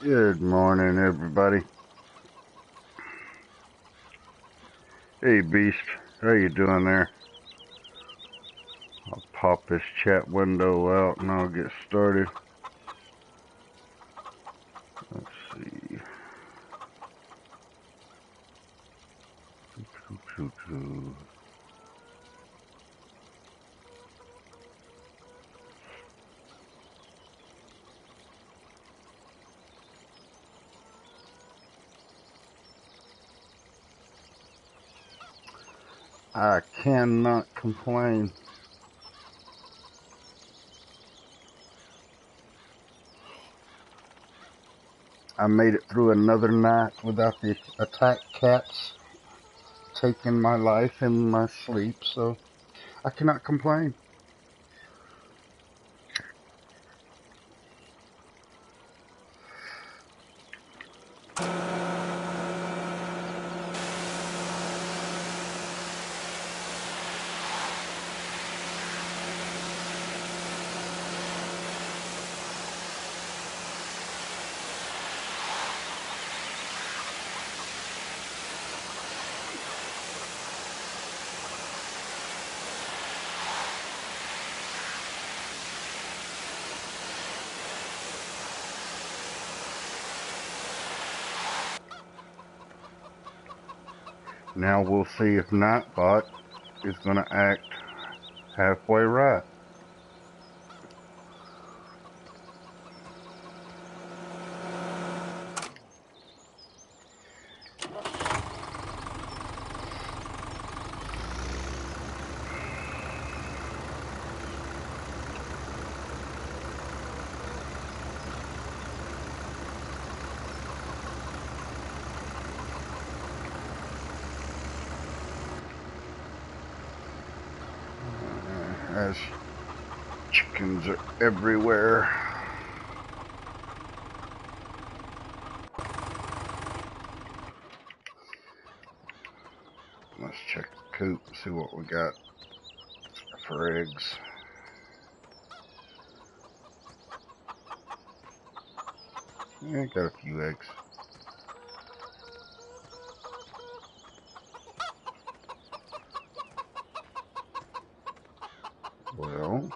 Good morning, everybody. Hey, Beast. How you doing there? I'll pop this chat window out and I'll get started. Let's see. I cannot complain. I made it through another night without the attack cats taking my life in my sleep, so I cannot complain. Now we'll see if Nightbot is going to act halfway right. As chickens are everywhere. Let's check the coop and see what we got for eggs. Yeah, got a few eggs. Well,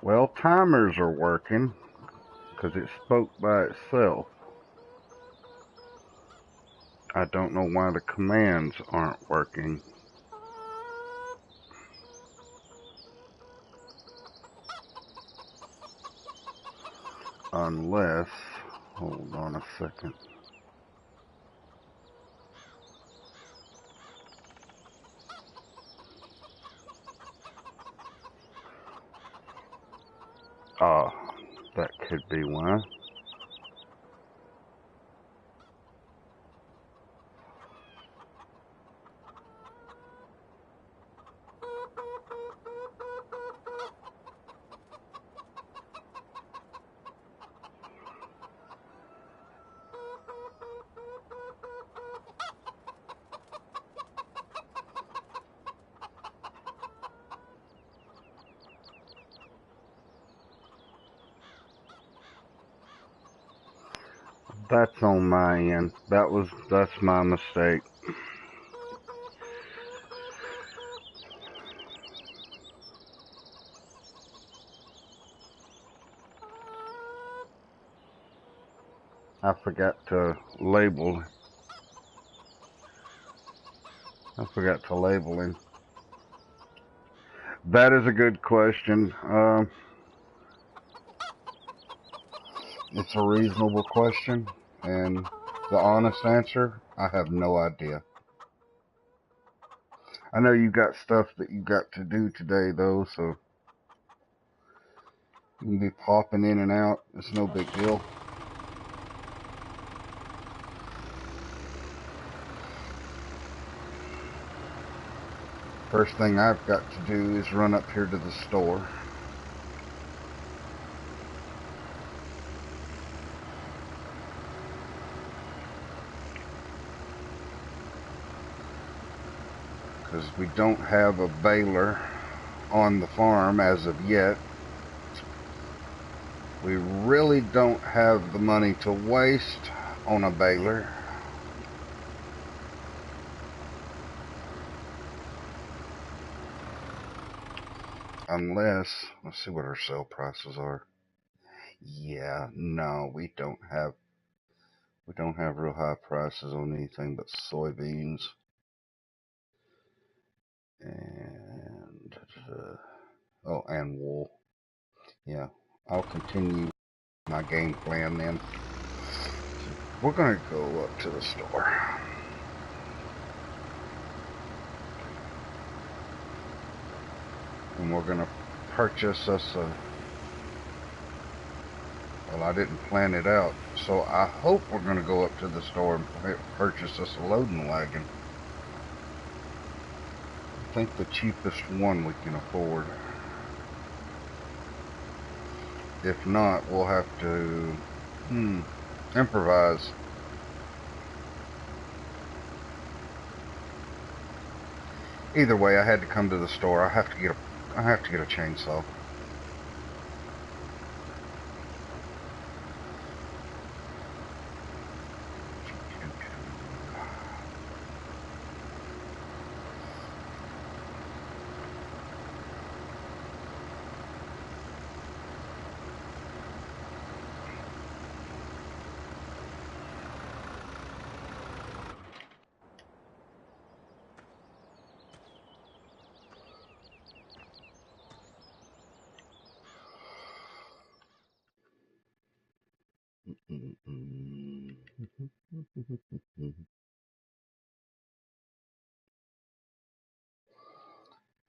well, timers are working because it spoke by itself. I don't know why the commands aren't working. Unless, hold on a second. Ah, that could be why. That's on my end. That's my mistake. I forgot to label. I forgot to label him. That is a good question. It's a reasonable question, and the honest answer, I have no idea. I know you got stuff that you got to do today, though, so you can be popping in and out. It's no big deal. First thing I've got to do is run up here to the store. We don't have a baler on the farm as of yet. We really don't have the money to waste on a baler. Unless, let's see what our sale prices are. Yeah, no, we don't have real high prices on anything but soybeans. And oh, and wool. Yeah, I'll continue my game plan then. We're gonna go up to the store. And we're gonna purchase us a, well, I didn't plan it out, so I hope we're gonna go up to the store and purchase us a loading wagon. I think the cheapest one we can afford. If not, we'll have to improvise. Either way, I had to come to the store. I have to get a chainsaw.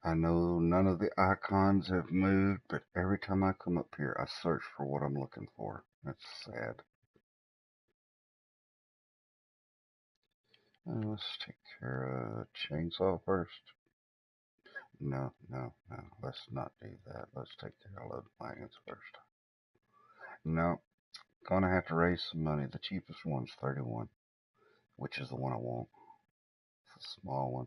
I know none of the icons have moved, but every time I come up here, I search for what I'm looking for. That's sad. Let's take care of chainsaw first. No, no, no. Let's not do that. Let's take care of load wagons first. No, gonna have to raise some money. The cheapest one's 31, which is the one I want. It's a small one.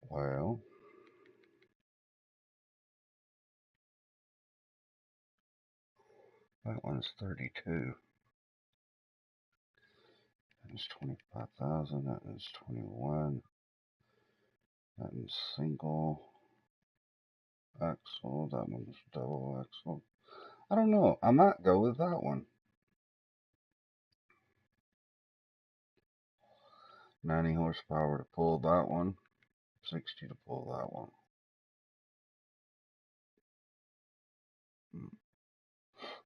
Well, that one's 32. That's 25,000. That is 21. That is single axle. That one's double axle. I don't know. I might go with that one. 90 horsepower to pull that one. 60 to pull that one.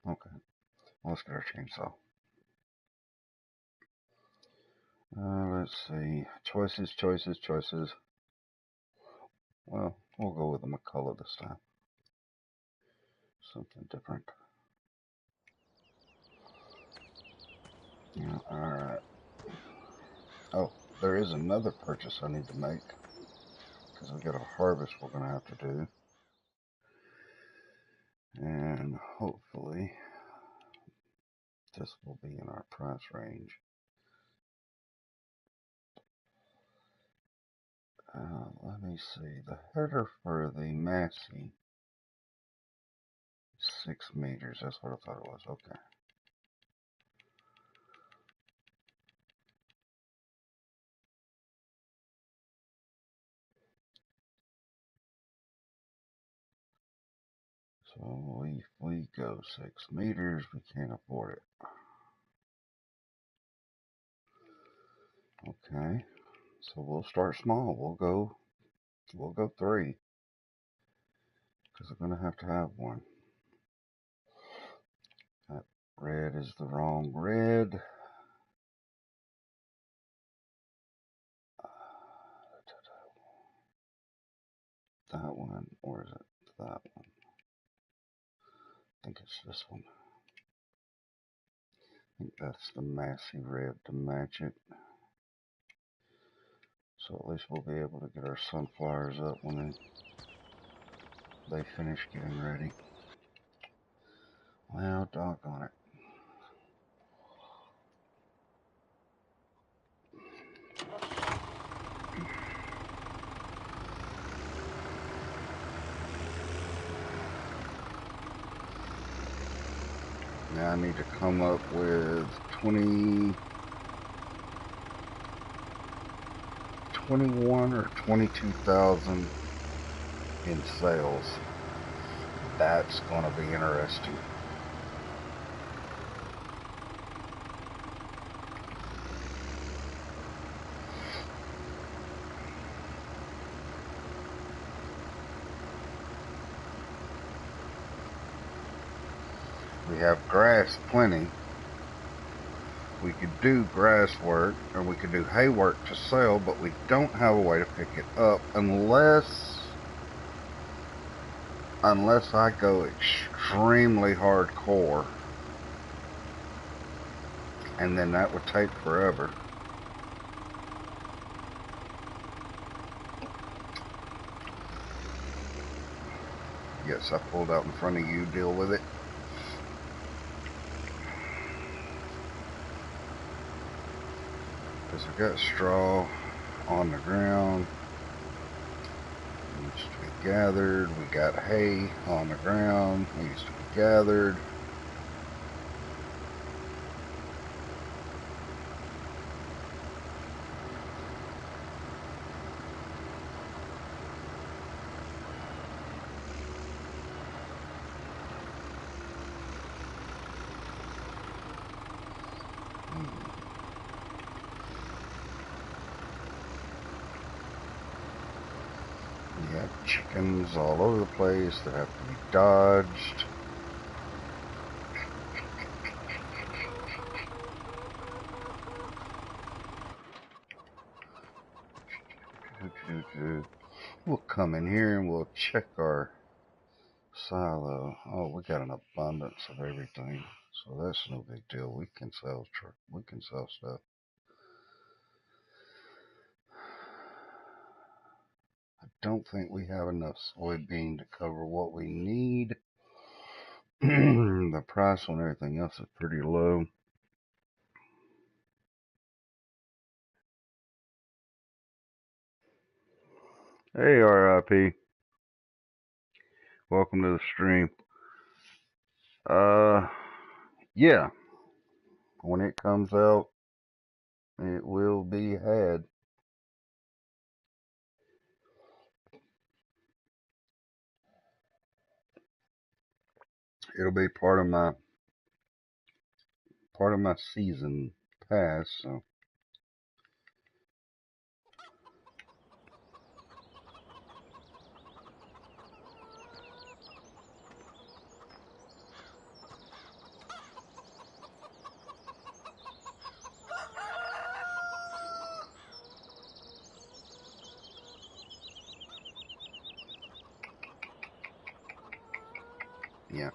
Okay. Well, let's get our chainsaw. Let's see. Choices, choices, choices. Well, we'll go with the McCullough this time. Something different. Yeah, alright. Oh, there is another purchase I need to make. Because we got a harvest we're going to have to do. And hopefully this will be in our price range. Let me see. The header for the Massey, 6 meters. That's what I thought it was. Okay. So if we go 6 meters, we can't afford it. Okay. So we'll start small. We'll go 3. Because we're gonna have to have one. That red is the wrong red. That one, or is it that one? I think it's this one. I think that's the Massey red to match it. So at least we'll be able to get our sunflowers up when they finish getting ready. Well, doggone it. Now I need to come up with 21 or 22,000 in sales. That's going to be interesting. We have grass plenty. We could do grass work, or we could do hay work to sell, but we don't have a way to pick it up unless I go extremely hardcore, and then that would take forever. Yes, I pulled out in front of you. Deal with it. Because we got straw on the ground. Needs to be gathered. We got hay on the ground. Needs to be gathered. We have chickens all over the place that have to be dodged. We'll come in here and we'll check our silo. Oh, we got an abundance of everything, so that's no big deal. We can sell stuff. I don't think we have enough soybean to cover what we need. The price on everything else is pretty low. Hey, RIP. Welcome to the stream. Yeah, when it comes out, it will be had. It'll be part of my season pass, so. Yeah.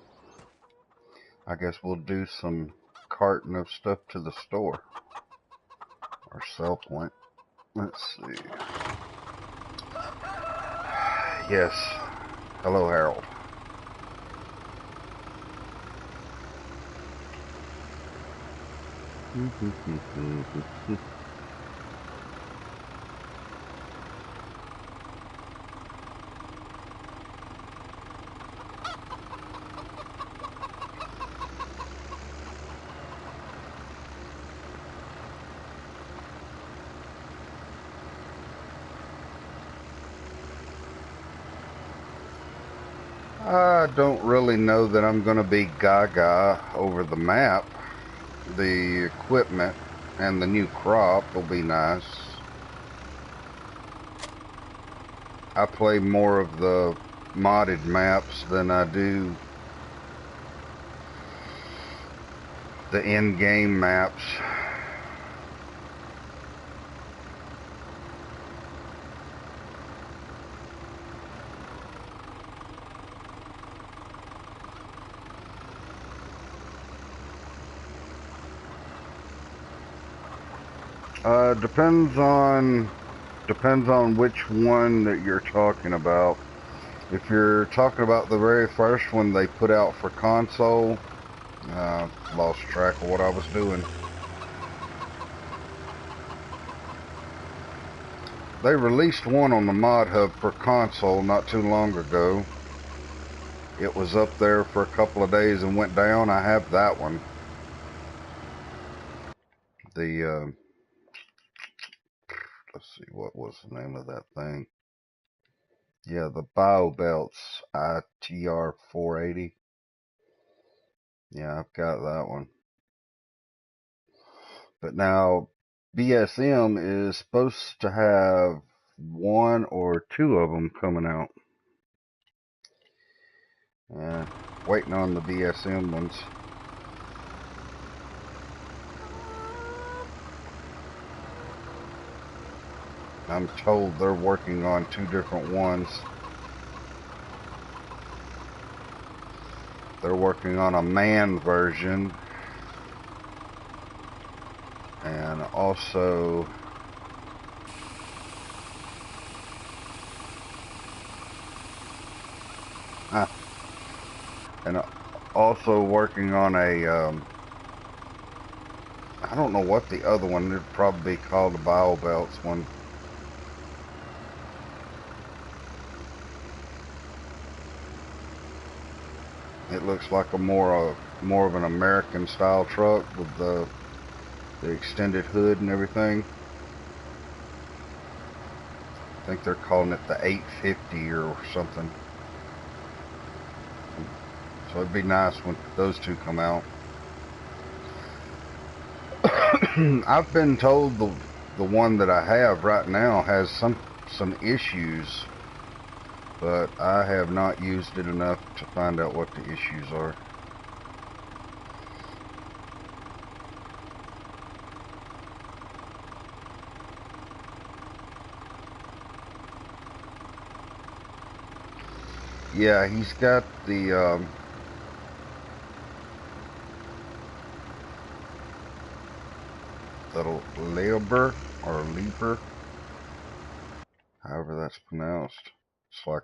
I guess we'll do some carting of stuff to the store. Or sell point. Let's see. Yes. Hello, Harold. I don't really know that I'm going to be gaga over the map. The equipment and the new crop will be nice. I play more of the modded maps than I do the in-game maps. Depends on which one that you're talking about. If you're talking about the very first one they put out for console, lost track of what I was doing. They released one on the mod hub for console not too long ago. It was up there for a couple of days and went down. I have that one. The let's see, what was the name of that thing? Yeah, the Bio Belts ITR 480. Yeah, I've got that one. But now BSM is supposed to have one or two of them coming out. Yeah, waiting on the BSM ones. I'm told they're working on two different ones. They're working on a man version and also and also working on a I don't know what the other one, it'd probably be called the Bio Belts one. It looks like a more of an American style truck with the extended hood and everything. I think they're calling it the 850 or something. So it'd be nice when those two come out. I've been told the one that I have right now has some issues, but I have not used it enough to find out what the issues are. Yeah, he's got the little Leber or Leber, however that's pronounced. It's like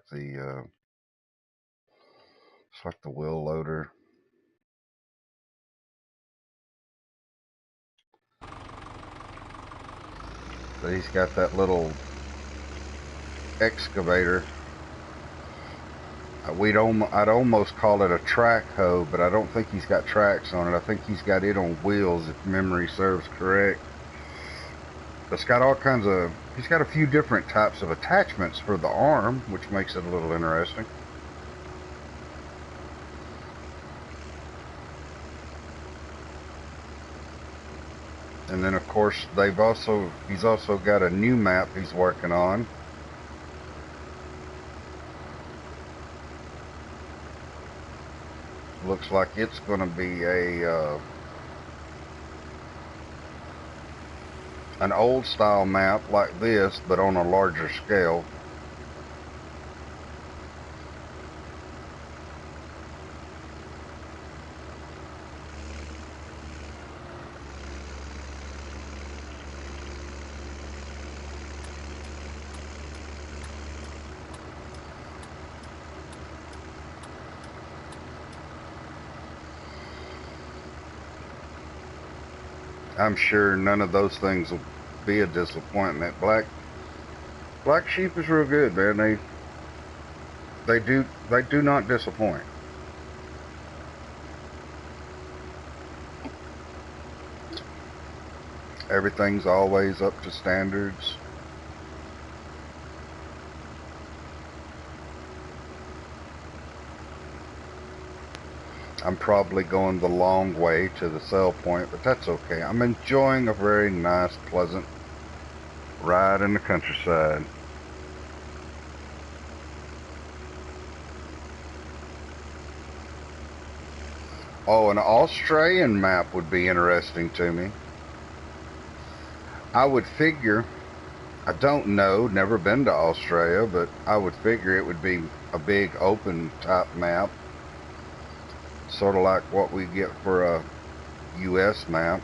the wheel loader. But he's got that little excavator. I'd almost call it a track hoe, but I don't think he's got tracks on it. I think he's got it on wheels, if memory serves correct. It's got all kinds of, he's got a few different types of attachments for the arm, which makes it a little interesting. And then of course he's also got a new map he's working on. Looks like it's going to be an old style map like this, but on a larger scale. I'm sure none of those things will be a disappointment. Black Sheep is real good, man. They do not disappoint. Everything's always up to standards. I'm probably going the long way to the sell point, but that's okay. I'm enjoying a very nice, pleasant ride in the countryside. Oh, an Australian map would be interesting to me. I would figure, I don't know, never been to Australia, but I would figure it would be a big open type map. Sort of like what we get for a US map.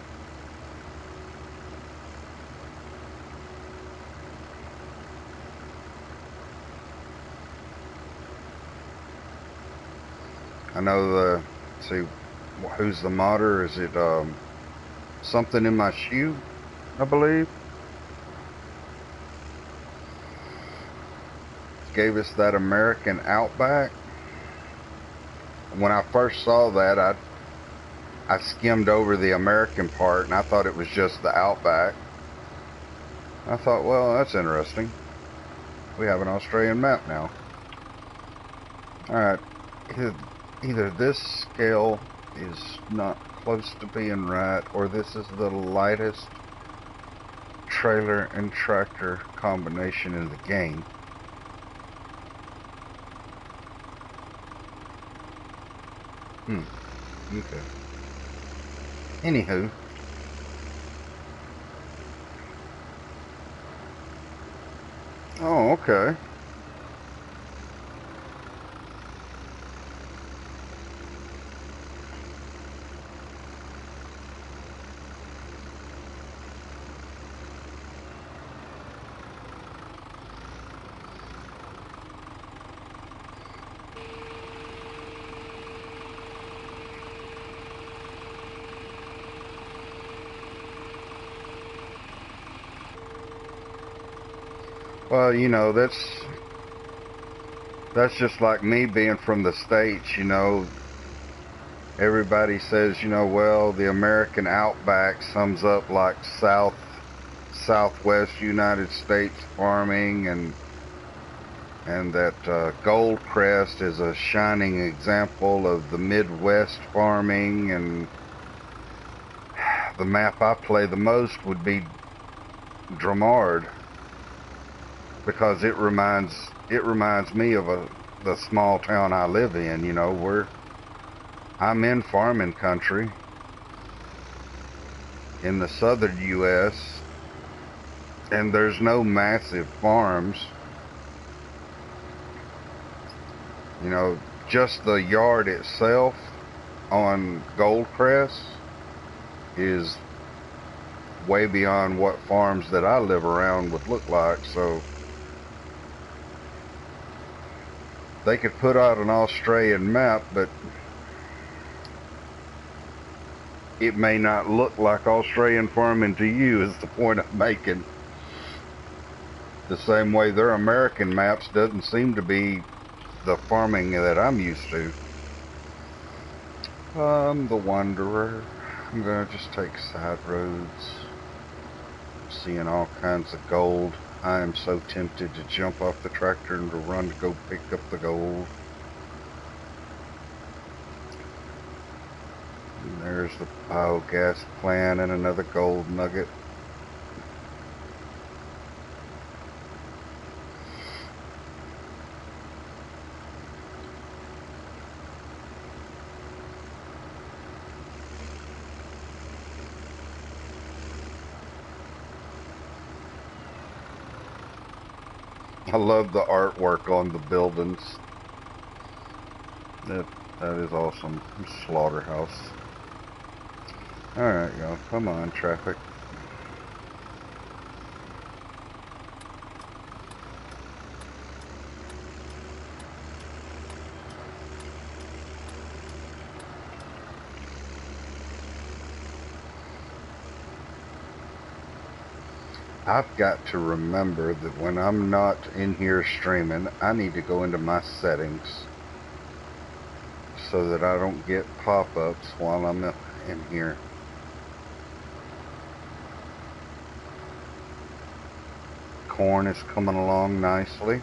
I know let's see, who's the modder? Is it something in my shoe, I believe? Gave us that American Outback. when I first saw that, I skimmed over the American part, and I thought it was just the Outback. I thought, well, that's interesting. We have an Australian map now. Alright, either this scale is not close to being right, or this is the lightest trailer and tractor combination in the game. Okay. Anywho. Oh, okay. Well, you know, that's just like me being from the States, you know. Everybody says, you know, well, the American Outback sums up like Southwest United States farming, and that Goldcrest is a shining example of the Midwest farming, and the map I play the most would be Drumard, because it reminds me of the small town I live in. You know, I'm in farming country in the southern U.S., and there's no massive farms. You know, just the yard itself on Goldcrest is way beyond what farms that I live around would look like. So they could put out an Australian map, but it may not look like Australian farming to you, is the point I'm making. The same way their American maps doesn't seem to be the farming that I'm used to. I'm the wanderer. I'm gonna just take side roads. I'm seeing all kinds of gold. I am so tempted to jump off the tractor and to run to go pick up the gold. And there's the biogas plant and another gold nugget. I love the artwork on the buildings. That is awesome. Slaughterhouse. Alright, y'all. Come on, traffic. I've got to remember that when I'm not in here streaming, I need to go into my settings so that I don't get pop-ups while I'm in here. Corn is coming along nicely.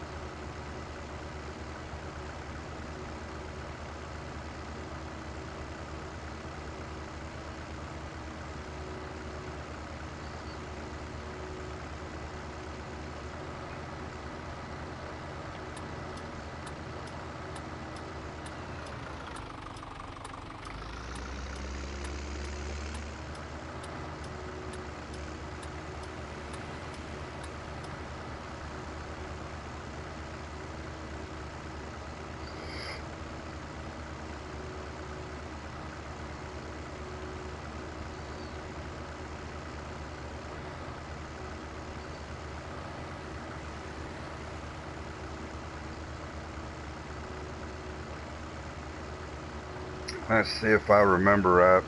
Let's see if I remember right.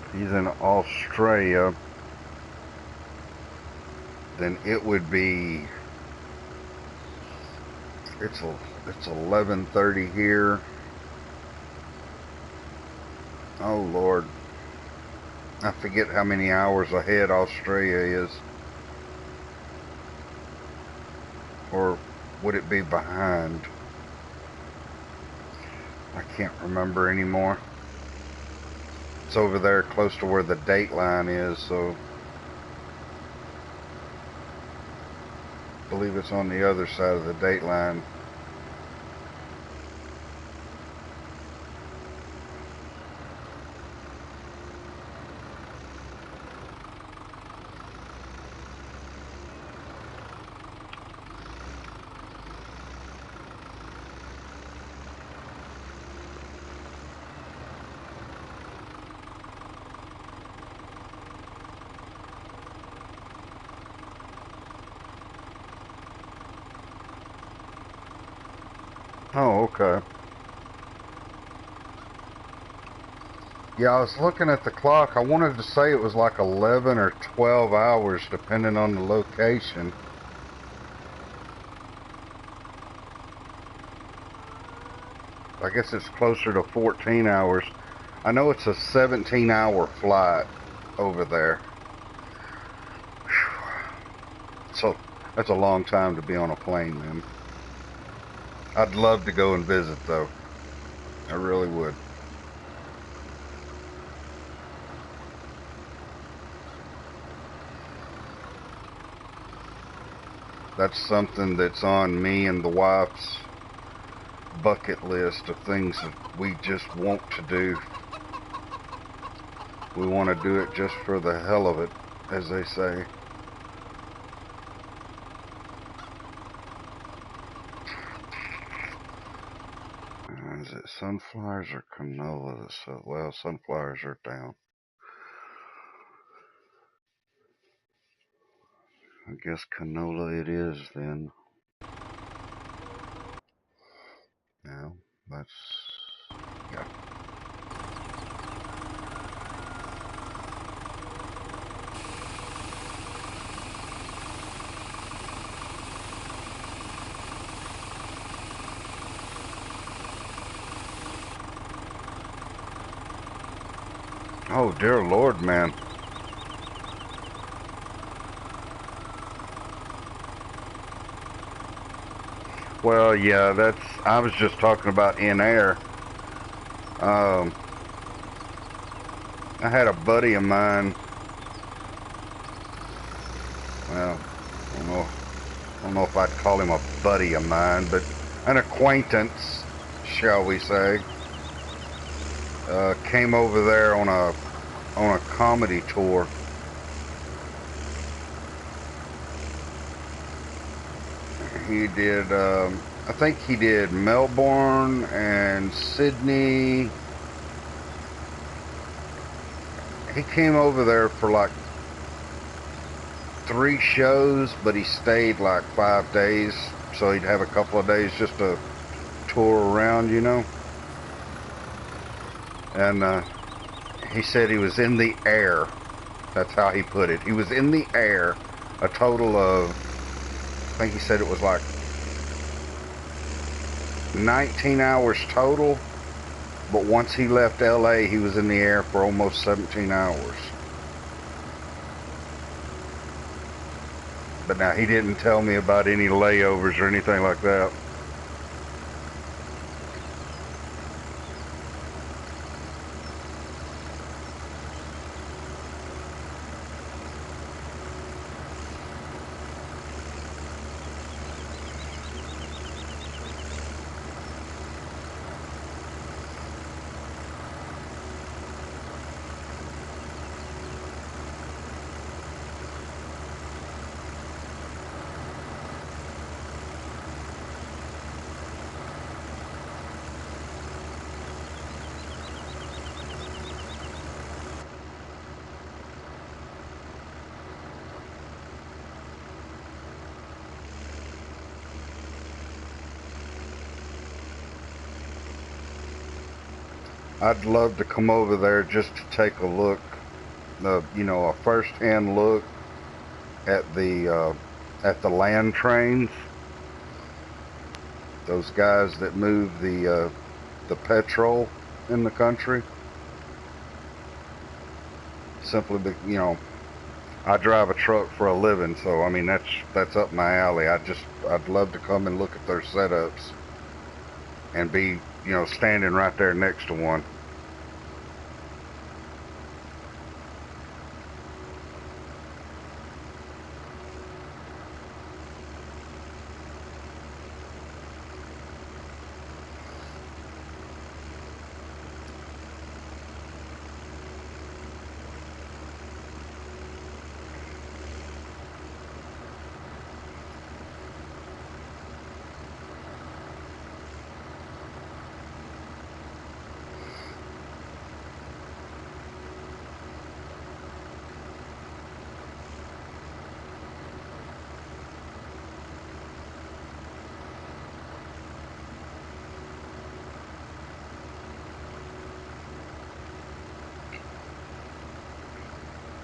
If he's in Australia, then it would be It's 11:30 here. Oh Lord, I forget how many hours ahead Australia is, or would it be behind? I can't remember anymore. It's over there close to where the date line is, so I believe it's on the other side of the date line. Oh, okay. Yeah, I was looking at the clock. I wanted to say it was like 11 or 12 hours, depending on the location. I guess it's closer to 14 hours. I know it's a 17-hour flight over there. So that's a long time to be on a plane, man. I'd love to go and visit, though. I really would. That's something that's on me and the wife's bucket list of things that we just want to do. We want to do it just for the hell of it, as they say. Is it sunflowers or canola? So, well, sunflowers are down. I guess canola it is then. No, that's, yeah. Oh, dear Lord, man. Well, yeah, I was just talking about in air. Um, I had a buddy of mine, well, I don't know if I'd call him a buddy of mine, but an acquaintance, shall we say, came over there on a comedy tour. He did, I think he did Melbourne and Sydney. He came over there for like 3 shows, but he stayed like 5 days, so he'd have a couple of days just to tour around, you know. And he said he was in the air. That's how he put it. He was in the air a total of, I think he said it was like 19 hours total. But once he left LA, he was in the air for almost 17 hours. But now he didn't tell me about any layovers or anything like that. I'd love to come over there just to take a look, a first-hand look at the land trains. those guys that move the petrol in the country. Simply, you know, I drive a truck for a living, so I mean that's up my alley. I'd love to come and look at their setups and be, you know, standing right there next to one.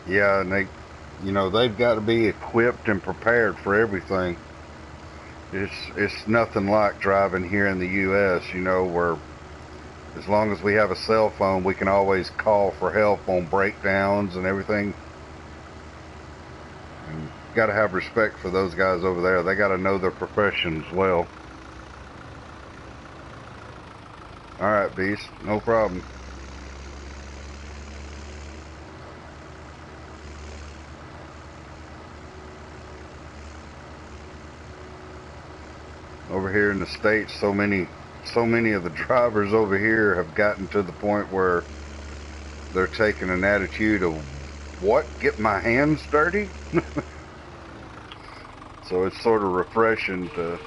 Yeah, and you know, they've got to be equipped and prepared for everything. It's nothing like driving here in the U.S., you know, where as long as we have a cell phone, we can always call for help on breakdowns and everything. And you got to have respect for those guys over there. They got to know their profession as well. All right, Beast, no problem. Over here in the States, so many of the drivers over here have gotten to the point where they're taking an attitude of, what, get my hands dirty? So it's sort of refreshing to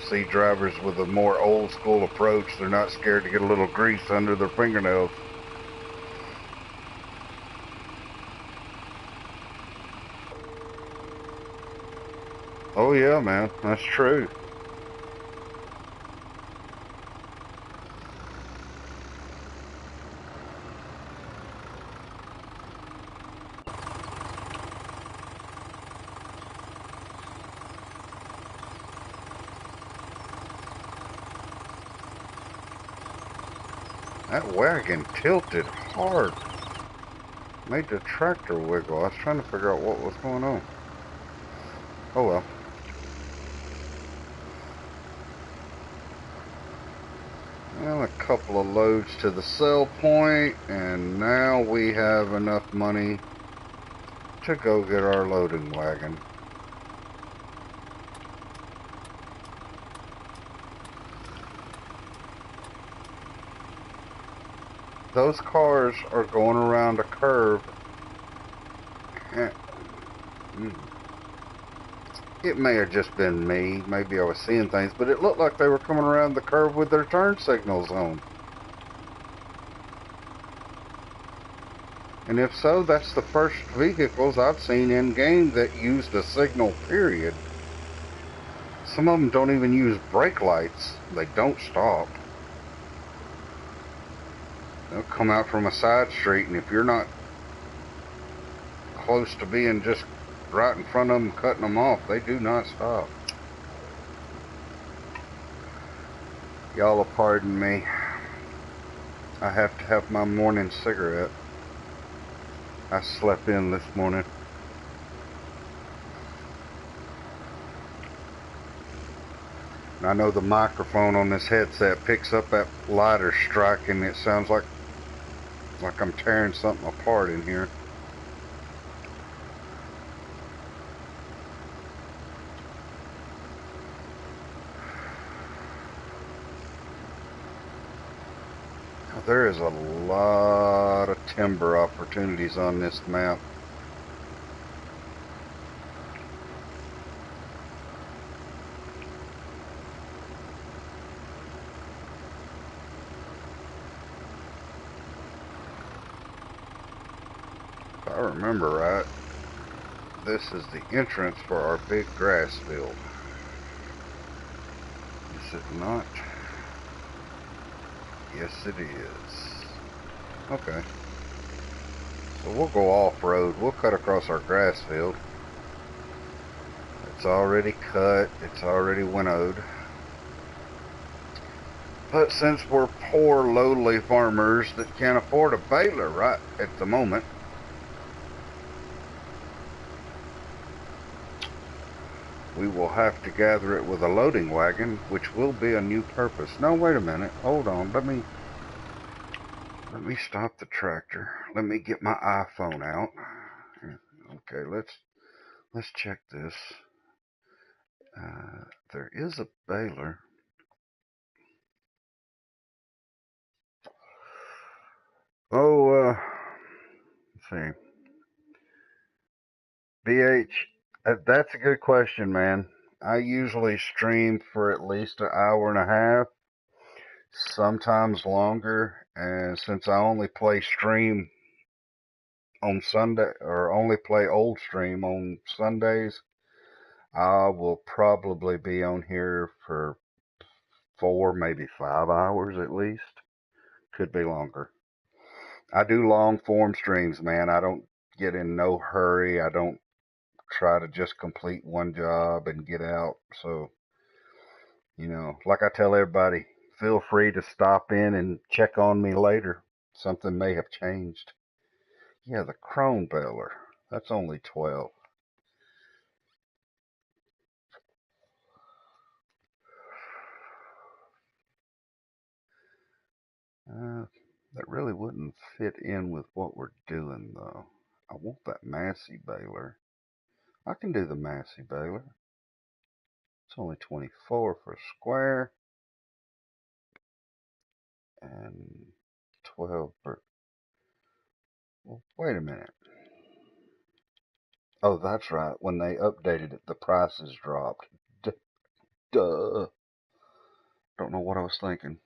see drivers with a more old school approach. They're not scared to get a little grease under their fingernails. Oh yeah, man, that's true. That wagon tilted hard. Made the tractor wiggle. I was trying to figure out what was going on. Oh well. Well, a couple of loads to the sell point, and now we have enough money to go get our loading wagon. Those cars are going around a curve. It may have just been me. Maybe I was seeing things, but it looked like they were coming around the curve with their turn signals on. And if so, that's the first vehicles I've seen in game that use the signal, period. Some of them don't even use brake lights. They don't stop. They'll come out from a side street, and if you're not close to being just right in front of them, cutting them off, they do not stop. Y'all will pardon me. I have to have my morning cigarette. I slept in this morning. And I know the microphone on this headset picks up that lighter striking. It sounds like I'm tearing something apart in here. There is a lot of timber opportunities on this map. If I remember right, this is the entrance for our big grass field. Is it not? Yes, it is. Okay. So we'll go off-road. We'll cut across our grass field. It's already cut. It's already winnowed. But since we're poor, lowly farmers that can't afford a baler right at the moment, we will have to gather it with a loading wagon, which will be a new purpose. No, wait a minute. Hold on. Let me stop the tractor. Let me get my iPhone out. Okay, let's check this. There is a baler. Oh, let's see. BH, that's a good question, man. I usually stream for at least an hour and a half, sometimes longer. And since I only play stream on Sunday, or only play old stream on Sundays, I will probably be on here for 4, maybe 5 hours at least. Could be longer. I do long form streams, man. I don't get in no hurry. I don't try to just complete one job and get out. So, like I tell everybody, feel free to stop in and check on me later. Something may have changed. Yeah, the Chrome baler. That's only 12. That really wouldn't fit in with what we're doing, though. I want that Massey baler. I can do the Massey baler. It's only 24 for square and 12 for. Well, wait a minute. Oh, that's right. When they updated it, the prices dropped. Duh. Don't know what I was thinking.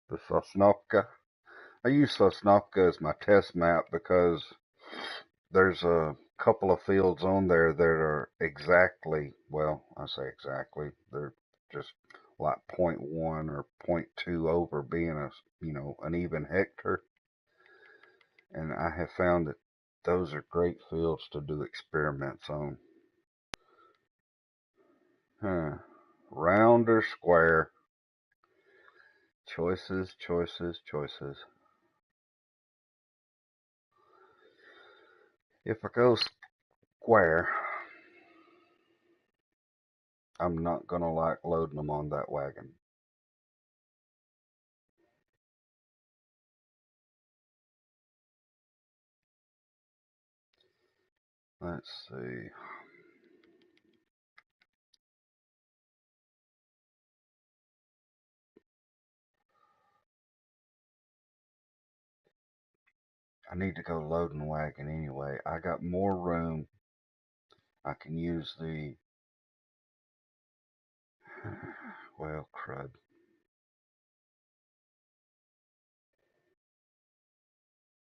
The Sosnovka. I use Sosnovka as my test map because there's a couple of fields on there that are exactly, well, I say exactly, they're just like point 0.1 or point 0.2 over being an even hectare. And I have found that those are great fields to do experiments on. Huh. Round or square? Choices, choices, choices. If I go square, I'm not going to like loading them on that wagon. Let's see. I need to go loading wagon anyway. I got more room. I can use the, well, crud.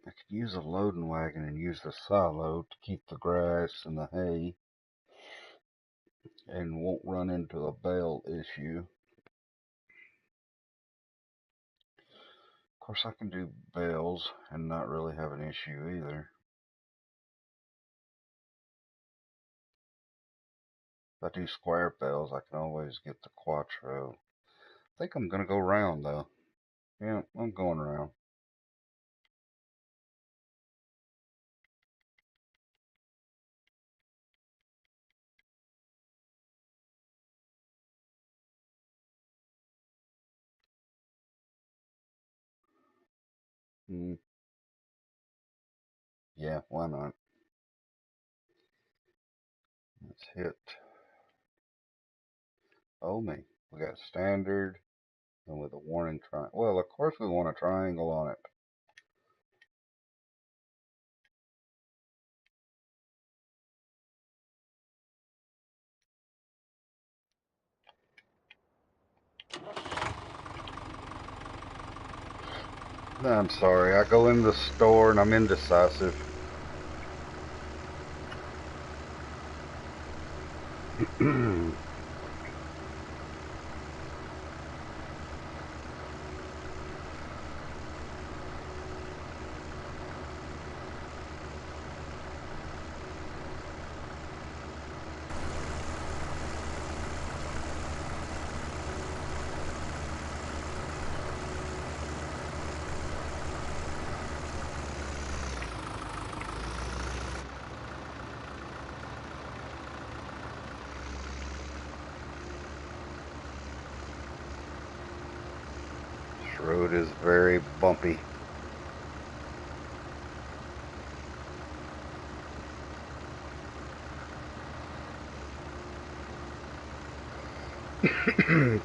I could use a loading wagon and use the silo to keep the grass and the hay and won't run into a bale issue. Of course, I can do bales and not really have an issue either. If I do square bales, I can always get the quattro. I think I'm going to go round, though. Yeah, I'm going round. Yeah, why not? Let's hit. Oh, me. We got standard and with a warning triangle. Well, of course we want a triangle on it. No, I'm sorry. I go in the store and I'm indecisive. road is very bumpy.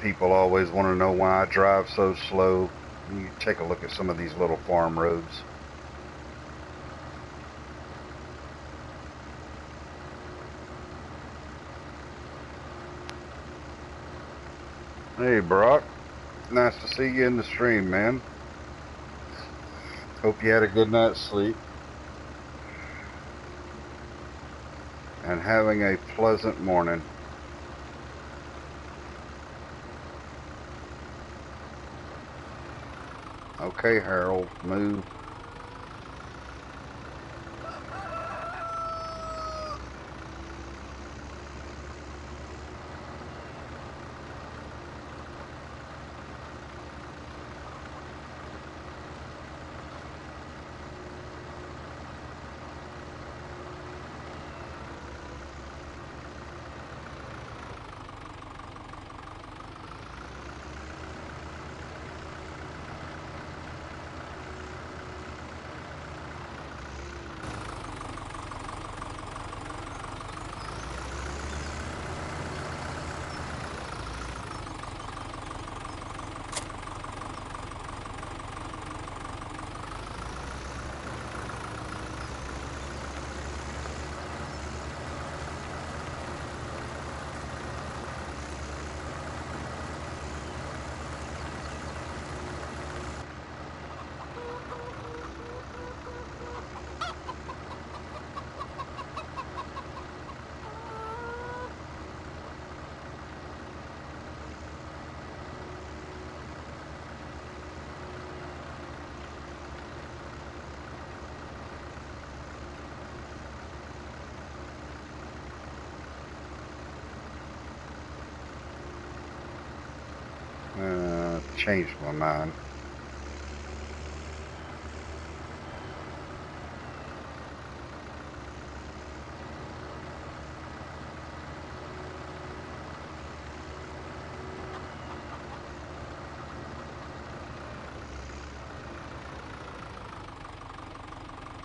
People always want to know why I drive so slow. You take a look at some of these little farm roads. Hey, Brock. Nice to see you in the stream, man. Hope you had a good night's sleep. And having a pleasant morning. Okay, Harold, move. Changed my mind.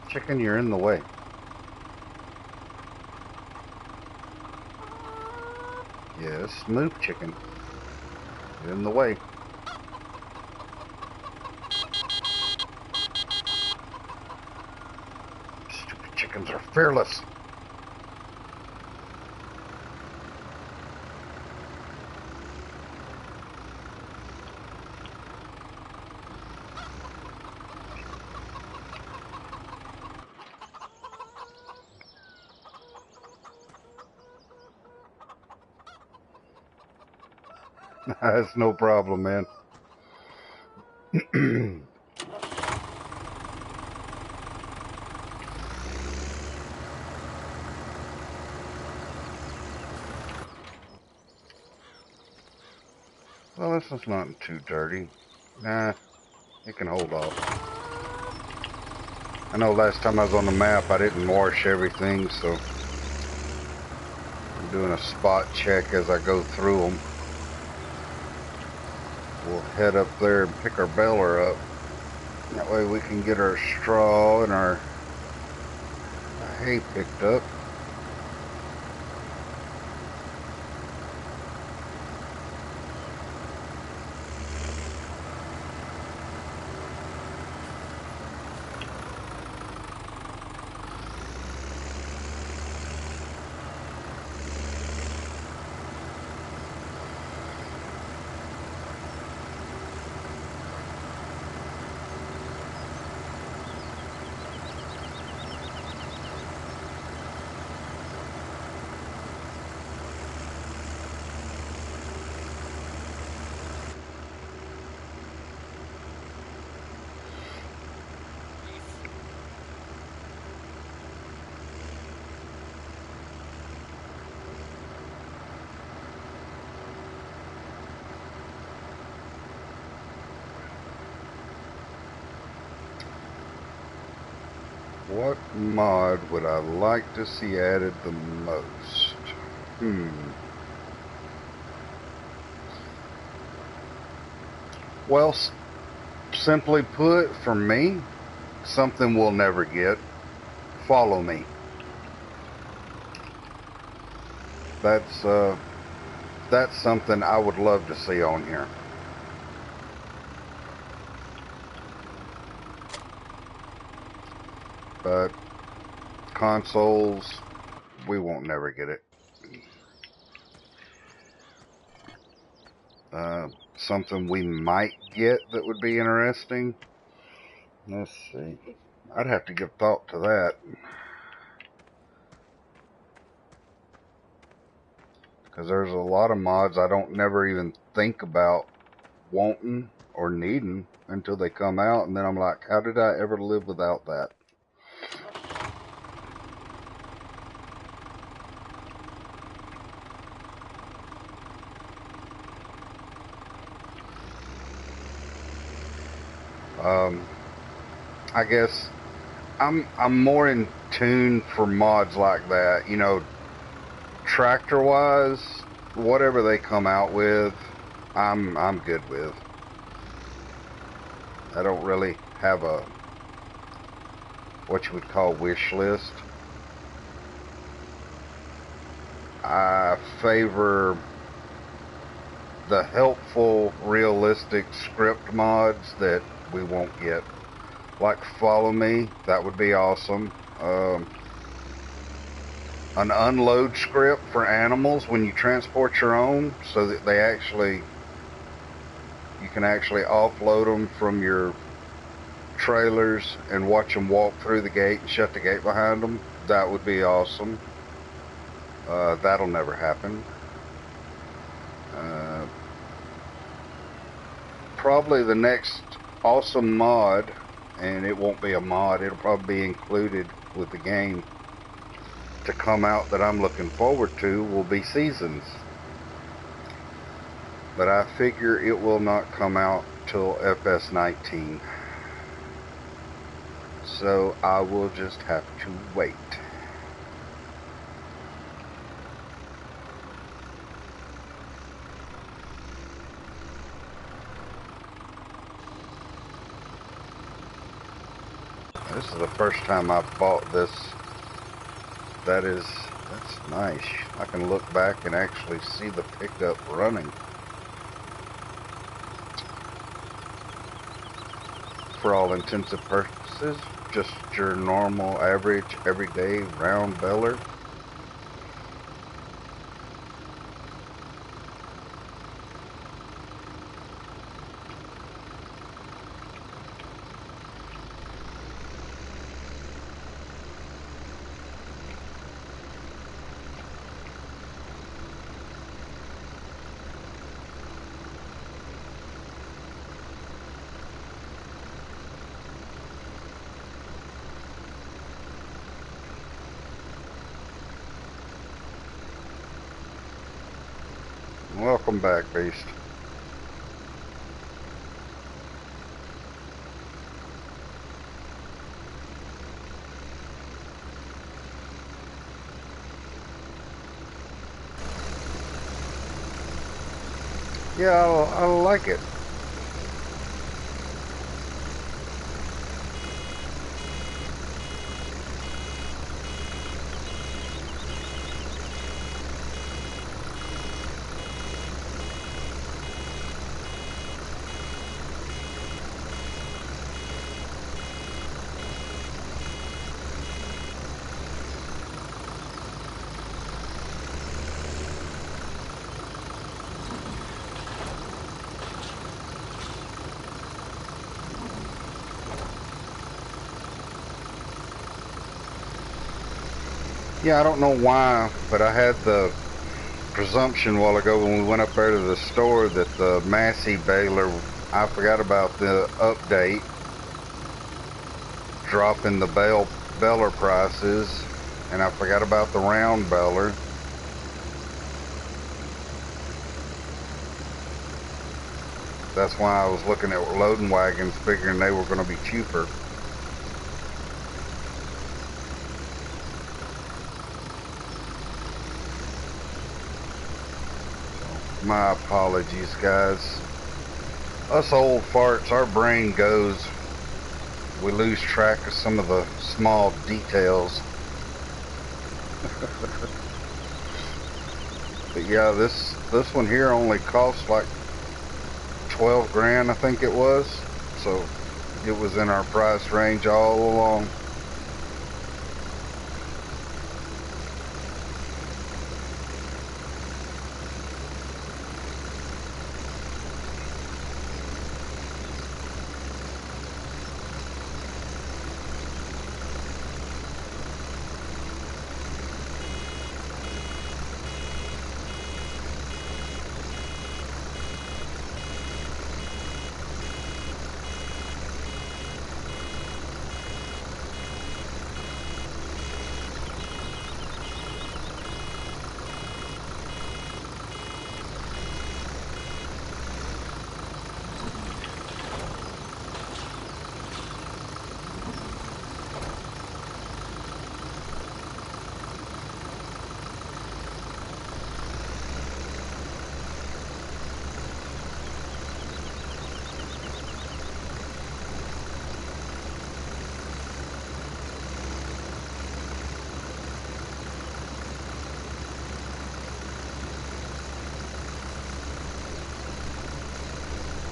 Chicken, you're in the way. Yes, move, chicken. You're in the way. Stupid chickens are fearless. That's no problem, man. Well, this is not too dirty. Nah, it can hold off. I know last time I was on the map, I didn't wash everything, so I'm doing a spot check as I go through them. We'll head up there and pick our baler up. That way we can get our straw and our hay picked up. What mod would I like to see added the most? Well, simply put, for me, something we'll never get. Follow me. That's something I would love to see on here. But consoles, we won't never get it. Something we might get that would be interesting. Let's see. I'd have to give thought to that. Because there's a lot of mods I don't never even think about wanting or needing until they come out. And then I'm like, how did I ever live without that? I guess I'm more in tune for mods like that. You know, tractor wise, whatever they come out with, I'm good with. I don't really have a what you would call wish list. I favor the helpful, realistic script mods that we won't get. Like Follow Me, that would be awesome. An unload script for animals when you transport your own, so that you can actually offload them from your trailers and watch them walk through the gate and shut the gate behind them. That would be awesome. That'll never happen. Probably the next awesome mod, and it won't be a mod, it'll probably be included with the game to come out that I'm looking forward to, will be Seasons. But I figure it will not come out till FS19. So I will just have to wait. This is the first time I've bought this. That's nice. I can look back and actually see the pickup running. For all intents and purposes, just your normal, average, everyday round beller. Welcome back, Beast. Yeah, I like it. Yeah, I don't know why, but I had the presumption a while ago when we went up there to the store that the Massey baler, I forgot about the update dropping the baler prices, and I forgot about the round baler. That's why I was looking at loading wagons, figuring they were going to be cheaper. My apologies, guys. Us old farts, our brain goes, we lose track of some of the small details. But yeah, this one here only cost like 12 grand, I think it was. So it was in our price range all along.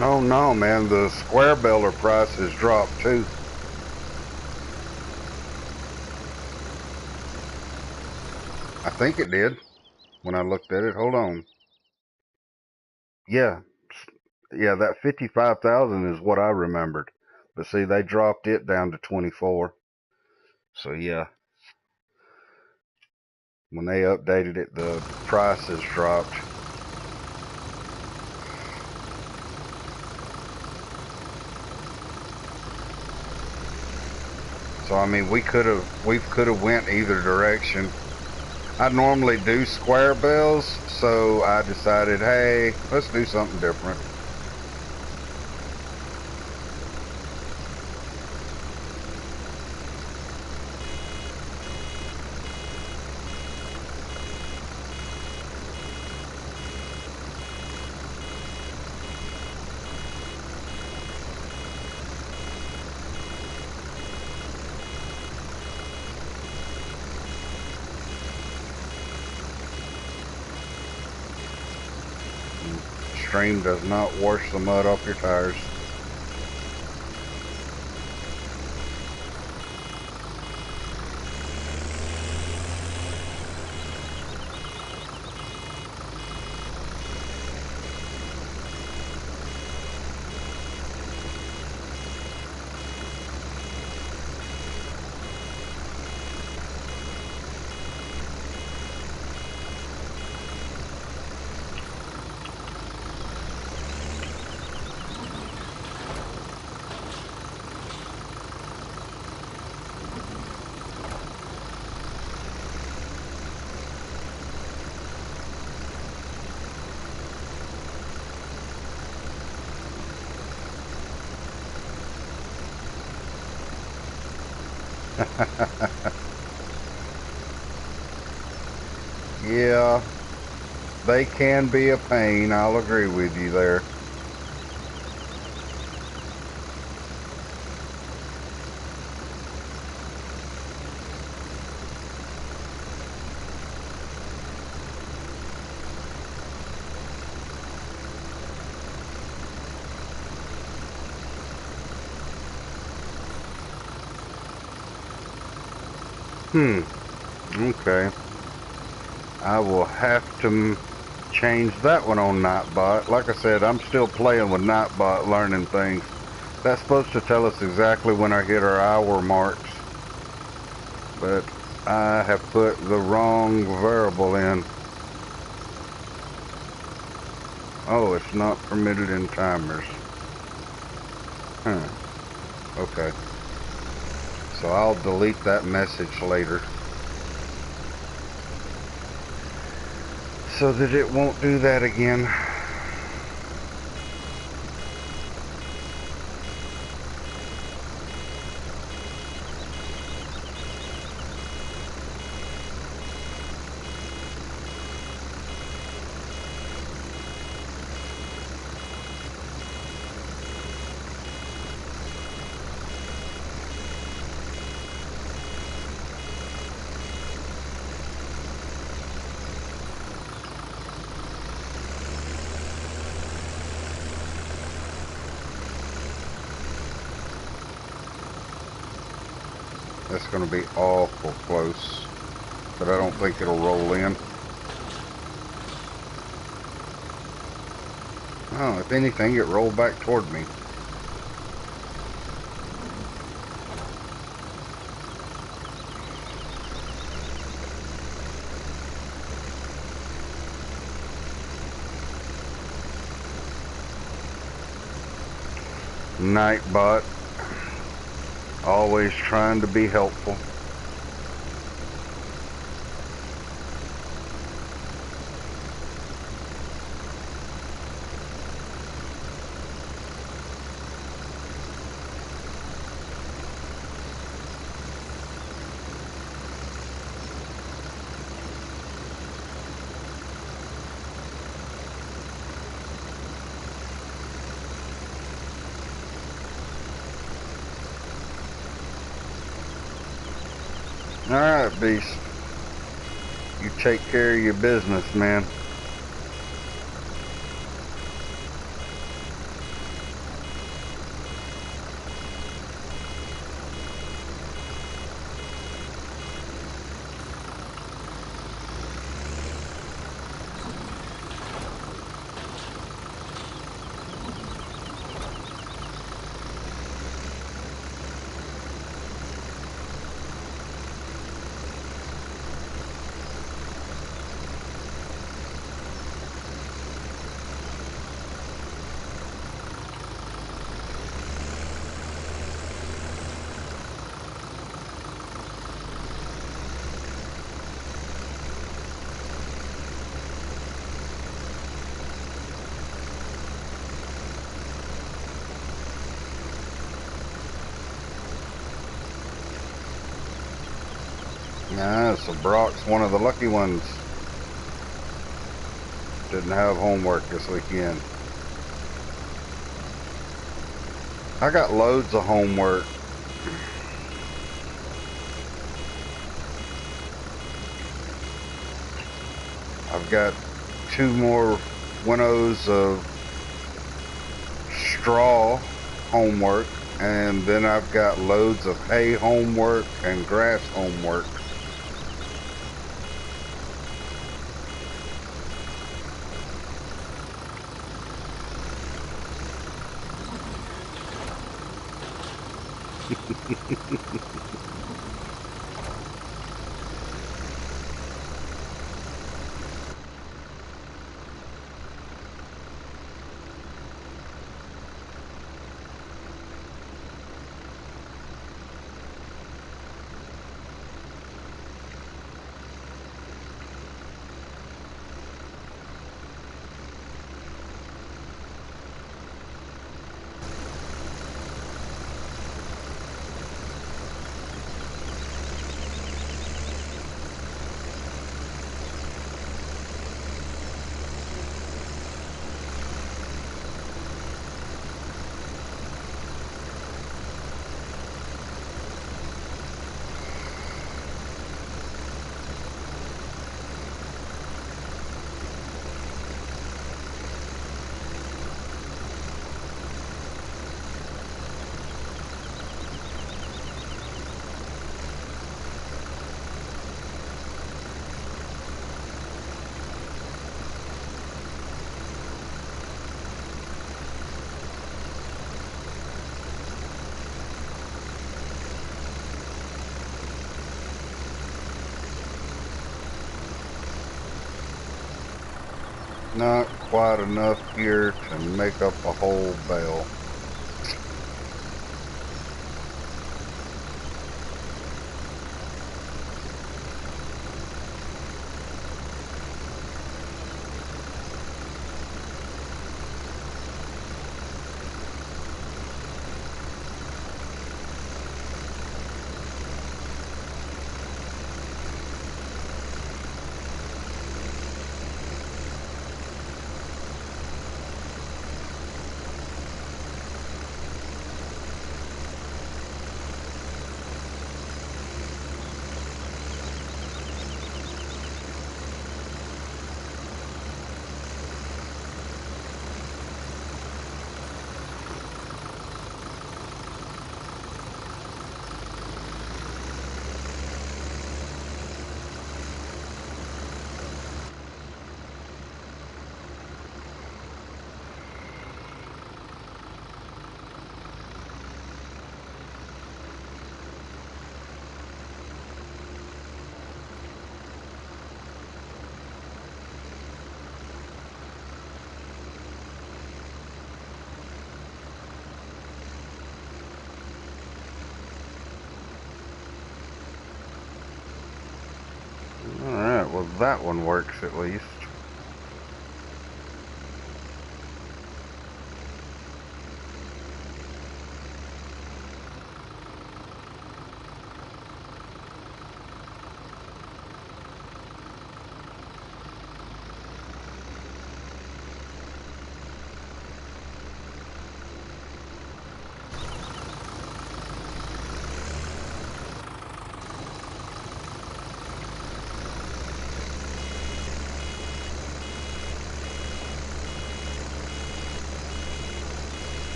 Oh no, man, the square baler price has dropped too. I think it did when I looked at it. Hold on. Yeah, yeah, that 55,000 is what I remembered. But see, they dropped it down to 24. So yeah, when they updated it, the prices dropped. So I mean, we could have went either direction. I normally do square bells, so I decided, hey, let's do something different. Stream does not wash the mud off your tires. Yeah, they can be a pain. I'll agree with you there. Okay. I will have to change that one on Nightbot. Like I said, I'm still playing with Nightbot, learning things. That's supposed to tell us exactly when I hit our hour marks, but I have put the wrong variable in. Oh, it's not permitted in timers. Huh. Okay. So I'll delete that message later, so that it won't do that again. That's going to be awful close, but I don't think it'll roll in. Oh, if anything, it rolled back toward me. Nightbot, always trying to be helpful. Alright, Beast. You take care of your business, man. Nah, so Brock's one of the lucky ones. Didn't have homework this weekend. I got loads of homework. I've got 2 more winnows of straw homework, and then I've got loads of hay homework and grass homework. Not quite enough here to make up a whole bale. that one works at least.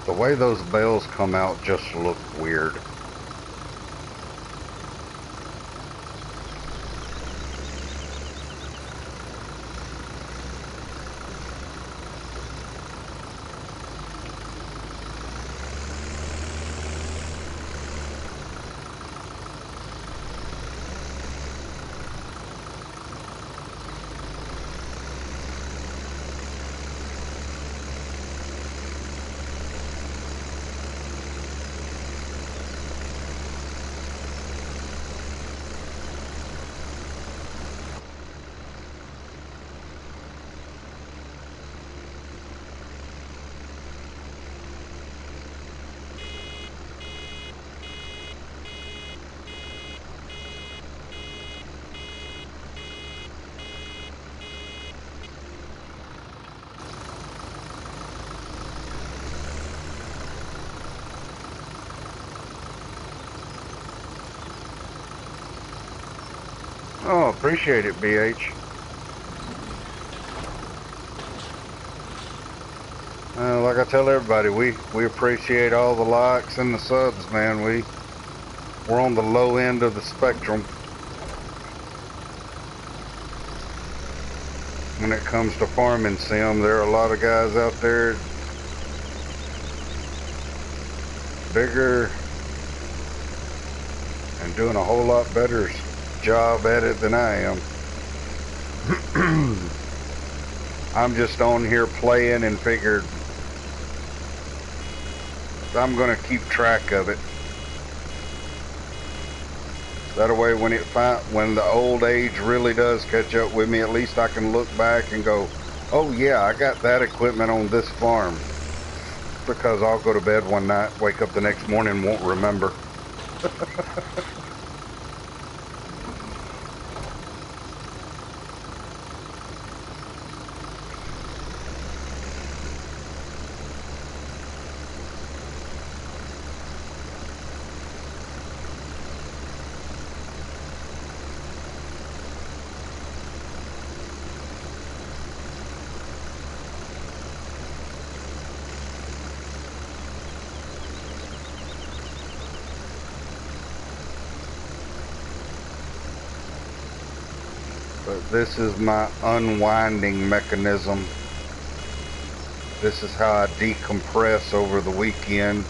The way those bells come out just look weird. Oh, appreciate it, BH. Like I tell everybody, we appreciate all the likes and the subs, man. We're on the low end of the spectrum when it comes to farming sim. There are a lot of guys out there bigger and doing a whole lot better job at it than I am. I'm just on here playing and figured I'm gonna keep track of it. That way when the old age really does catch up with me, at least I can look back and go, oh yeah, I got that equipment on this farm. Because I'll go to bed one night, wake up the next morning and won't remember. But this is my unwinding mechanism. This is how I decompress over the weekend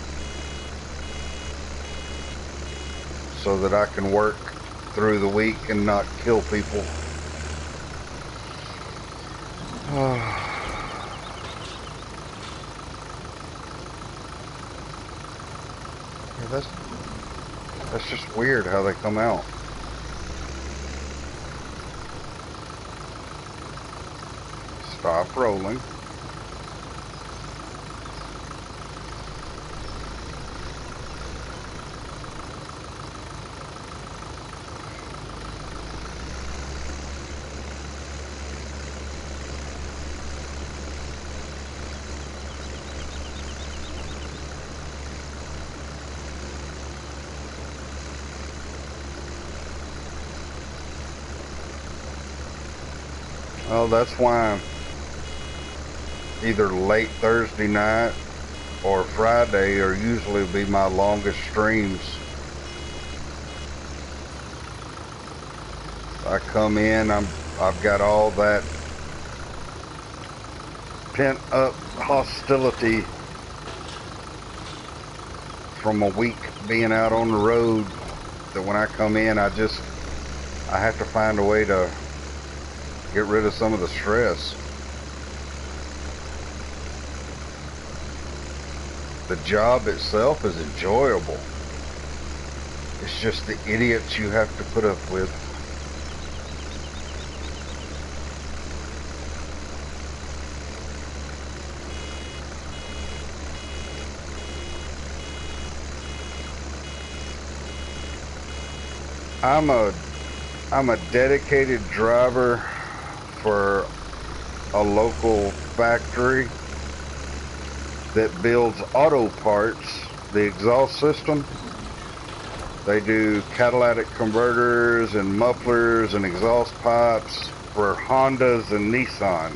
so that I can work through the week and not kill people. That's just weird how they come out. Stop rolling. Well, that's why either late Thursday night or Friday are usually be my longest streams. I come in, I've got all that pent up hostility from a week being out on the road that when I come in, I have to find a way to get rid of some of the stress. The job itself is enjoyable. It's just the idiots you have to put up with. I'm a dedicated driver for a local factory that builds auto parts, the exhaust system. They do catalytic converters and mufflers and exhaust pipes for Hondas and Nissans.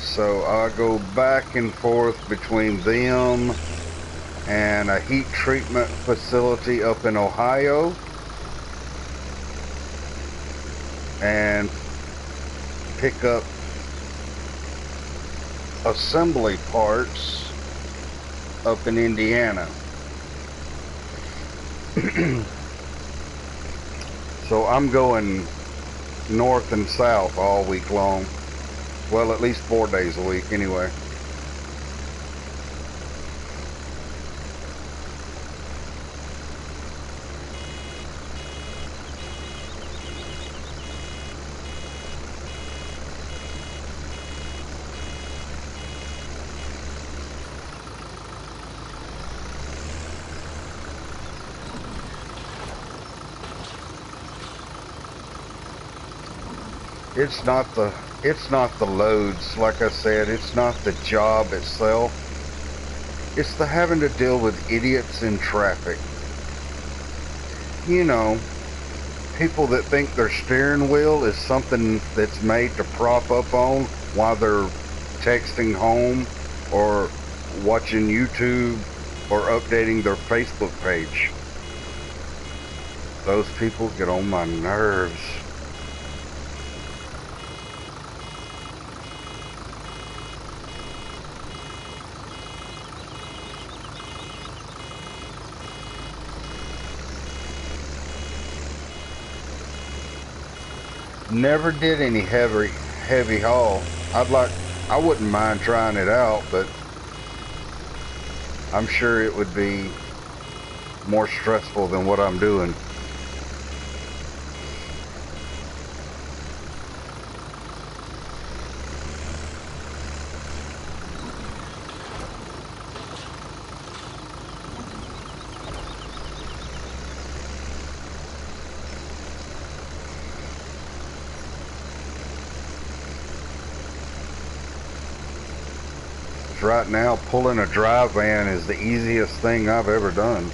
So I go back and forth between them and a heat treatment facility up in Ohio and pick up assembly parts up in Indiana. So I'm going north and south all week long. Well, at least 4 days a week anyway. It's not the loads, like I said, it's not the job itself. It's the having to deal with idiots in traffic. You know, people that think their steering wheel is something that's made to prop up on while they're texting home or watching YouTube or updating their Facebook page. Those people get on my nerves. Never did any heavy haul. I wouldn't mind trying it out, but I'm sure it would be more stressful than what I'm doing. Right now, pulling a dry van is the easiest thing I've ever done.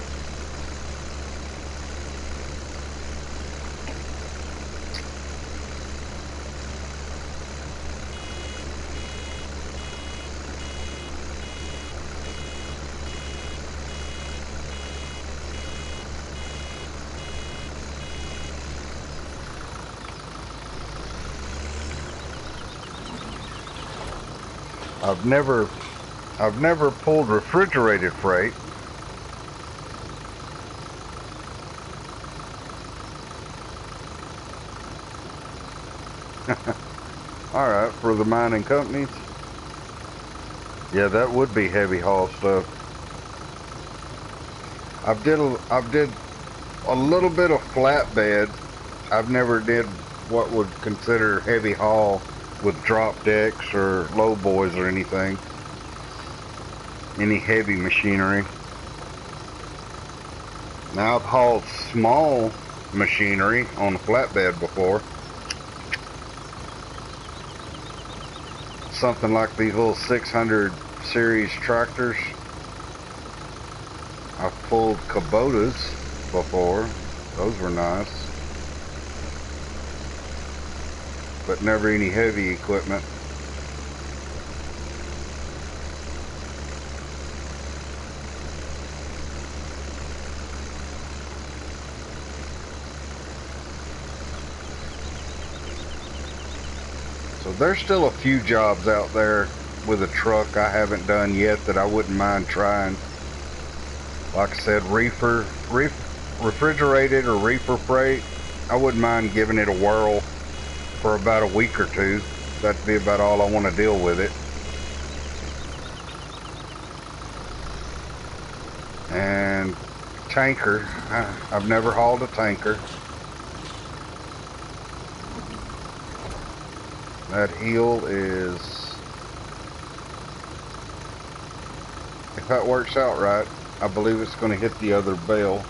I've never pulled refrigerated freight. All right, for the mining companies. Yeah, that would be heavy haul stuff. I've did a little bit of flatbed. I've never did what would consider heavy haul with drop decks or low boys or anything. Any heavy machinery. Now I've hauled small machinery on a flatbed before. Something like these little 600 series tractors. I've pulled Kubotas before. Those were nice. But never any heavy equipment. So there's still a few jobs out there with a truck I haven't done yet that I wouldn't mind trying. Like I said, refrigerated or reefer freight, I wouldn't mind giving it a whirl for about a week or two. That'd be about all I want to deal with it. And tanker, I've never hauled a tanker. That heel is, if that works out right, I believe it's going to hit the other bale.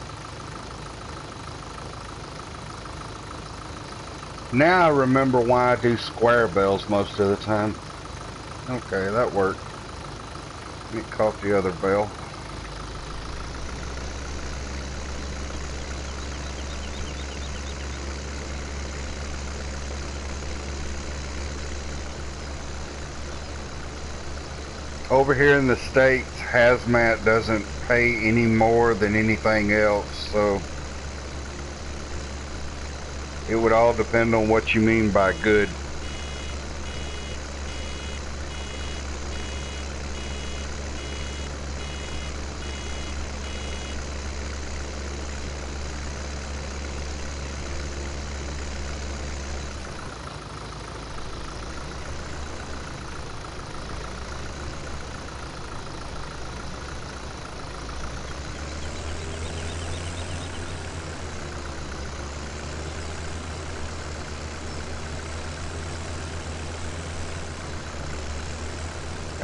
Now I remember why I do square bells most of the time. Okay, that worked. It caught the other bell. Over here in the States, hazmat doesn't pay any more than anything else, so it would all depend on what you mean by good.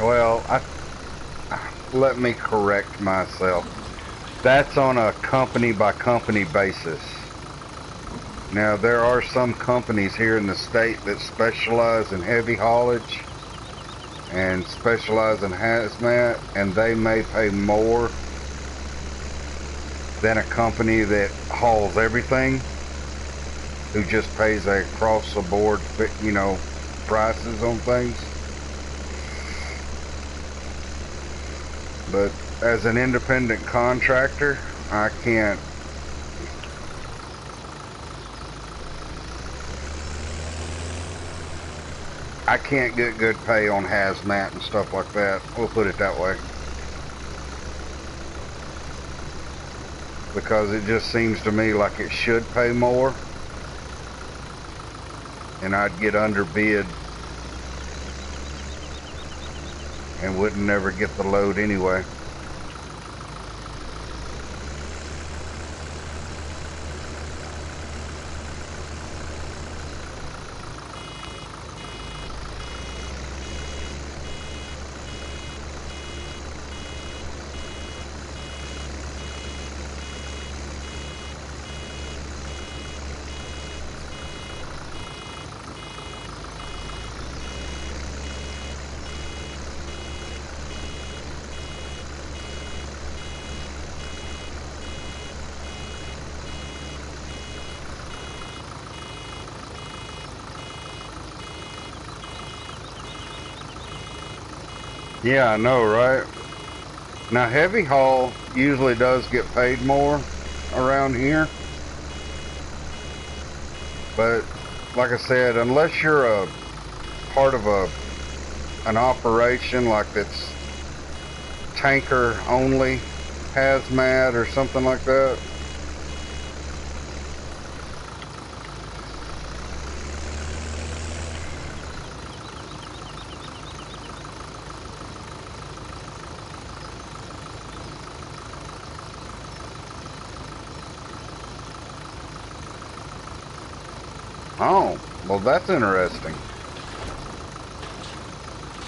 Well, let me correct myself. That's on a company by company basis. Now, there are some companies here in the state that specialize in heavy haulage and specialize in hazmat, and they may pay more than a company that hauls everything, who just pays a across the board, prices on things. But as an independent contractor, I can't get good pay on hazmat and stuff like that. We'll put it that way. Because it just seems to me like it should pay more, and I'd get underbid and wouldn't never get the load anyway. Yeah, I know, right? Now, heavy haul usually does get paid more around here. But, like I said, unless you're a part of an operation like that's tanker only, hazmat or something like that, Oh, well, that's interesting.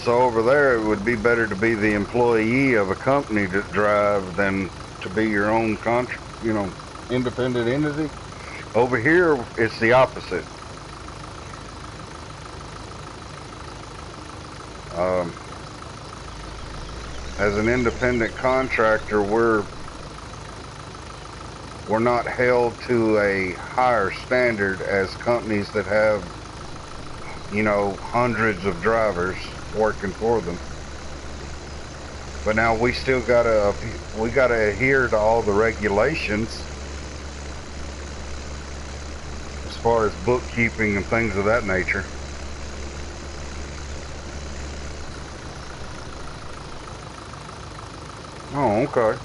So over there, it would be better to be the employee of a company to drive than to be your own independent entity. Over here, it's the opposite. Um, as an independent contractor, we're not held to a higher standard as companies that have, hundreds of drivers working for them. But now we gotta adhere to all the regulations as far as bookkeeping and things of that nature. Oh, okay.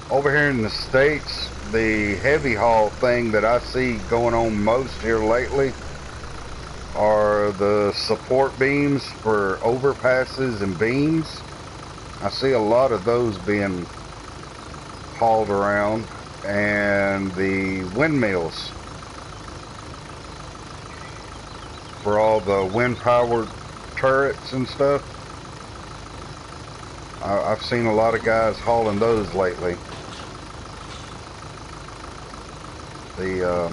Over here in the States, the heavy haul thing that I see going on most here lately are the support beams for overpasses and beams. I see a lot of those being hauled around, and the windmills for all the wind powered turrets and stuff. I've seen a lot of guys hauling those lately. The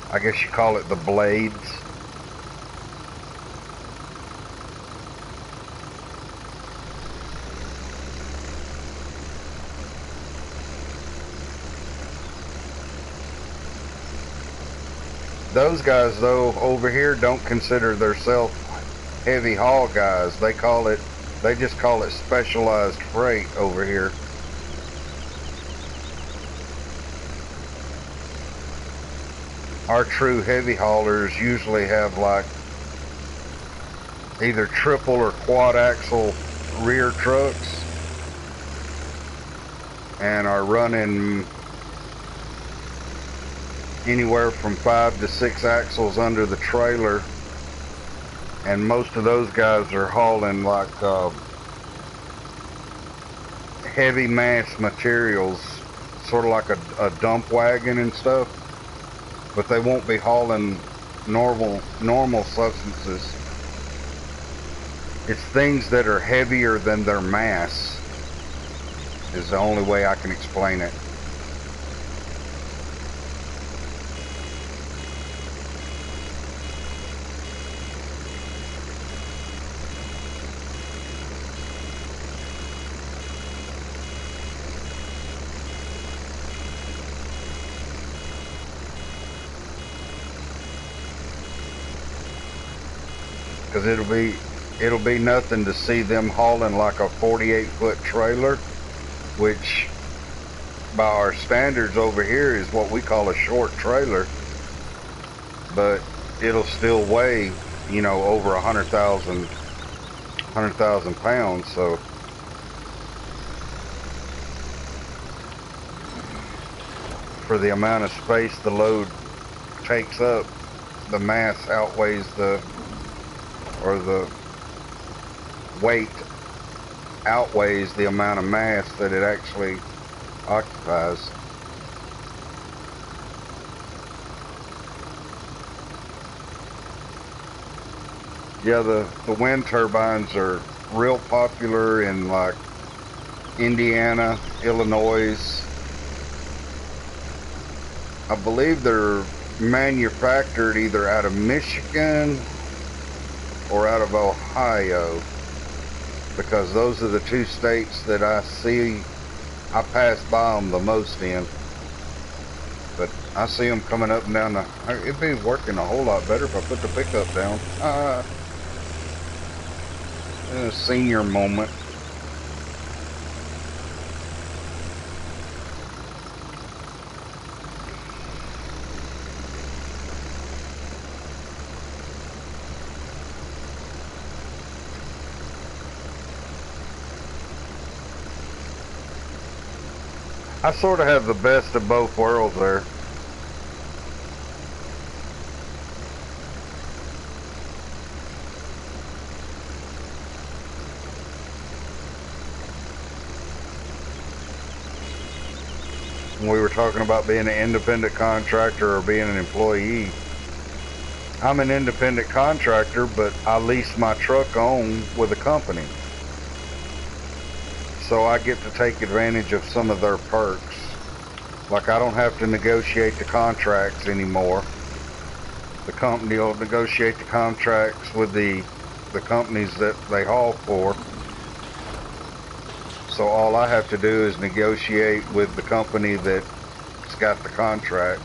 I guess you call it the blades. Those guys, though, over here don't consider themselves heavy haul guys. They just call it specialized freight over here. Our true heavy haulers usually have like either triple or quad axle rear trucks and are running anywhere from 5 to 6 axles under the trailer, and most of those guys are hauling like heavy mass materials, sort of like a dump wagon and stuff, but they won't be hauling normal substances. It's things that are heavier than their mass is the only way I can explain it. Because it'll be nothing to see them hauling like a 48-foot trailer, which by our standards over here is what we call a short trailer, but it'll still weigh, over 100,000 pounds. So for the amount of space the load takes up, the mass outweighs the weight outweighs the amount of mass that it actually occupies. Yeah, the wind turbines are real popular in like Indiana, Illinois. I believe they're manufactured either out of Michigan or out of Ohio, because those are the two states that I pass by them the most in. But I see them coming up and down it'd be working a whole lot better if I put the pickup down. A senior moment. I sort of have the best of both worlds there. When we were talking about being an independent contractor or being an employee, I'm an independent contractor, but I lease my truck on with a company. So I get to take advantage of some of their perks. Like I don't have to negotiate the contracts anymore. The company will negotiate the contracts with the companies that they haul for. So all I have to do is negotiate with the company that's got the contract,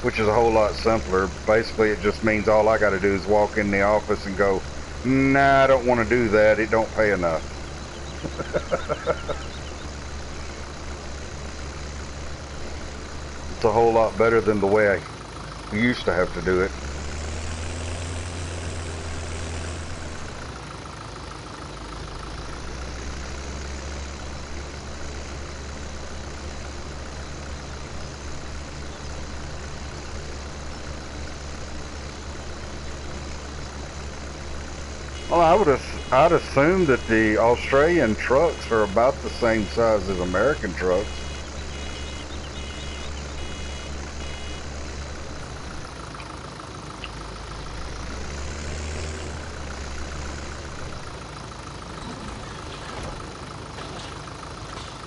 which is a whole lot simpler. Basically, it just means all I got to do is walk in the office and go, nah, I don't want to do that. It don't pay enough. It's a whole lot better than the way I used to have to do it. Well, I'd assume that the Australian trucks are about the same size as American trucks.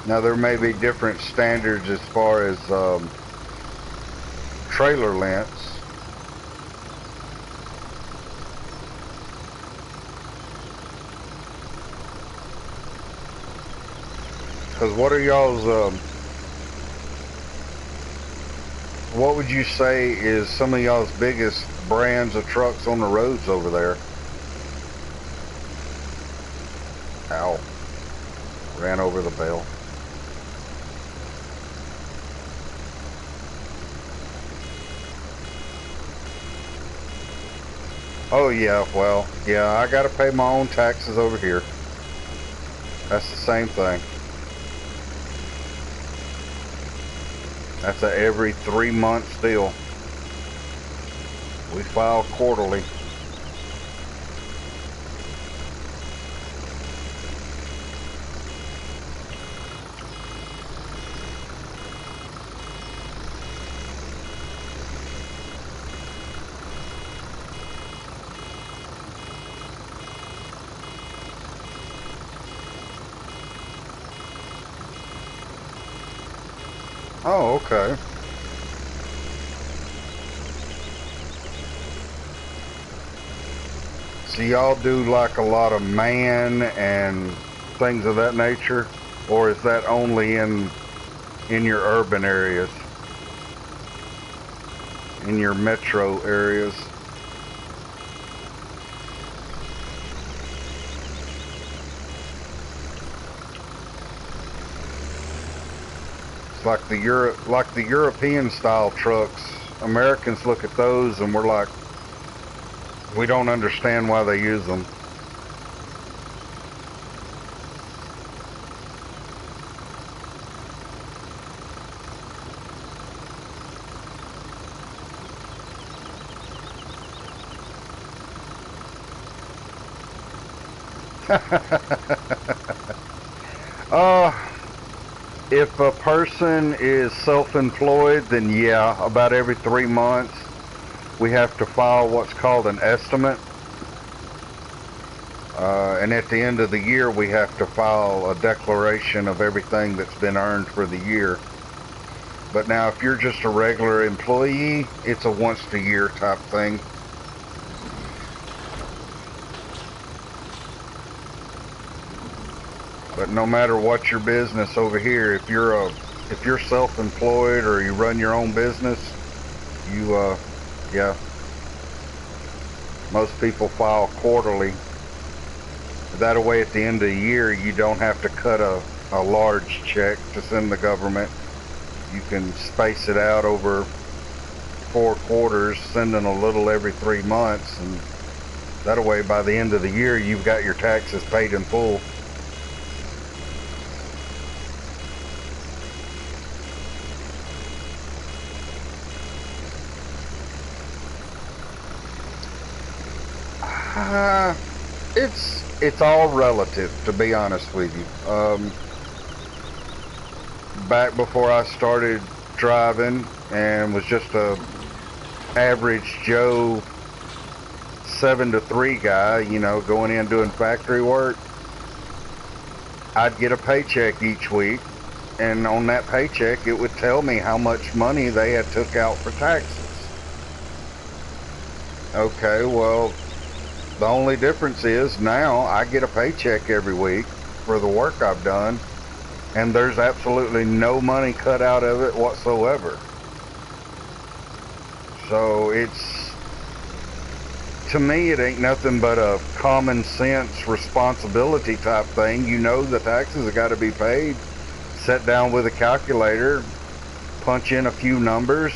Now there may be different standards as far as trailer lengths. Because what would you say is some of y'all's biggest brands of trucks on the roads over there? Ow, ran over the bell. Oh yeah, well, yeah, I gotta pay my own taxes over here. That's the same thing. That's a every 3 month deal. We file quarterly. Oh, okay. So y'all do like a lot of man and things of that nature, or is that only in your urban areas, in your metro areas? It's like the European style trucks. Americans look at those and we're like, we don't understand why they use them. uh, if a person is self-employed, then yeah, about every 3 months we have to file what's called an estimate. And at the end of the year, we have to file a declaration of everything that's been earned for the year. But now, if you're just a regular employee, it's a once a year type thing. But no matter what your business over here, if you're self-employed or you run your own business, you yeah, most people file quarterly. That way, at the end of the year, you don't have to cut a large check to send the government. You can space it out over 4 quarters, sending a little every 3 months, and that way, by the end of the year, you've got your taxes paid in full. Uh, it's all relative, to be honest with you. Back before I started driving and was just a average Joe 7 to 3 guy, you know, going in doing factory work, I'd get a paycheck each week, and on that paycheck it would tell me how much money they had took out for taxes. Okay, well, the only difference is now I get a paycheck every week for the work I've done, and there's absolutely no money cut out of it whatsoever. So to me, it ain't nothing but a common sense responsibility type thing. You know the taxes have got to be paid. Sit down with a calculator, punch in a few numbers,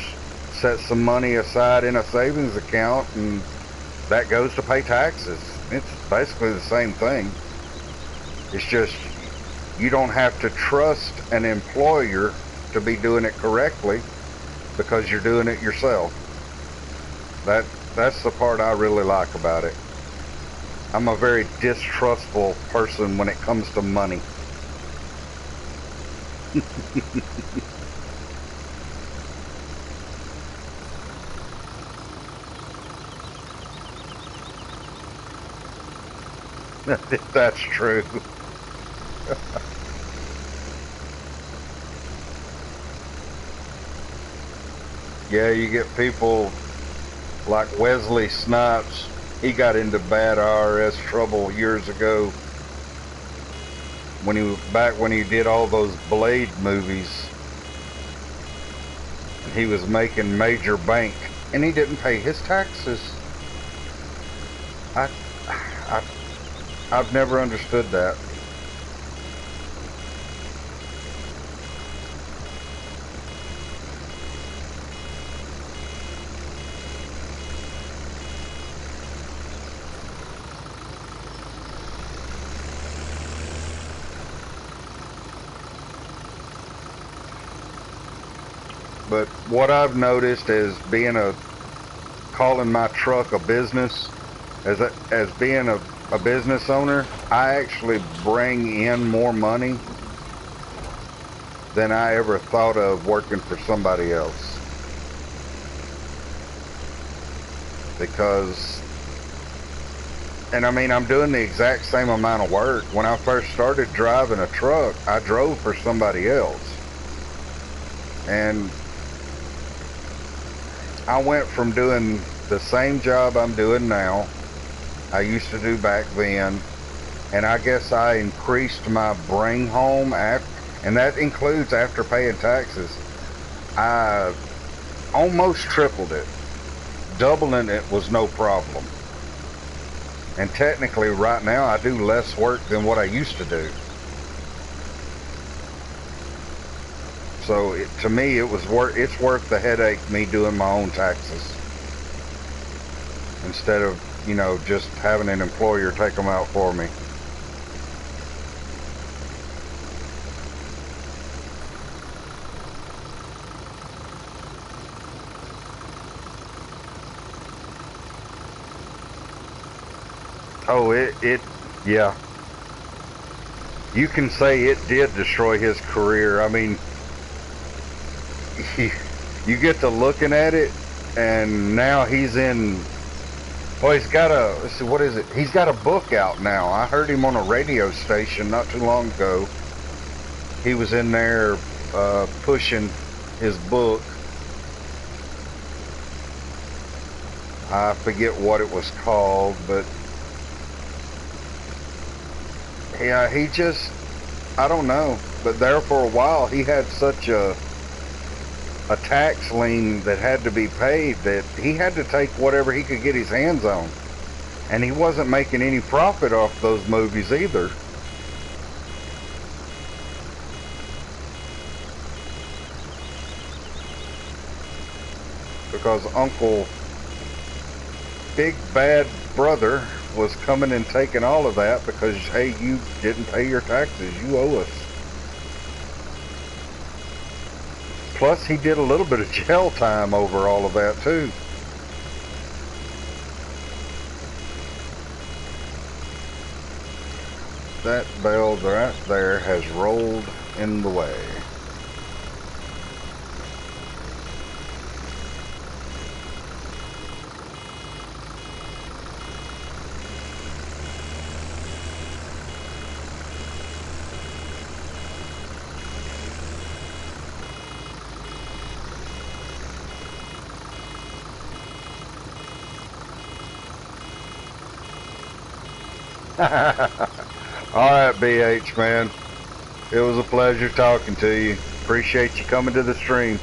set some money aside in a savings account, and that goes to pay taxes. It's basically the same thing. It's just you don't have to trust an employer to be doing it correctly because you're doing it yourself. That's the part I really like about it. I'm a very distrustful person when it comes to money. That's true. Yeah, you get people like Wesley Snipes. He got into bad IRS trouble years ago when he was back when he did all those Blade movies. And he was making major bank, and he didn't pay his taxes. I, I, I've never understood that. But what I've noticed is calling my truck a business, as being a business owner, I actually bring in more money than I ever thought of working for somebody else. Because, and I mean, I'm doing the exact same amount of work. When I first started driving a truck, I drove for somebody else. And I went from doing the same job I'm doing now, I used to do back then, and I guess I increased my bring home and that includes after paying taxes. I almost tripled it. Doubling it was no problem. And technically right now I do less work than what I used to do. So to me it's worth the headache me doing my own taxes instead of, you know, just having an employer take them out for me. Oh, yeah. You can say it did destroy his career. I mean, you get to looking at it, and now he's in. Well, he's got let's see, what is it? He's got a book out now. I heard him on a radio station not too long ago. He was in there pushing his book. I forget what it was called, but yeah, I don't know. But there for a while, he had such a tax lien that had to be paid that he had to take whatever he could get his hands on. And he wasn't making any profit off those movies either. Because Uncle Big Bad Brother was coming and taking all of that because, hey, you didn't pay your taxes, you owe us. Plus, he did a little bit of jail time over all of that, too. That bell right there has rolled in the way. Alright, BH, man. It was a pleasure talking to you. Appreciate you coming to the stream.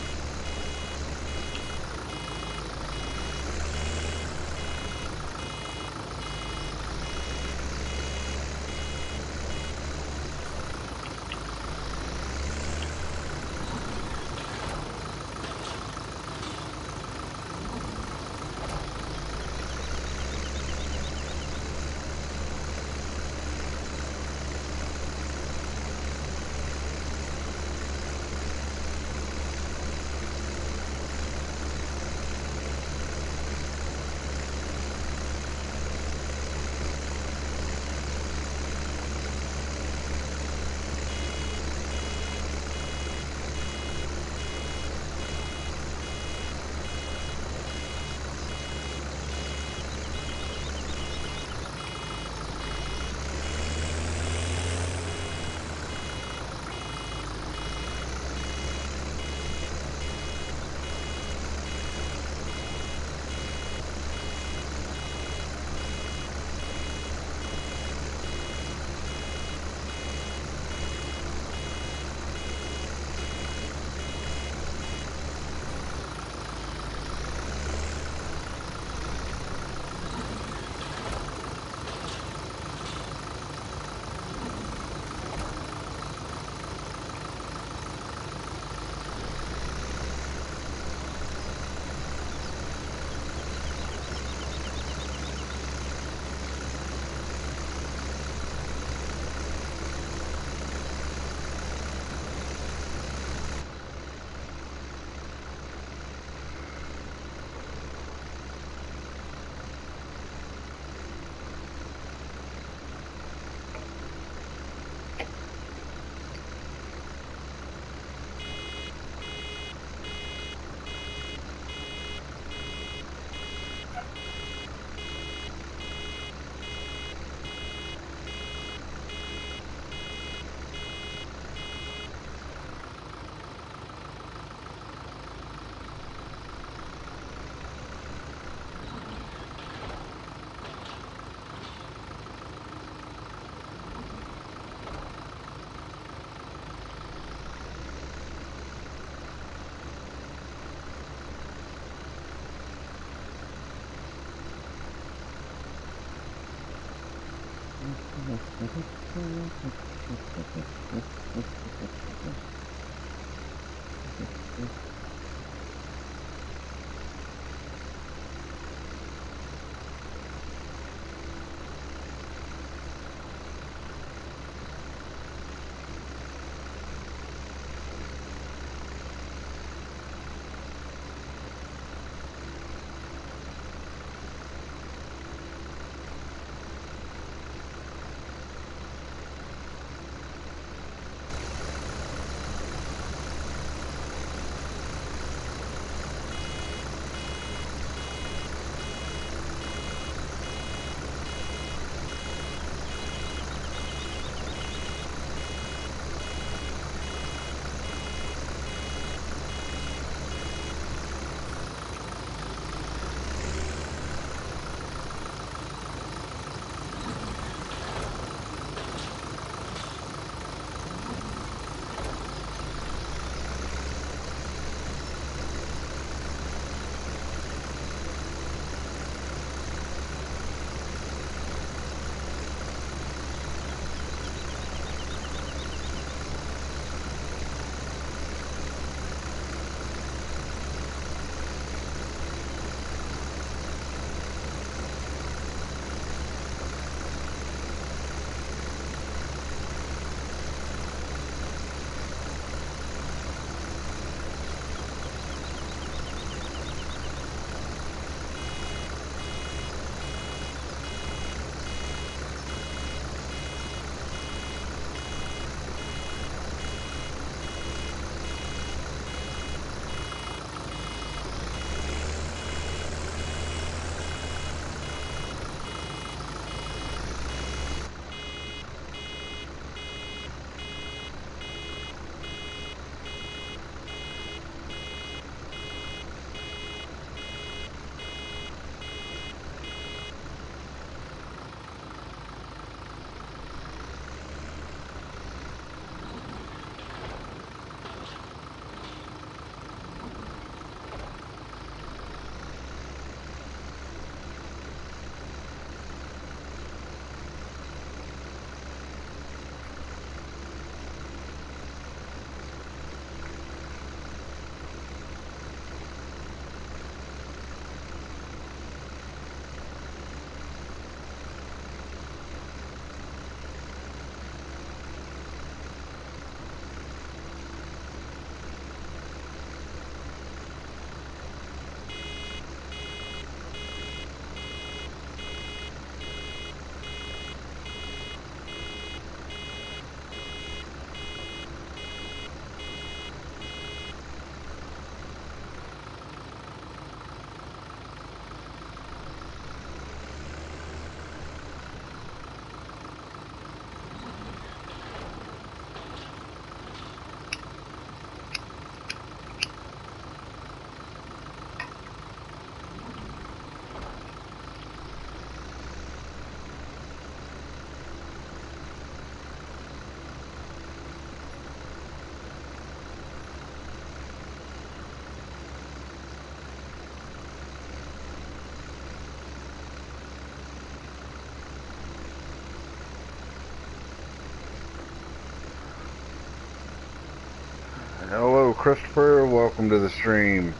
Hello, Christopher. Welcome to the stream.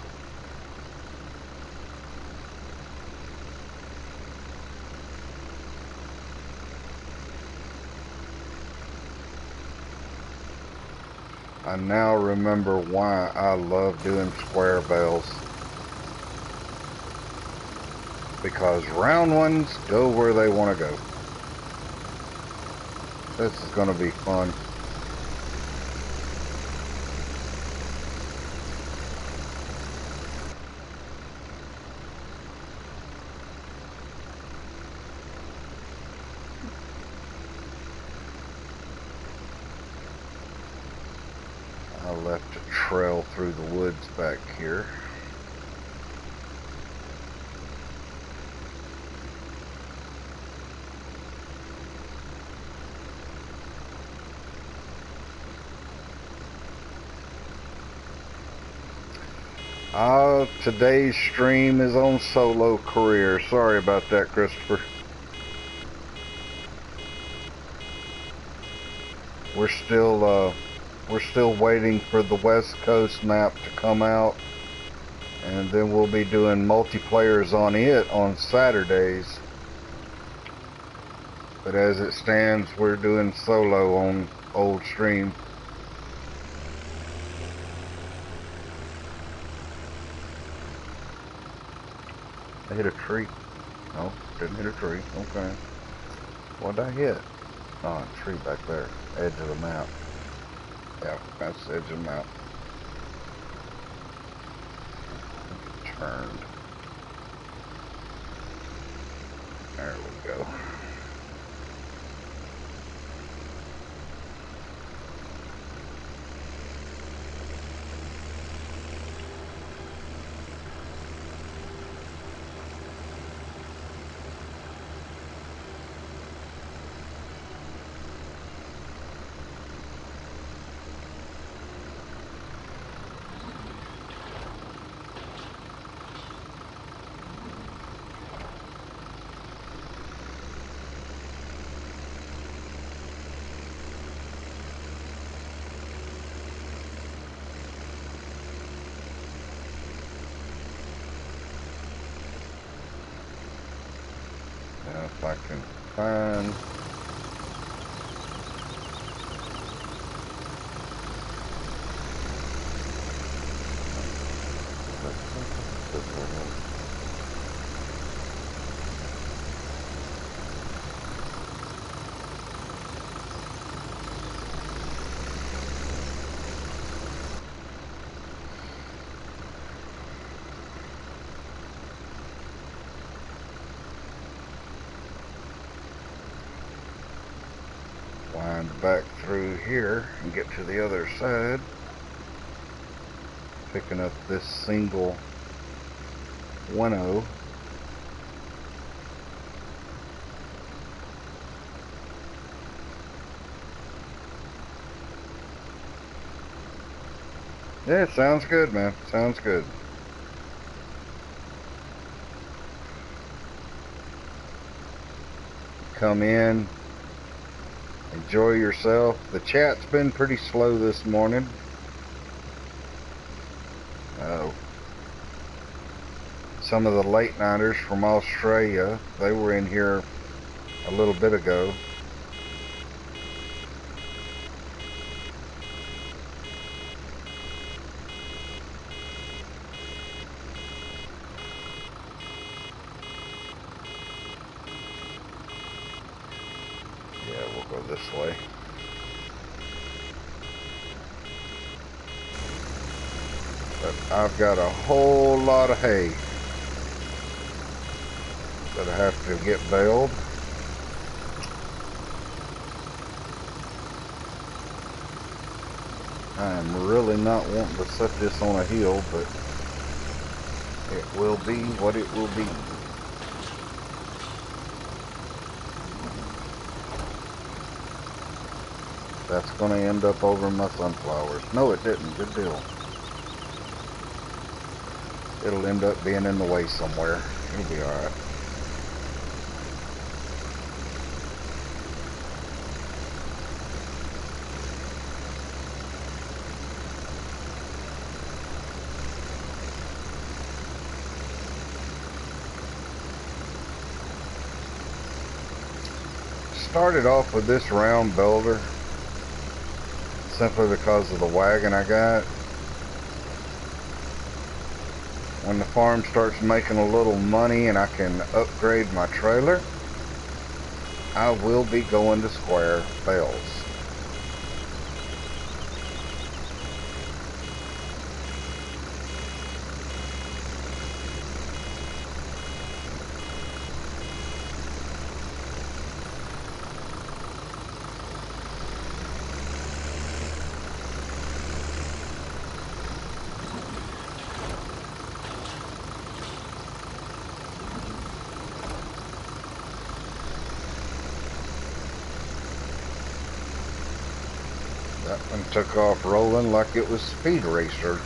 I now remember why I love doing square bells. Because round ones go where they want to go. This is going to be fun. I left a trail through the woods back here. Today's stream is on solo career. Sorry about that, Christopher. We're still waiting for the West Coast map to come out, and then we'll be doing multiplayers on it on Saturdays. But as it stands, we're doing solo on old stream. I hit a tree. No, didn't hit a tree. Okay. What did I hit? Oh, a tree back there. Edge of the map. Yeah, that's the edge of the map. Turned. There we go. If I can find wind back through here and get to the other side, picking up this single winnow. Yeah, sounds good, man. Sounds good. Come in, enjoy yourself. The chat's been pretty slow this morning. Some of the late nighters from Australia, they were in here a little bit ago. Yeah, we'll go this way. But I've got a whole lot of hay that I have to get baled. I am really not wanting to set this on a hill, but it will be what it will be. That's going to end up over my sunflowers. No, it didn't. Good deal. It'll end up being in the way somewhere. It'll be alright. started off with this round builder simply because of the wagon I got. When the farm starts making a little money and I can upgrade my trailer, I will be going to square bales. That one took off rolling like it was Speed Racer.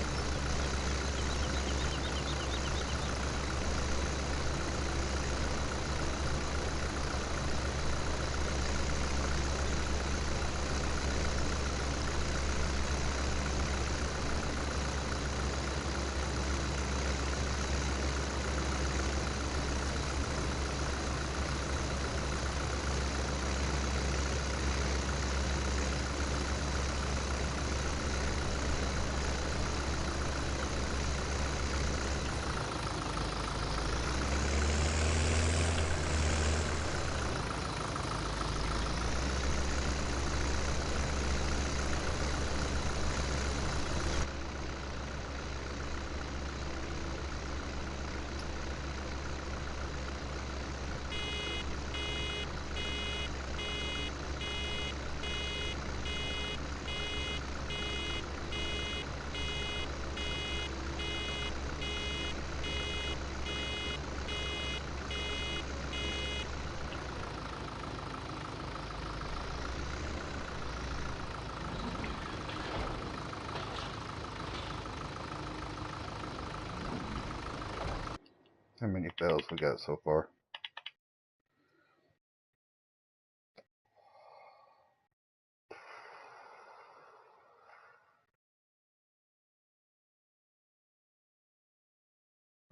How many bales we got so far?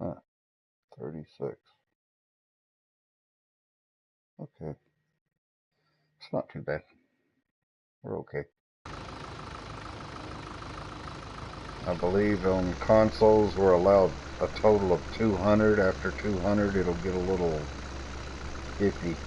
Huh, 36. Okay, it's not too bad. We're okay. I believe on consoles we're allowed a total of 200. After 200 it'll get a little iffy.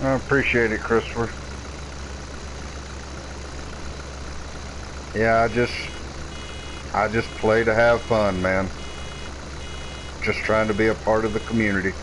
I appreciate it, Christopher. Yeah, I just play to have fun, man. Just trying to be a part of the community.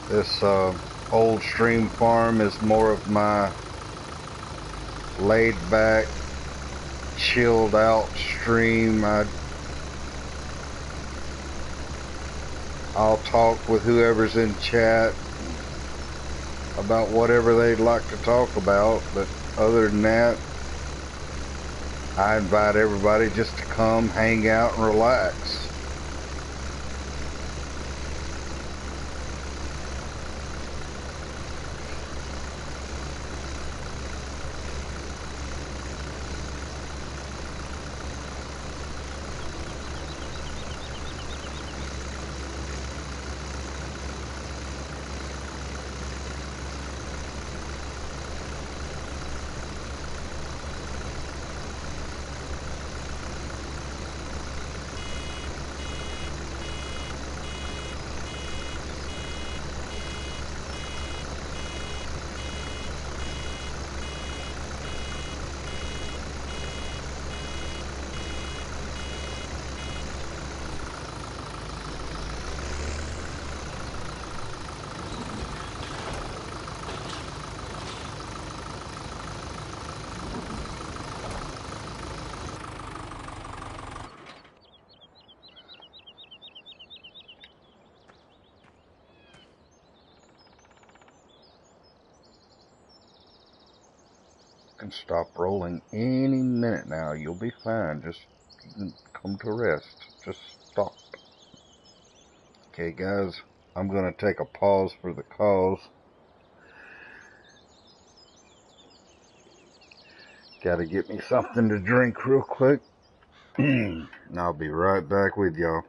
This old stream farm is more of my laid back, chilled out stream. I'll talk with whoever's in chat about whatever they'd like to talk about, but other than that, I invite everybody just to come hang out and relax. Can stop rolling any minute now. You'll be fine. Just come to rest. Just stop. Okay, guys, I'm going to take a pause for the cause. Got to get me something to drink real quick. And I'll be right back with y'all.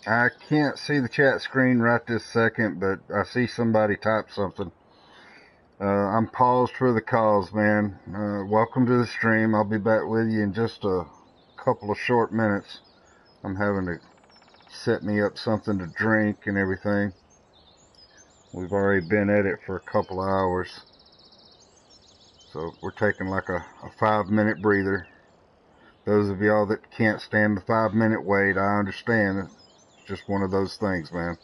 I can't see the chat screen right this second, but I see somebody type something. I'm paused for the cause, man. Welcome to the stream. I'll be back with you in just a couple of short minutes. I'm having to set me up something to drink and everything. We've already been at it for a couple of hours. So we're taking like a 5-minute breather. Those of y'all that can't stand the 5-minute wait, I understand. It's just one of those things, man.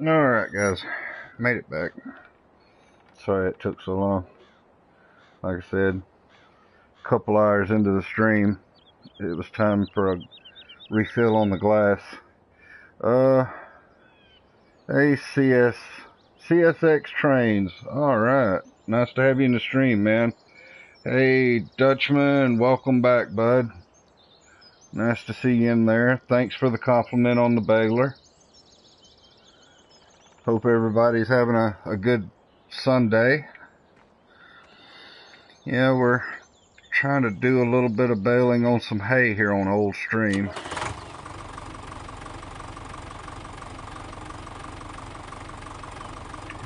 Alright, guys. Made it back. Sorry it took so long. Like I said, a couple hours into the stream, it was time for a refill on the glass. Hey, CSX Trains. Alright. Nice to have you in the stream, man. Hey, Dutchman. Welcome back, bud. Nice to see you in there. Thanks for the compliment on the Baylor. Hope everybody's having a good Sunday. Yeah, we're trying to do a little bit of baling on some hay here on Old Stream.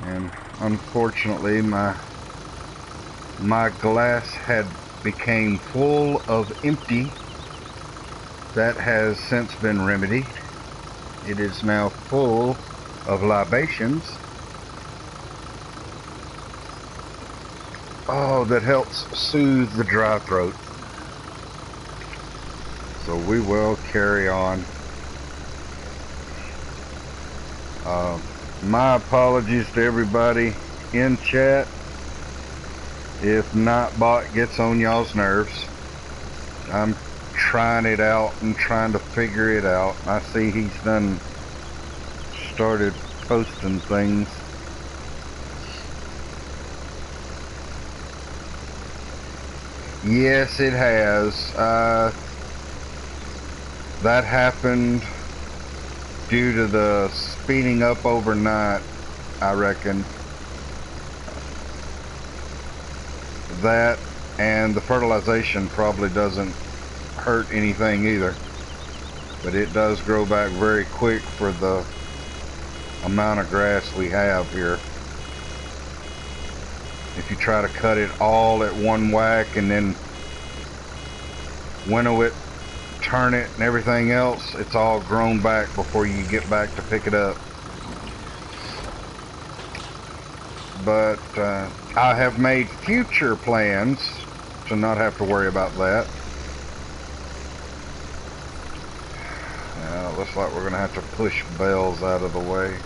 And unfortunately, my glass had became full of empty. That has since been remedied. It is now full of libations. Oh, that helps soothe the dry throat. So we will carry on. My apologies to everybody in chat if Nightbot gets on y'all's nerves. I'm trying it out and trying to figure it out. I see he's done started posting things. Yes, it has. That happened due to the speeding up overnight, I reckon. That and the fertilization probably doesn't hurt anything either. But it does grow back very quick for the amount of grass we have here. If you try to cut it all at one whack and then winnow it, turn it and everything else, it's all grown back before you get back to pick it up. But I have made future plans to not have to worry about that. Looks like we're going to have to push bales out of the way.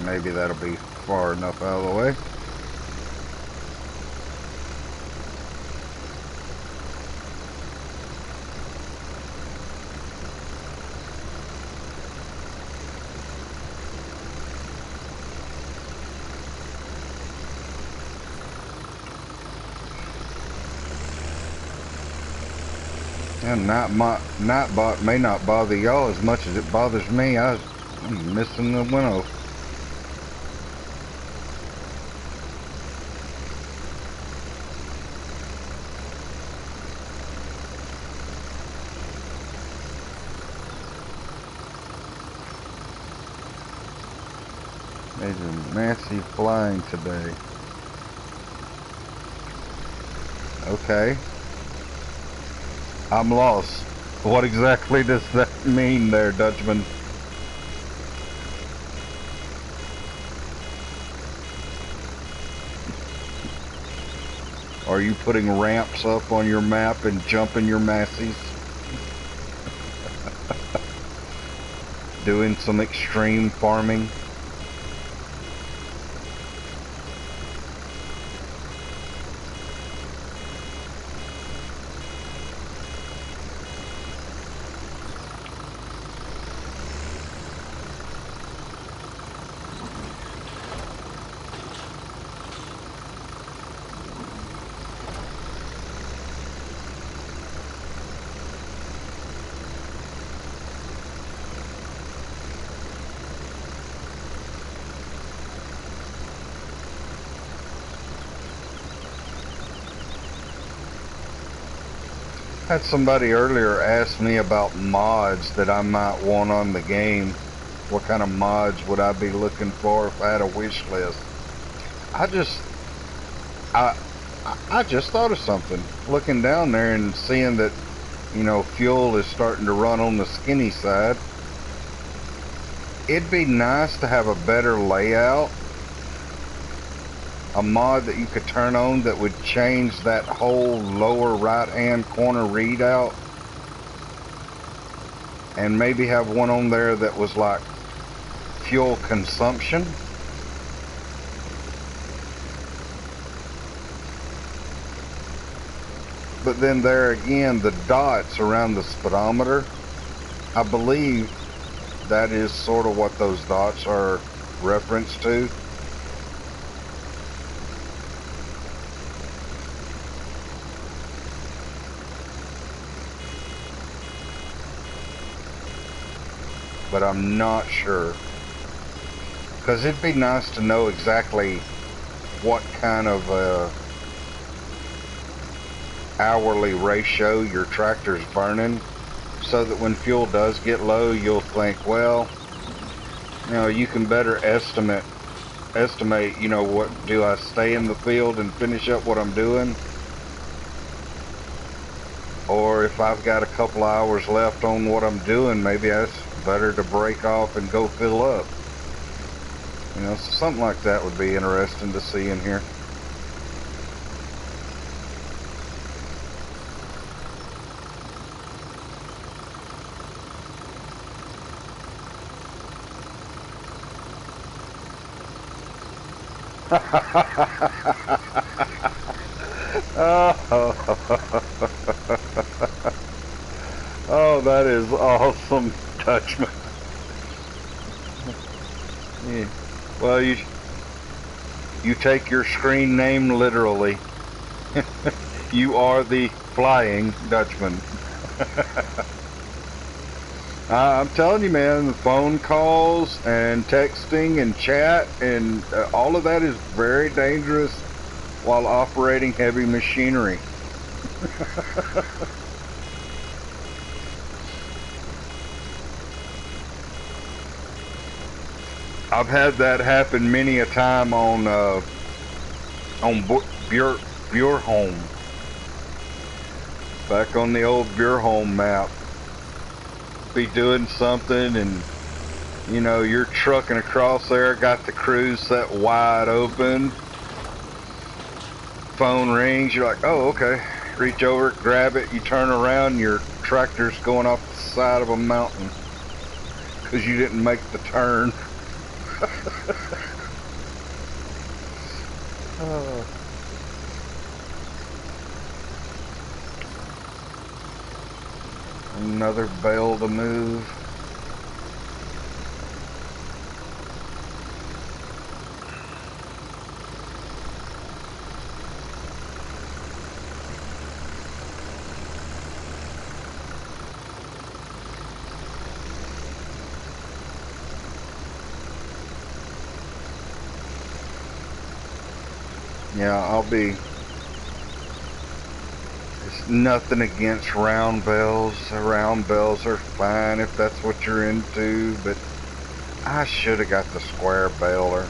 Maybe that'll be far enough out of the way. And Nightbot may not bother y'all as much as it bothers me. I'm missing the winnow. There's a massive flying today. Okay. I'm lost. What exactly does that mean there, Dutchman? Are you putting ramps up on your map and jumping your massies? Doing some extreme farming? Had somebody earlier ask me about mods that I might want on the game. What kind of mods would I be looking for if I had a wish list? I just thought of something. Looking down there and seeing that, you know, fuel is starting to run on the skinny side. It'd be nice to have a better layout a mod that you could turn on that would change that whole lower right hand corner readout, and maybe have one on there that was like fuel consumption. But then there again, the dots around the speedometer, I believe that is sort of what those dots are referenced to. But I'm not sure. Because it'd be nice to know exactly what kind of hourly ratio your tractor's burning, so that when fuel does get low, you'll think, well, you know, you can better estimate, you know, what, do I stay in the field and finish up what I'm doing? Or if I've got a couple hours left on what I'm doing, maybe it's better to break off and go fill up. You know, so something like that would be interesting to see in here. Oh, that is awesome, Dutchman. Yeah. Well, you take your screen name literally. You are the Flying Dutchman. I'm telling you, man, the phone calls and texting and chat and all of that is very dangerous while operating heavy machinery. I've had that happen many a time on Buurholm. Back on the old Buurholm map. Be doing something and, you know, you're trucking across there, got the cruise set wide open. Phone rings, you're like, oh, okay. Reach over, grab it, you turn around, your tractor's going off the side of a mountain because you didn't make the turn. Oh. Another bale to move. Yeah, I'll be... It's nothing against round bells. Round bells are fine if that's what you're into, but I should have got the square baler.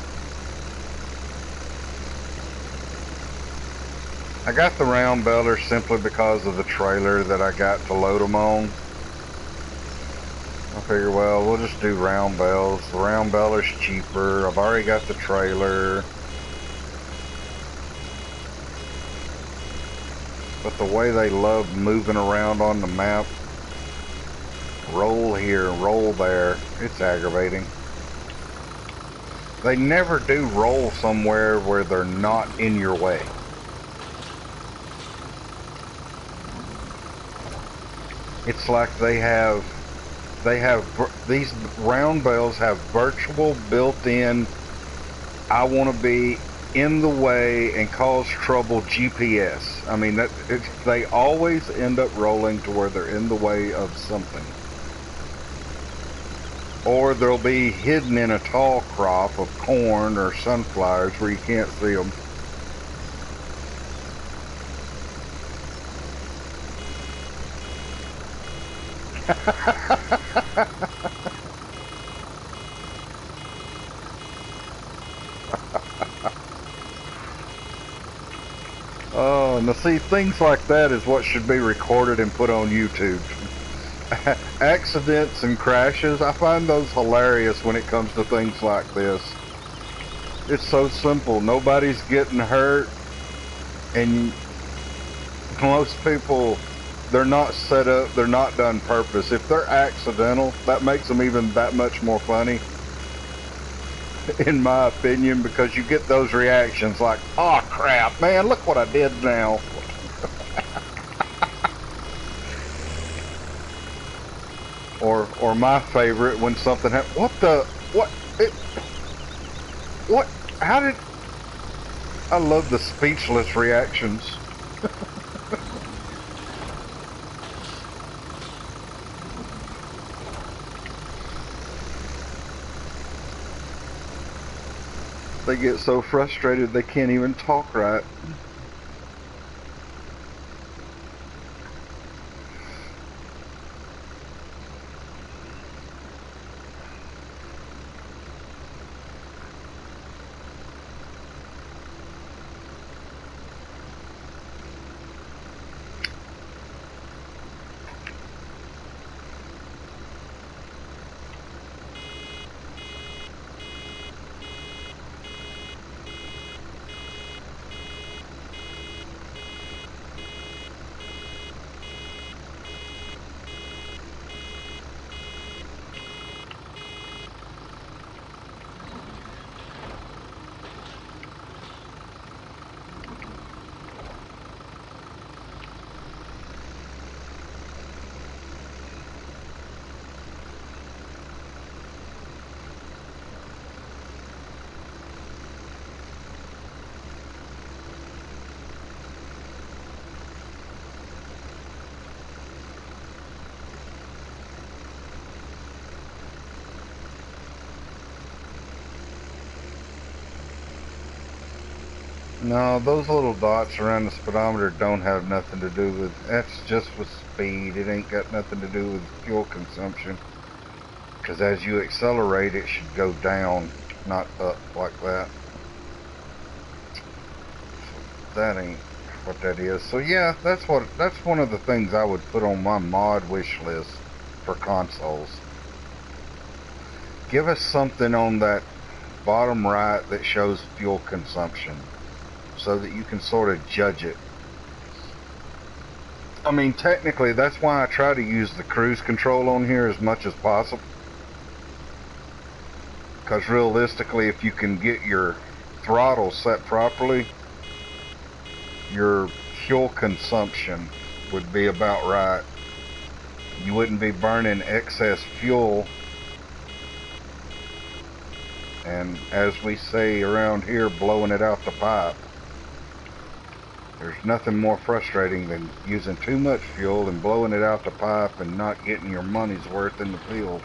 I got the round baler simply because of the trailer that I got to load them on. I figure, well, we'll just do round bells. The round baler's cheaper. I've already got the trailer. But the way they love moving around on the map, roll here, roll there, it's aggravating. They never do roll somewhere where they're not in your way. It's like these round bells have virtual built-in, I want to be in the way and cause trouble GPS. I mean, they always end up rolling to where they're in the way of something. Or they'll be hidden in a tall crop of corn or sunflowers where you can't see them. Oh, now see, things like that is what should be recorded and put on YouTube. Accidents and crashes, I find those hilarious when it comes to things like this. It's so simple. Nobody's getting hurt, and most people, they're not set up, they're not done purpose. If they're accidental, that makes them even that much more funny, in my opinion, because you get those reactions like, oh crap, man, look what I did now. Or my favorite, when something what the, what, how did, I love the speechless reactions. They get so frustrated they can't even talk right. No, those little dots around the speedometer don't have nothing to do with, that's just with speed. It ain't got nothing to do with fuel consumption. Because as you accelerate, it should go down, not up like that. So that ain't what that is. So yeah, that's one of the things I would put on my mod wish list for consoles. Give us something on that bottom right that shows fuel consumption, so that you can sort of judge it. I mean, technically, that's why I try to use the cruise control on here as much as possible. Because realistically, if you can get your throttle set properly, your fuel consumption would be about right. You wouldn't be burning excess fuel. And as we say around here, blowing it out the pipe. There's nothing more frustrating than using too much fuel and blowing it out the pipe and not getting your money's worth in the field.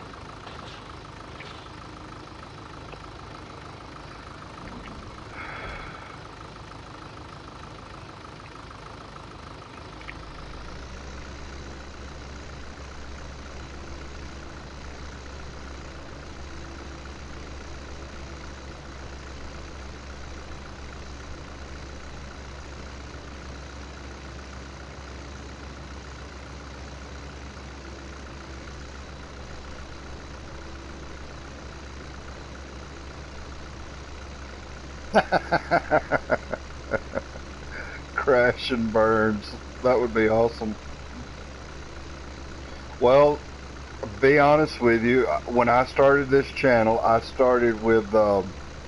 Crash and burns. That would be awesome. Well, be honest with you, when I started this channel, I started with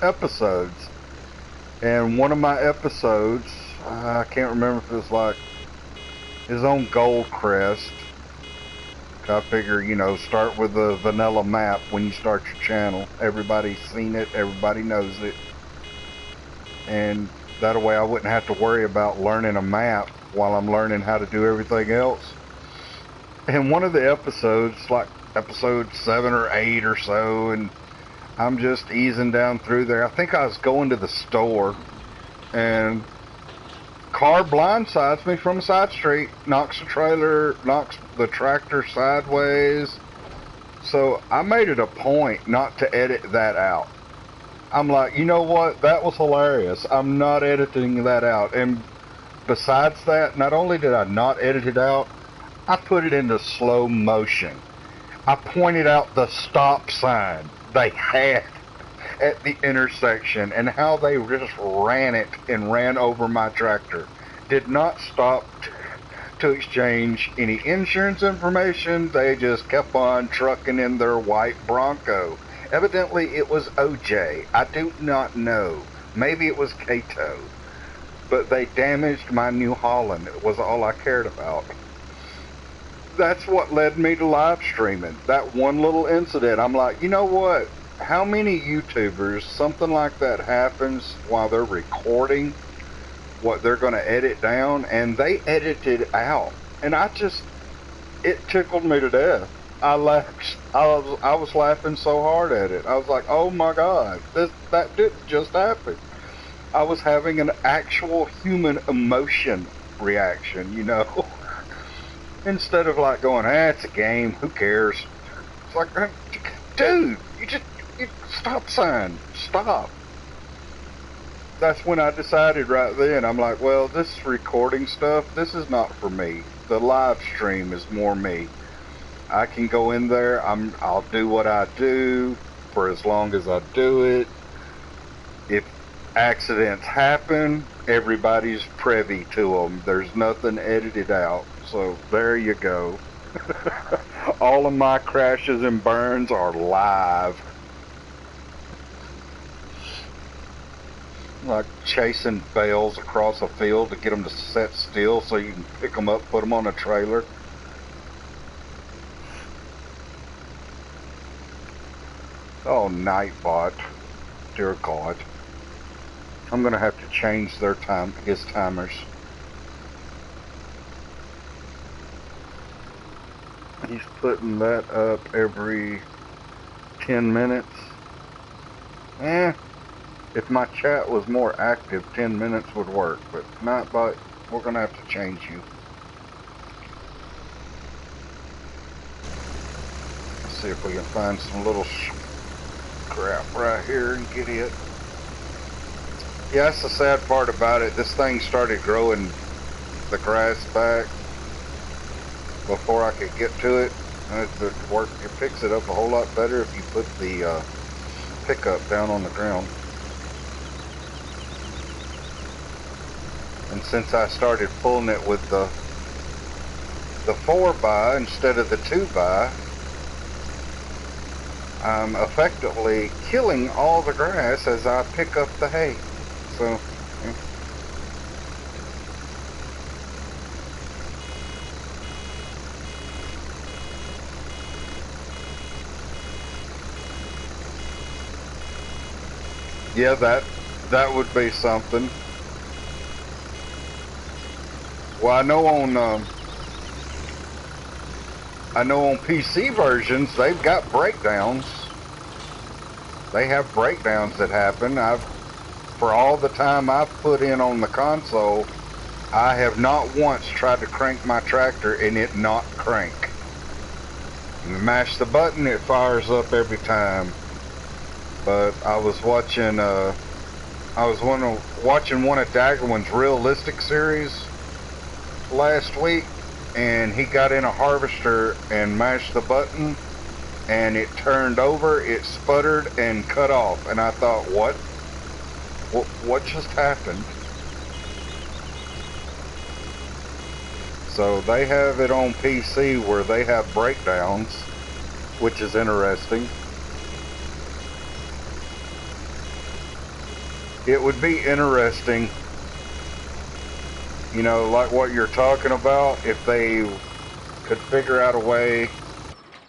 episodes. And one of my episodes, I can't remember if it was like his own Gold Crest. I figure, you know, start with the vanilla map when you start your channel. Everybody's seen it, everybody knows it. And that way I wouldn't have to worry about learning a map while I'm learning how to do everything else. And one of the episodes, like episode 7 or 8 or so, and I'm just easing down through there. I think I was going to the store, and car blindsides me from a side street, knocks the trailer, knocks the tractor sideways. So I made it a point not to edit that out. I'm like, you know what? That was hilarious. I'm not editing that out. And besides that, not only did I not edit it out, I put it into slow motion. I pointed out the stop sign they had. at the intersection and how they just ran it and ran over my tractor. Did not stop to exchange any insurance information. They just kept on trucking in their white Bronco. Evidently, it was OJ. I do not know. Maybe it was Cato. But they damaged my New Holland. It was all I cared about. That's what led me to live streaming. That one little incident. I'm like, you know what? How many YouTubers, something like that happens while they're recording what they're going to edit down, and they edited out. And it tickled me to death. I laughed. I was laughing so hard at it. I was like, oh my God, that didn't just happen. I was having an actual human emotion reaction, you know? Instead of like going, it's a game, who cares? It's like, dude, you stop sign, stop. That's when I decided right then, I'm like, well, this recording stuff, this is not for me. The live stream is more me. I can go in there, I'll do what I do for as long as I do it. If accidents happen, everybody's privy to them. There's nothing edited out. So there you go. All of my crashes and burns are live. Like chasing bales across a field to get them to set still so you can pick them up, put them on a trailer. Oh, Nightbot. Dear God. I'm gonna have to change his timers. He's putting that up every 10 minutes. If my chat was more active, 10 minutes would work, but Nightbot, we're gonna have to change you. Let's see if we can find some little crap right here and get it. Yeah, that's the sad part about it. This thing started growing the grass back before I could get to it. It picks it up a whole lot better if you put the pickup down on the ground. And since I started pulling it with the 4x instead of the 2x, I'm effectively killing all the grass as I pick up the hay. So, yeah, that would be something. Well, I know on PC versions they've got breakdowns. They have breakdowns that happen. For all the time I've put in on the console, I have not once tried to crank my tractor and it not crank. You mash the button, it fires up every time. But I was watching watching one of Daggerwin's realistic series last week, and he got in a harvester and mashed the button and it turned over, it sputtered and cut off, and I thought, what just happened? So they have it on PC where they have breakdowns, which is interesting. It would be interesting, you know, like what you're talking about, if they could figure out a way.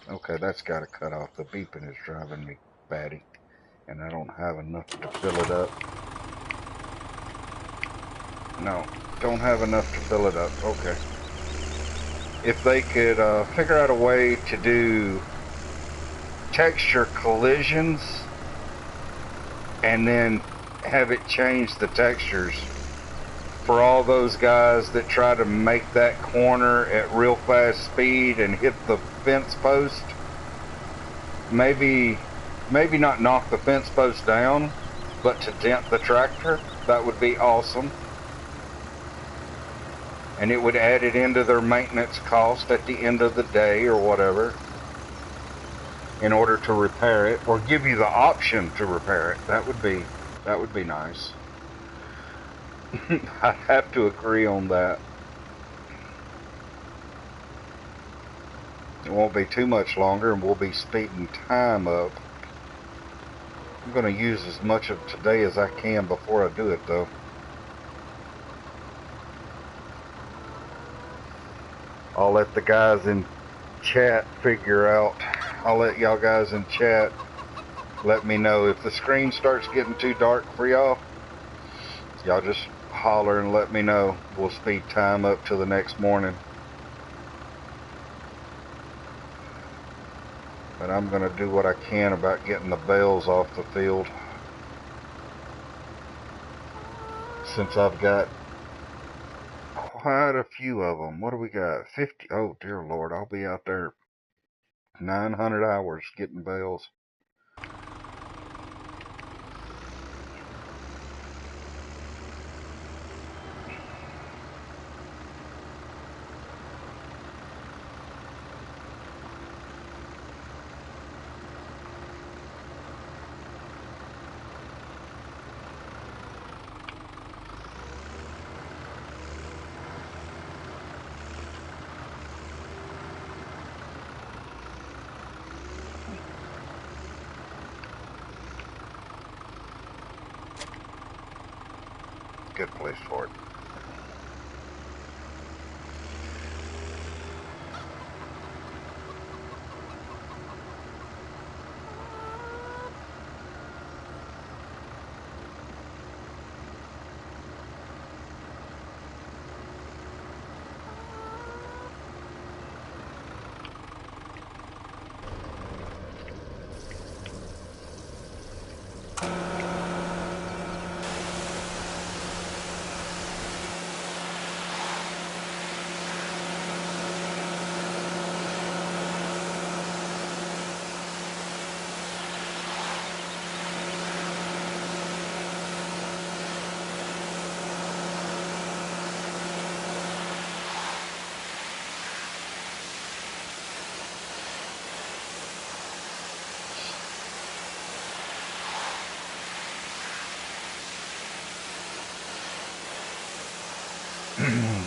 Okay, that's got to cut off. The beeping is driving me batty, and I don't have enough to fill it up. No, don't have enough to fill it up. Okay. If they could figure out a way to do texture collisions and then have it change the textures for all those guys that try to make that corner at real fast speed and hit the fence post. Maybe not knock the fence post down, but to dent the tractor. That would be awesome. And it would add it into their maintenance cost at the end of the day or whatever. in order to repair it, or give you the option to repair it. That would be nice. I'd have to agree on that. It won't be too much longer, and we'll be speeding time up. I'm going to use as much of today as I can before I do it, though. I'll let the guys in chat figure out. I'll let y'all guys in chat let me know if the screen starts getting too dark for y'all. Y'all just holler and let me know. We'll speed time up till the next morning. But I'm going to do what I can about getting the bales off the field. Since I've got quite a few of them. What do we got? 50. Oh, dear Lord. I'll be out there 900 hours getting bales. Good place for it.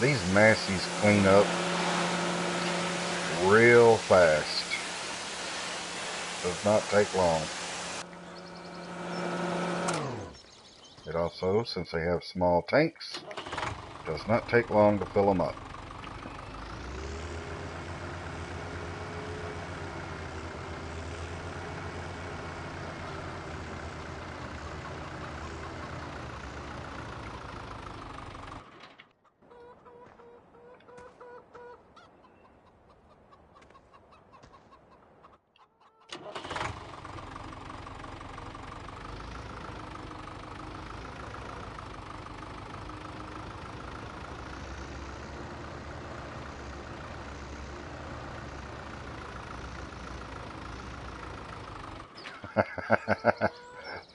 These Massies clean up real fast. Does not take long. It also, since they have small tanks, does not take long to fill them up.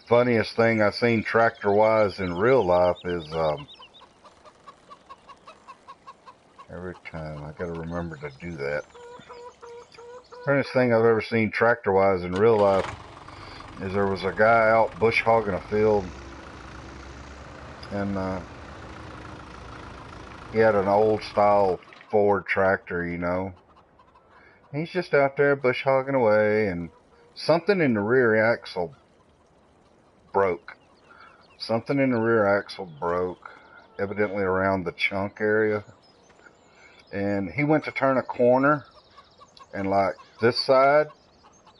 Funniest thing I've seen tractor-wise in real life is, every time I gotta remember to do that. Funniest thing I've ever seen tractor-wise in real life is there was a guy out bush hogging a field, and he had an old style Ford tractor, you know. He's just out there bush hogging away, and something in the rear axle broke. Something in the rear axle broke, evidently around the chunk area. And he went to turn a corner, and like this side,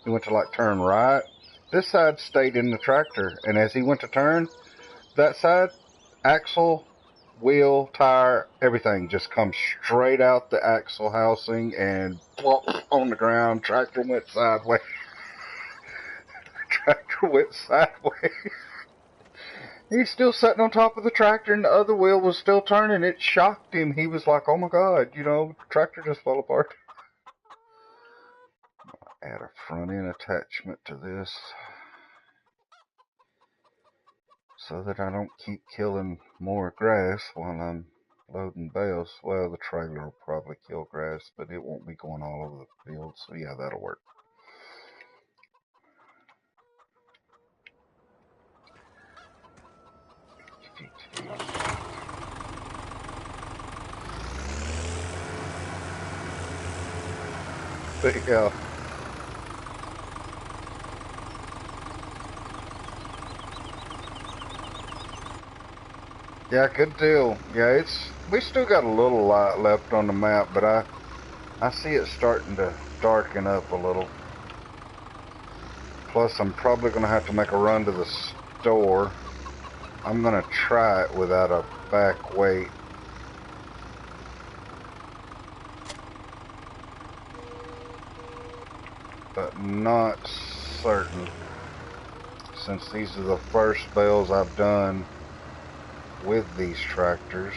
he went to like turn right. This side stayed in the tractor, and as he went to turn, that side, axle, wheel, tire, everything just comes straight out the axle housing and plop on the ground. Tractor went sideways. Tractor went sideways. He's still sitting on top of the tractor, and the other wheel was still turning. It shocked him. He was like, oh my God, you know, the tractor just fell apart. Add a front end attachment to this so that I don't keep killing more grass while I'm loading bales. Well, the trailer will probably kill grass, but it won't be going all over the field, so yeah, that'll work. But yeah. Yeah, good deal. Yeah, we still got a little light left on the map, but I see it starting to darken up a little. Plus, I'm probably going to have to make a run to the store. I'm going to try it without a back weight. But not certain, since these are the first bales I've done with these tractors.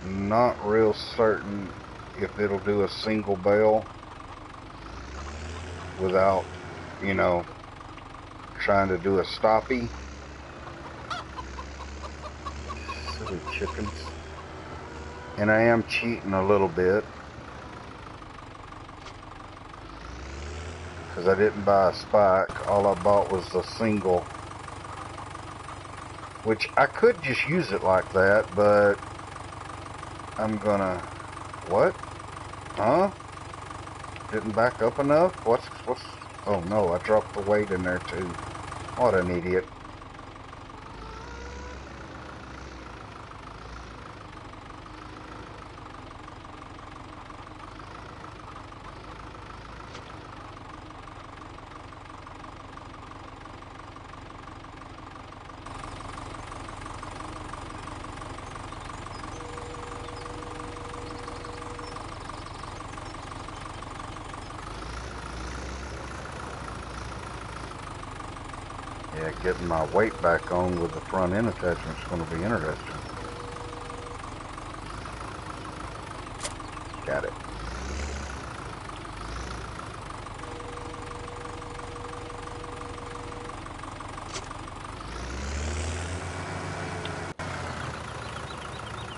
Not real certain if it'll do a single bale without, you know, trying to do a stoppie. Silly chickens. And I am cheating a little bit, because I didn't buy a spike. All I bought was a single, which I could just use it like that, but I'm gonna... What? Huh? Didn't back up enough? What's... Oh no, I dropped the weight in there too. What an idiot. Yeah, getting my weight back on with the front end attachment is going to be interesting. Got it.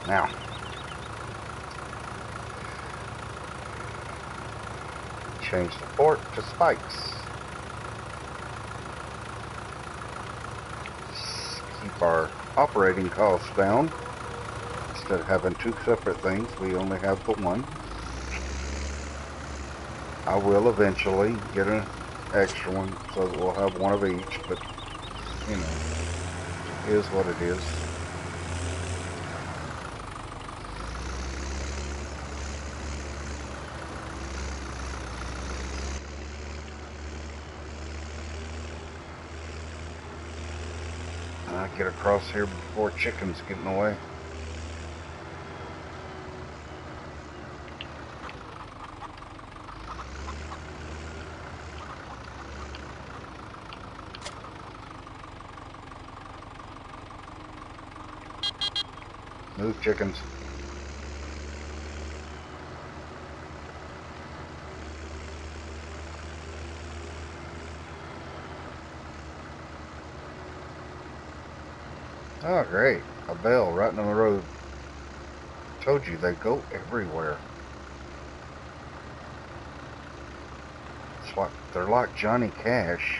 Now, change the port to spikes. Keep our operating costs down. Instead of having two separate things, we only have the one. I will eventually get an extra one so that we'll have one of each, but, you know, it is what it is. I get across here before chickens get in the way. Move, chickens. Oh, great. A bell right in the road. Told you, they go everywhere. It's like, they're like Johnny Cash.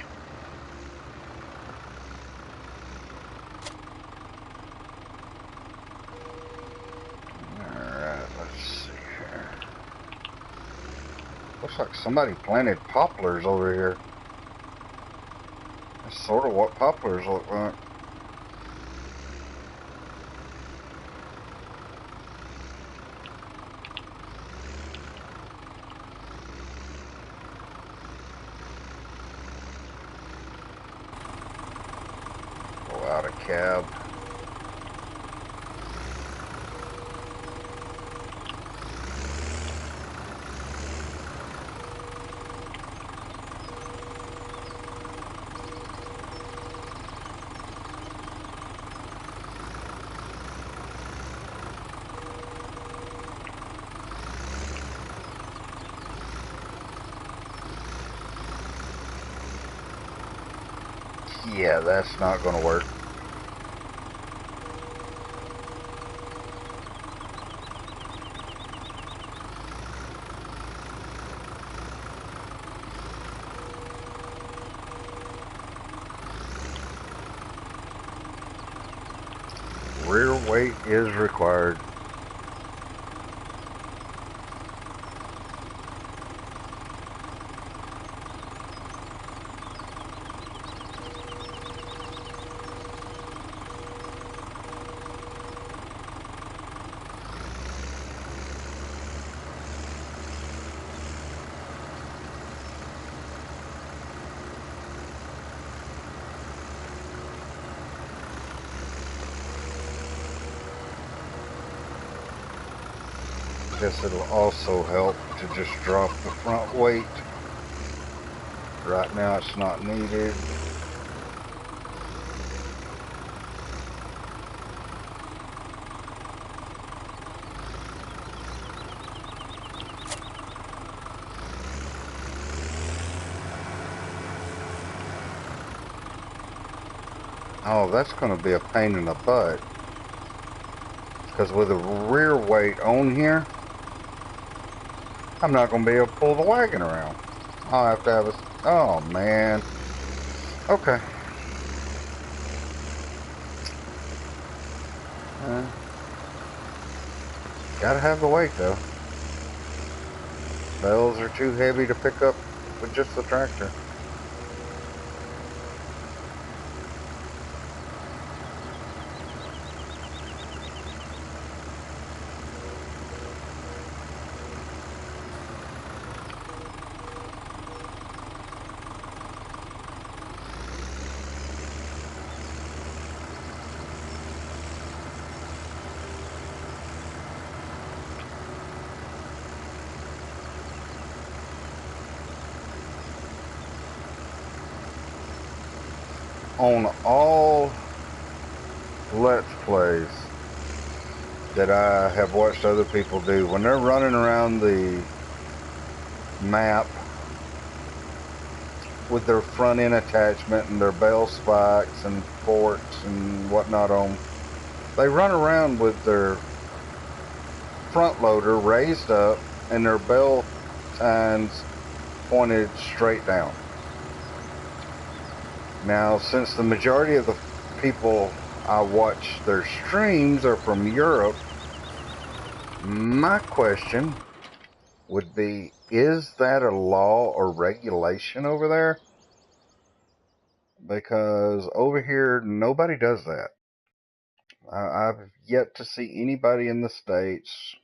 Alright, let's see here. Looks like somebody planted poplars over here. That's sort of what poplars look like. Go out of cab. Yeah, that's not going to work. weight is required. Guess it'll also help to just drop the front weight. Right now it's not needed. Oh, that's going to be a pain in the butt. Because with the rear weight on here, I'm not going to be able to pull the wagon around. I'll have to have a... Oh, man. Okay. Gotta have the weight, though. Bales are too heavy to pick up with just the tractor. On all Let's Plays that I have watched other people do, when they're running around the map with their front end attachment and their bell spikes and forks and whatnot on, they run around with their front loader raised up and their bell tines pointed straight down. Now, since the majority of the people I watch their streams are from Europe, my question would be, is that a law or regulation over there? Because over here, nobody does that. I've yet to see anybody in the States,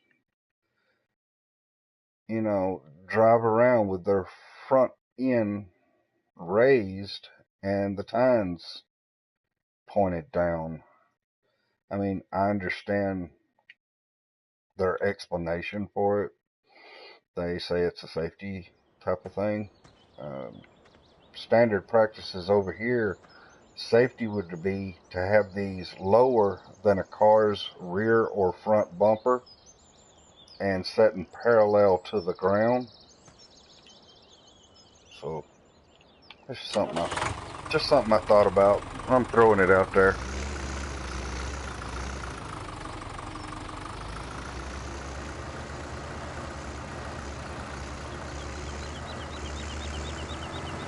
drive around with their front end raised and the tines pointed down. I mean, I understand their explanation for it. They say it's a safety type of thing. Standard practices over here, safety would be to have these lower than a car's rear or front bumper and set in parallel to the ground. So it's just something I thought about. I'm throwing it out there.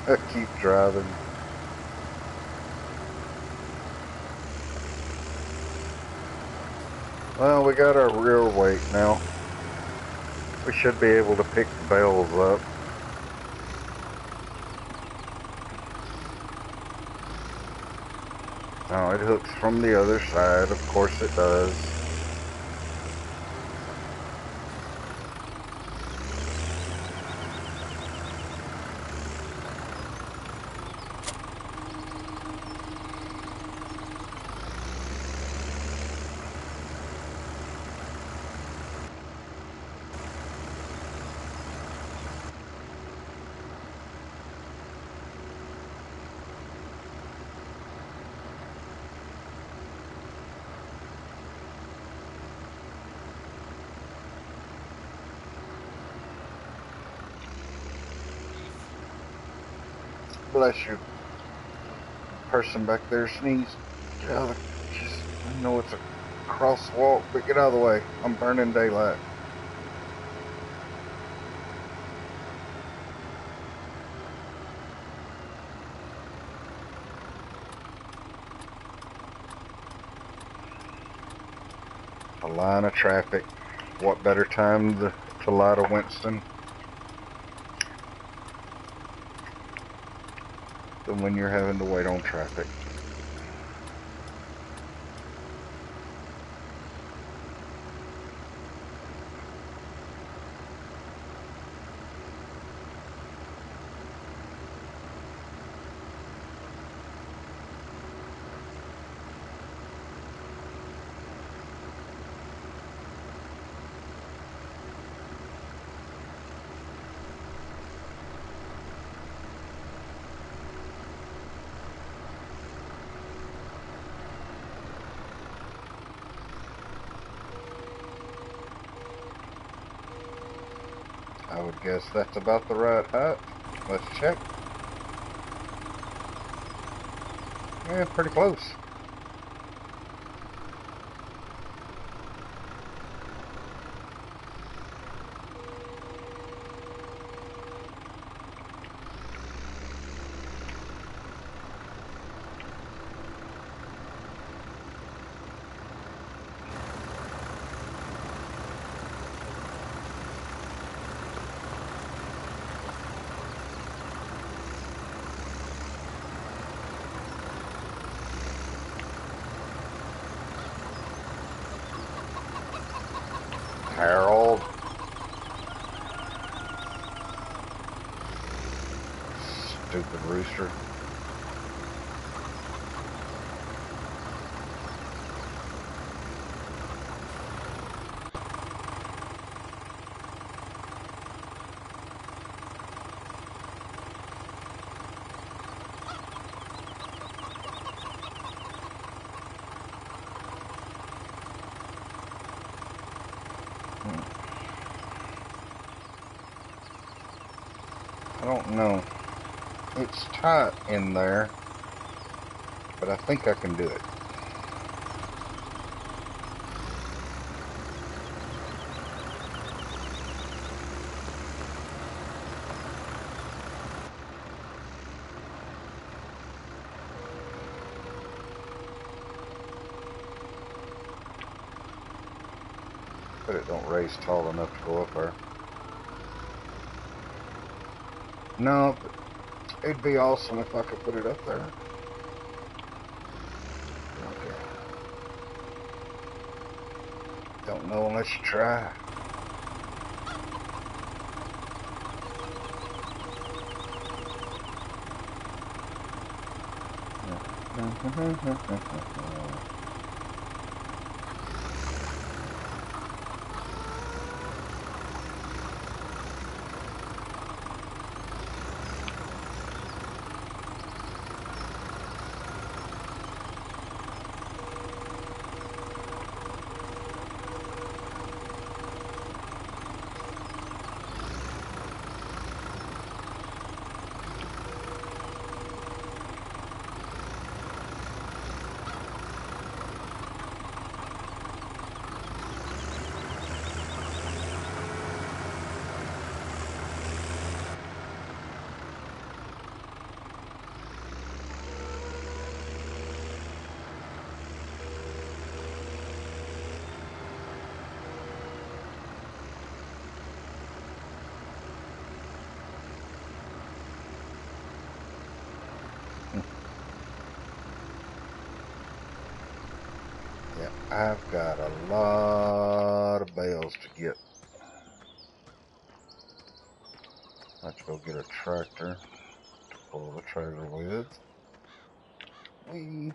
I keep driving. Well, we got our rear weight now. We should be able to pick the bales up. Oh, it hooks from the other side. Of course it does. Bless you. Person back there sneezed. Get out of the... Just, I know it's a crosswalk, but get out of the way. I'm burning daylight. line of traffic. What better time to lie to Winston than when you're having to wait on traffic? I would guess that's about the right height. Let's check. Yeah, pretty close. Harold. Stupid rooster. I don't know. It's tight in there, but I think I can do it. But it don't raise tall enough to go up there. No, but it'd be awesome if I could put it up there. Okay. Don't know unless you try. Yeah, I've got a lot of bales to get. Let's go get a tractor to pull the trailer with. Wee.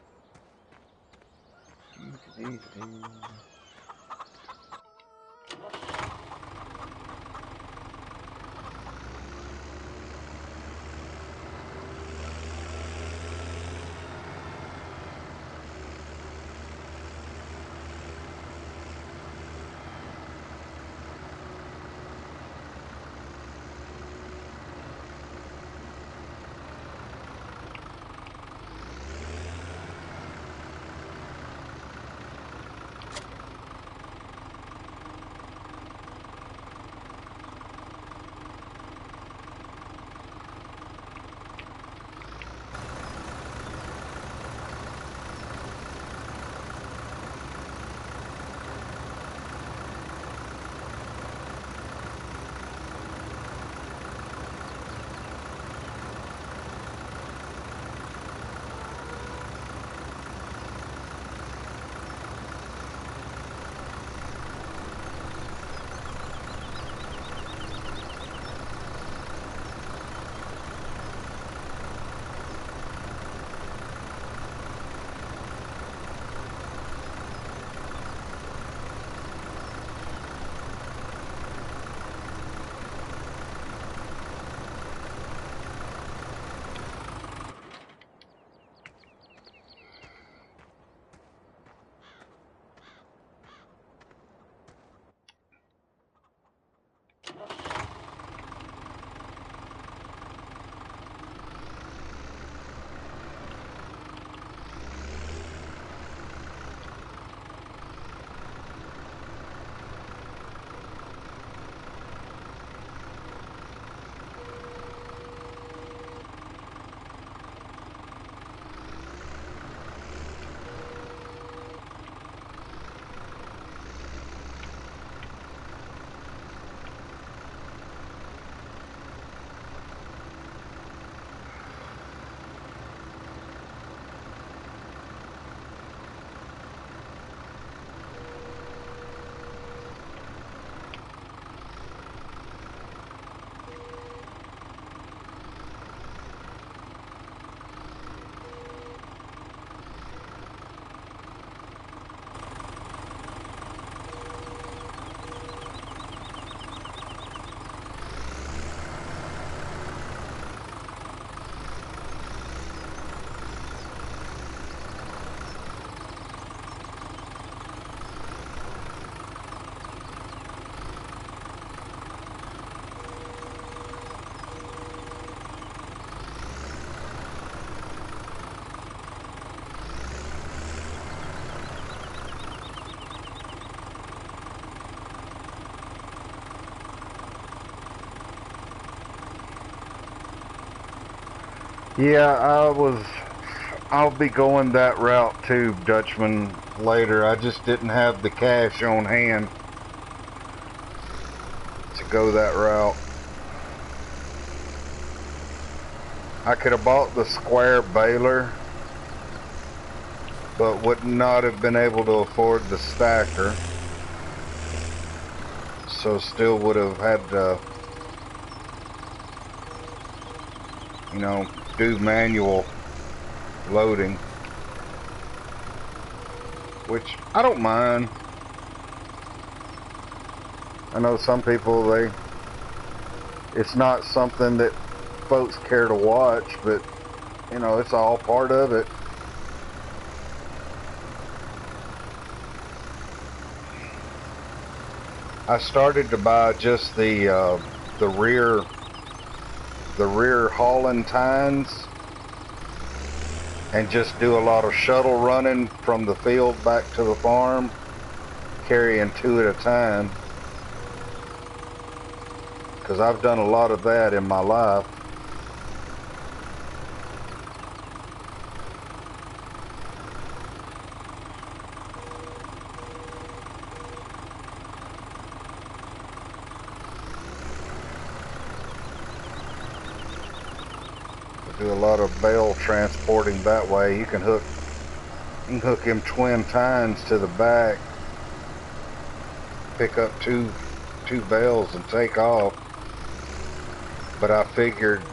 Yeah, I'll be going that route too, Dutchman, later. I just didn't have the cash on hand to go that route. I could have bought the square baler, but would not have been able to afford the stacker. So still would have had to, you know, do manual loading, which I don't mind. I know some people, it's not something that folks care to watch, but you know, it's all part of it. I started to buy just the rear the rear hauling tines and just do a lot of shuttle running from the field back to the farm, carrying two at a time. Because I've done a lot of that in my life. I do a lot of bale transporting that way. You can hook him twin tines to the back, pick up two bales and take off. But I figured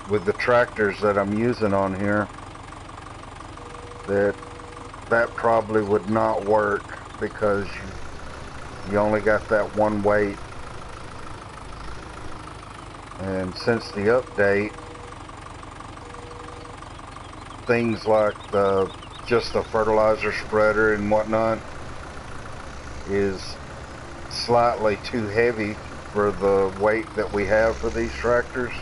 with the tractors that I'm using on here that probably would not work because you only got that one weight. And since the update, things like just the fertilizer spreader and whatnot is slightly too heavy for the weight that we have for these tractors.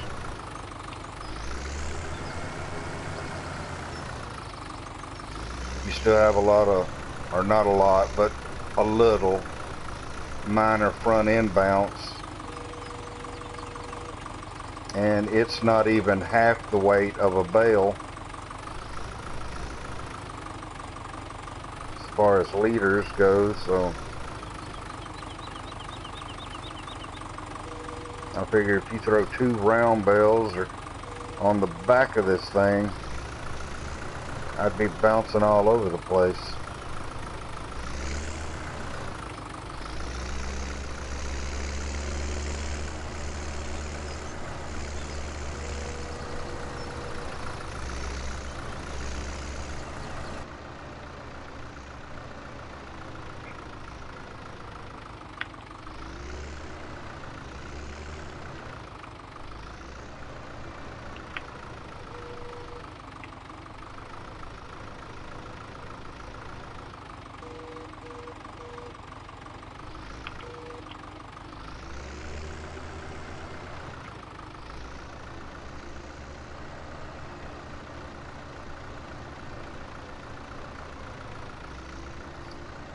You still have a lot of, or not a lot, but a little minor front end bounce, and it's not even half the weight of a bale as far as liters goes. So I figure if you throw two round bales or on the back of this thing, I'd be bouncing all over the place.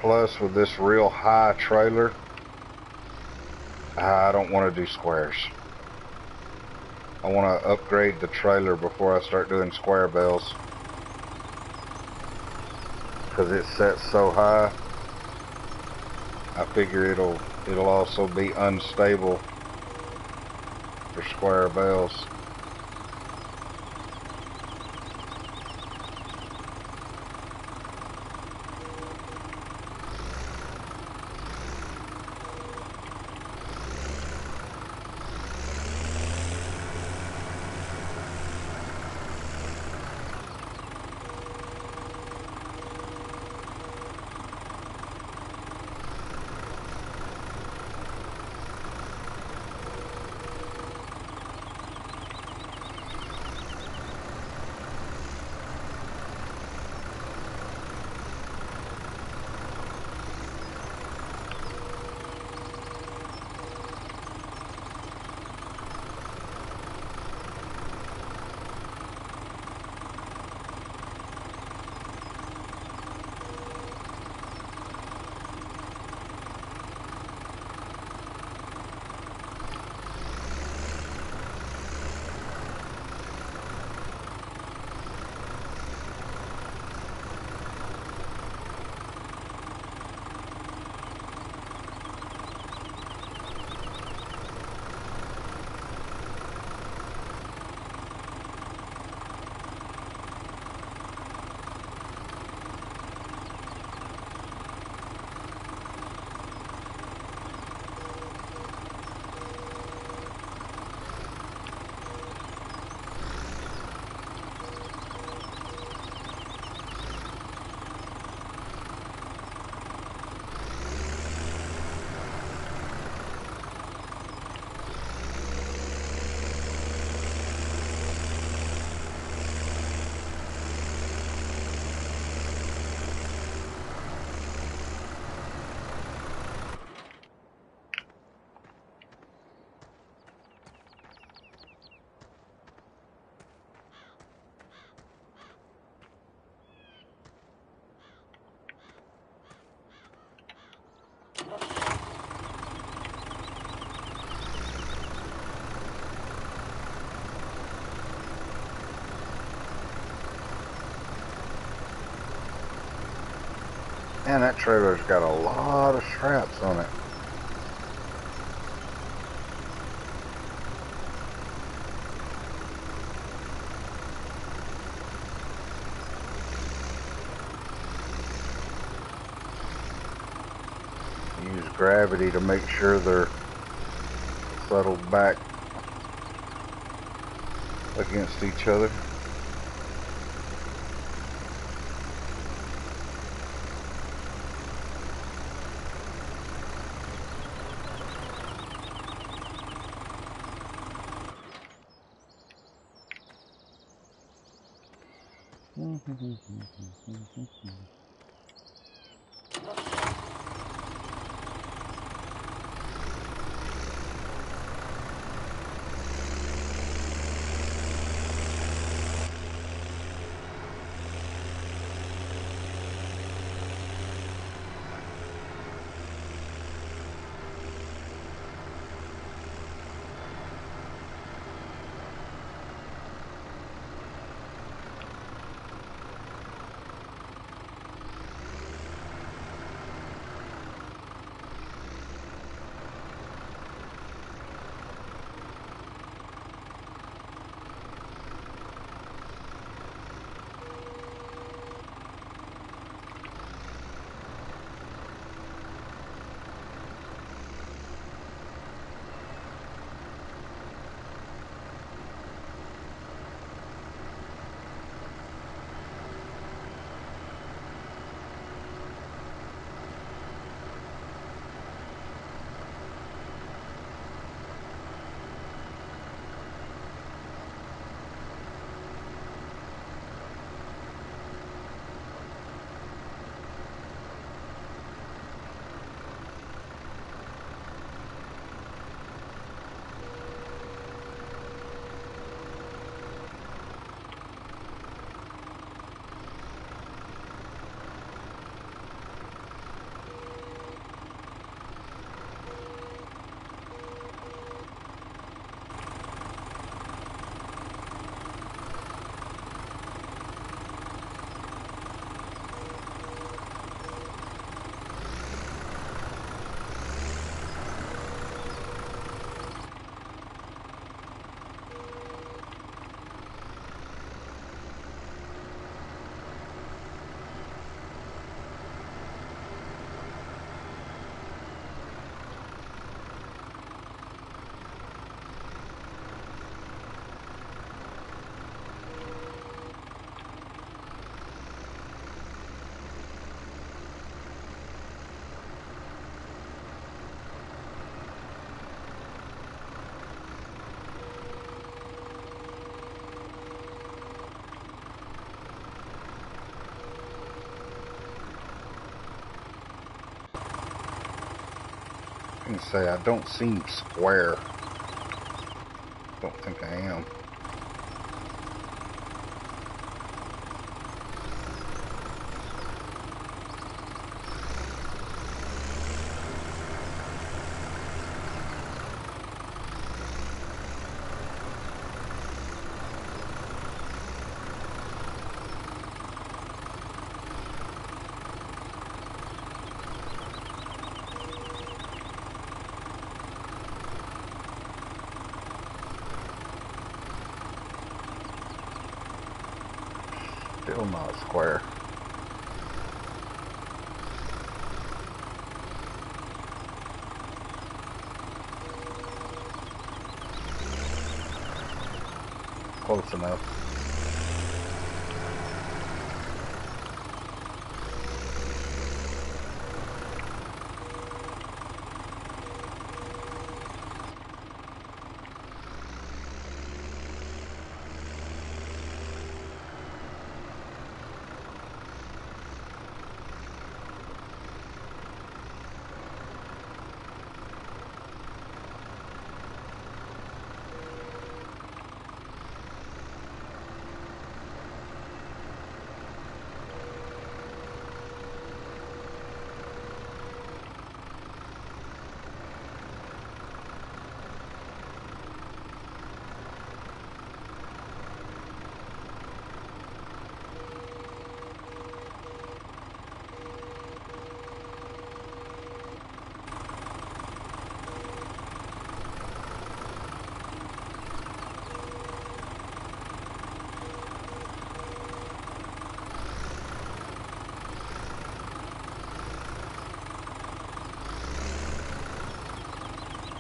Plus, with this real high trailer, I don't want to do squares. I want to upgrade the trailer before I start doing square bales, because it sets so high. I figure it'll also be unstable for square bales. Man, that trailer's got a lot of straps on it. Use gravity to make sure they're settled back against each other. I can say I don't seem square. Don't think I am. Still not square. Close enough.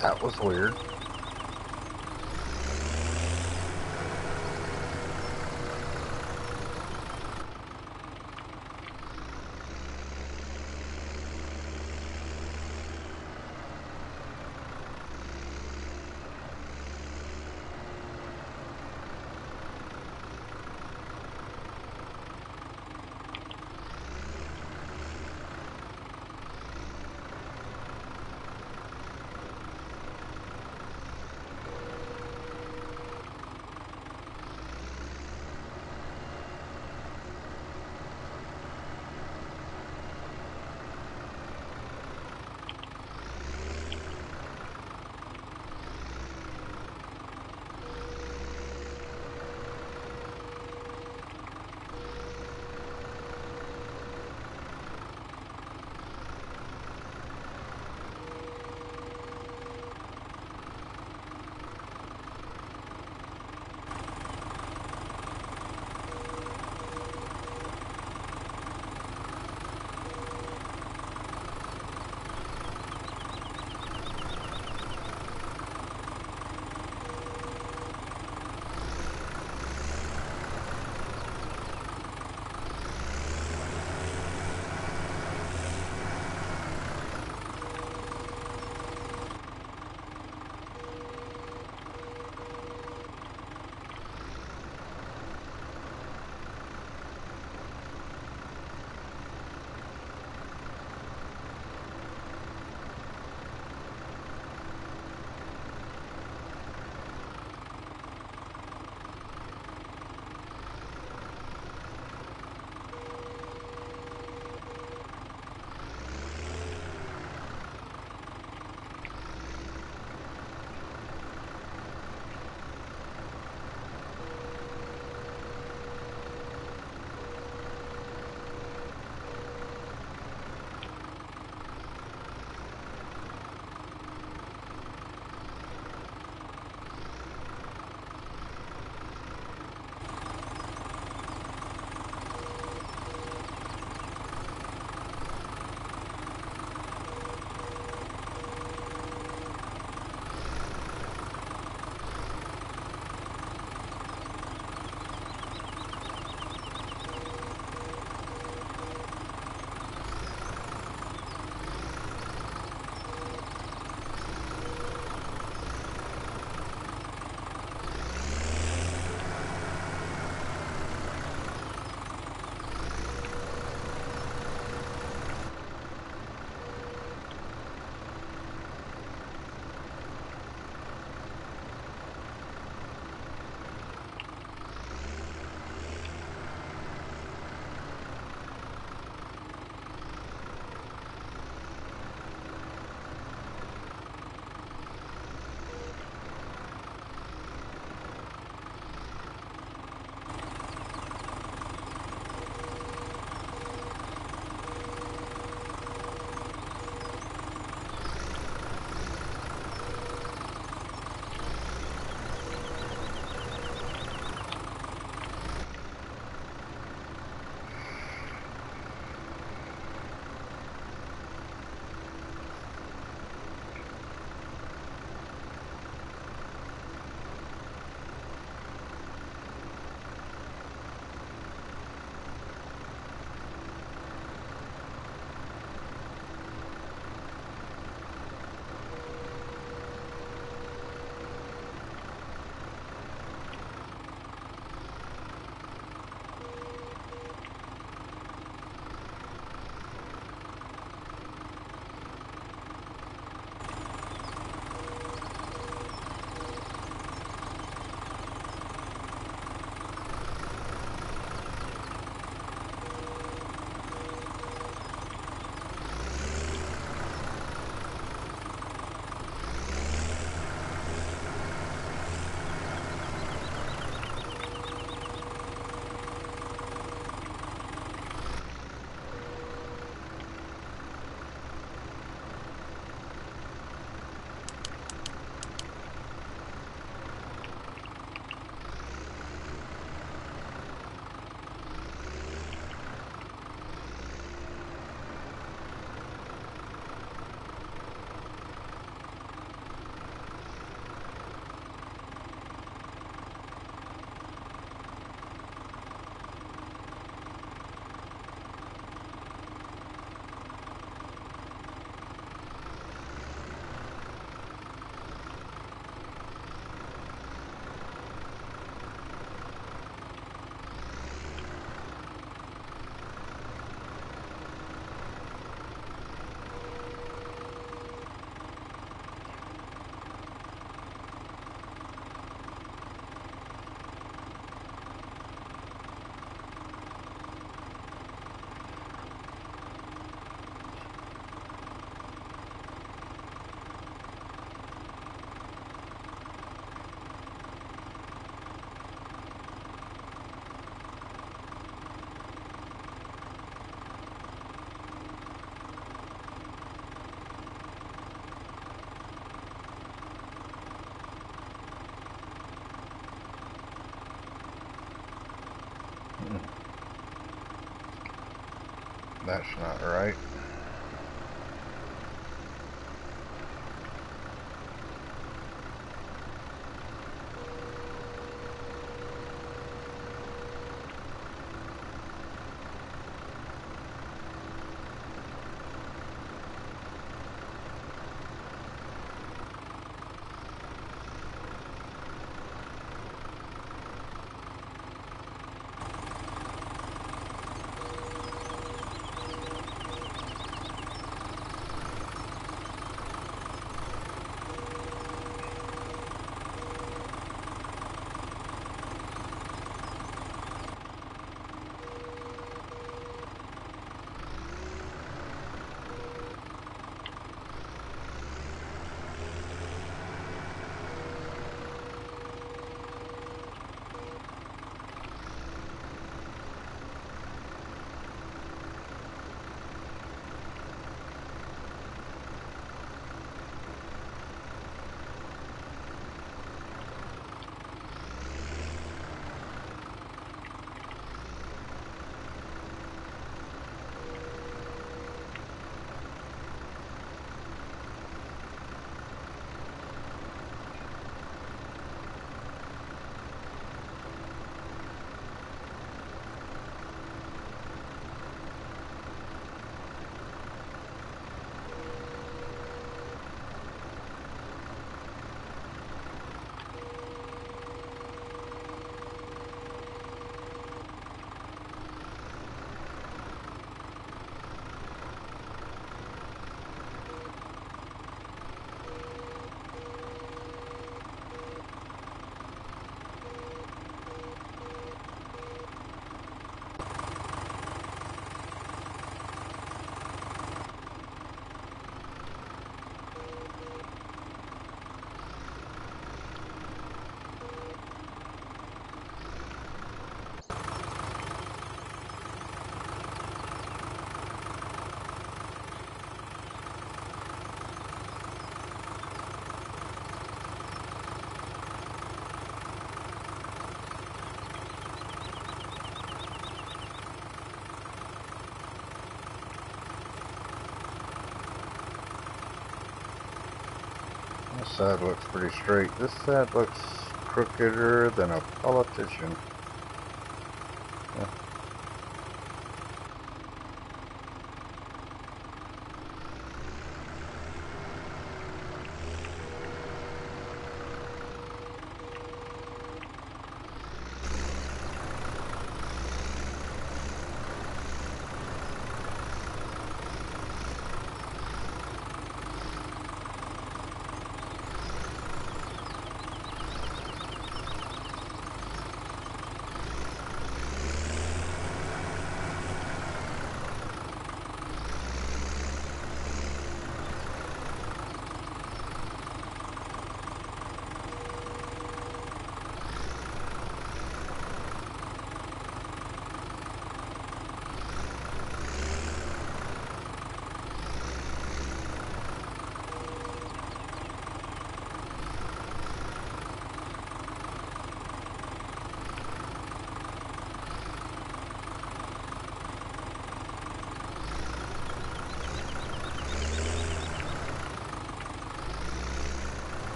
That was weird. That's not right. This side looks pretty straight. This side looks crookeder than a politician. Yeah.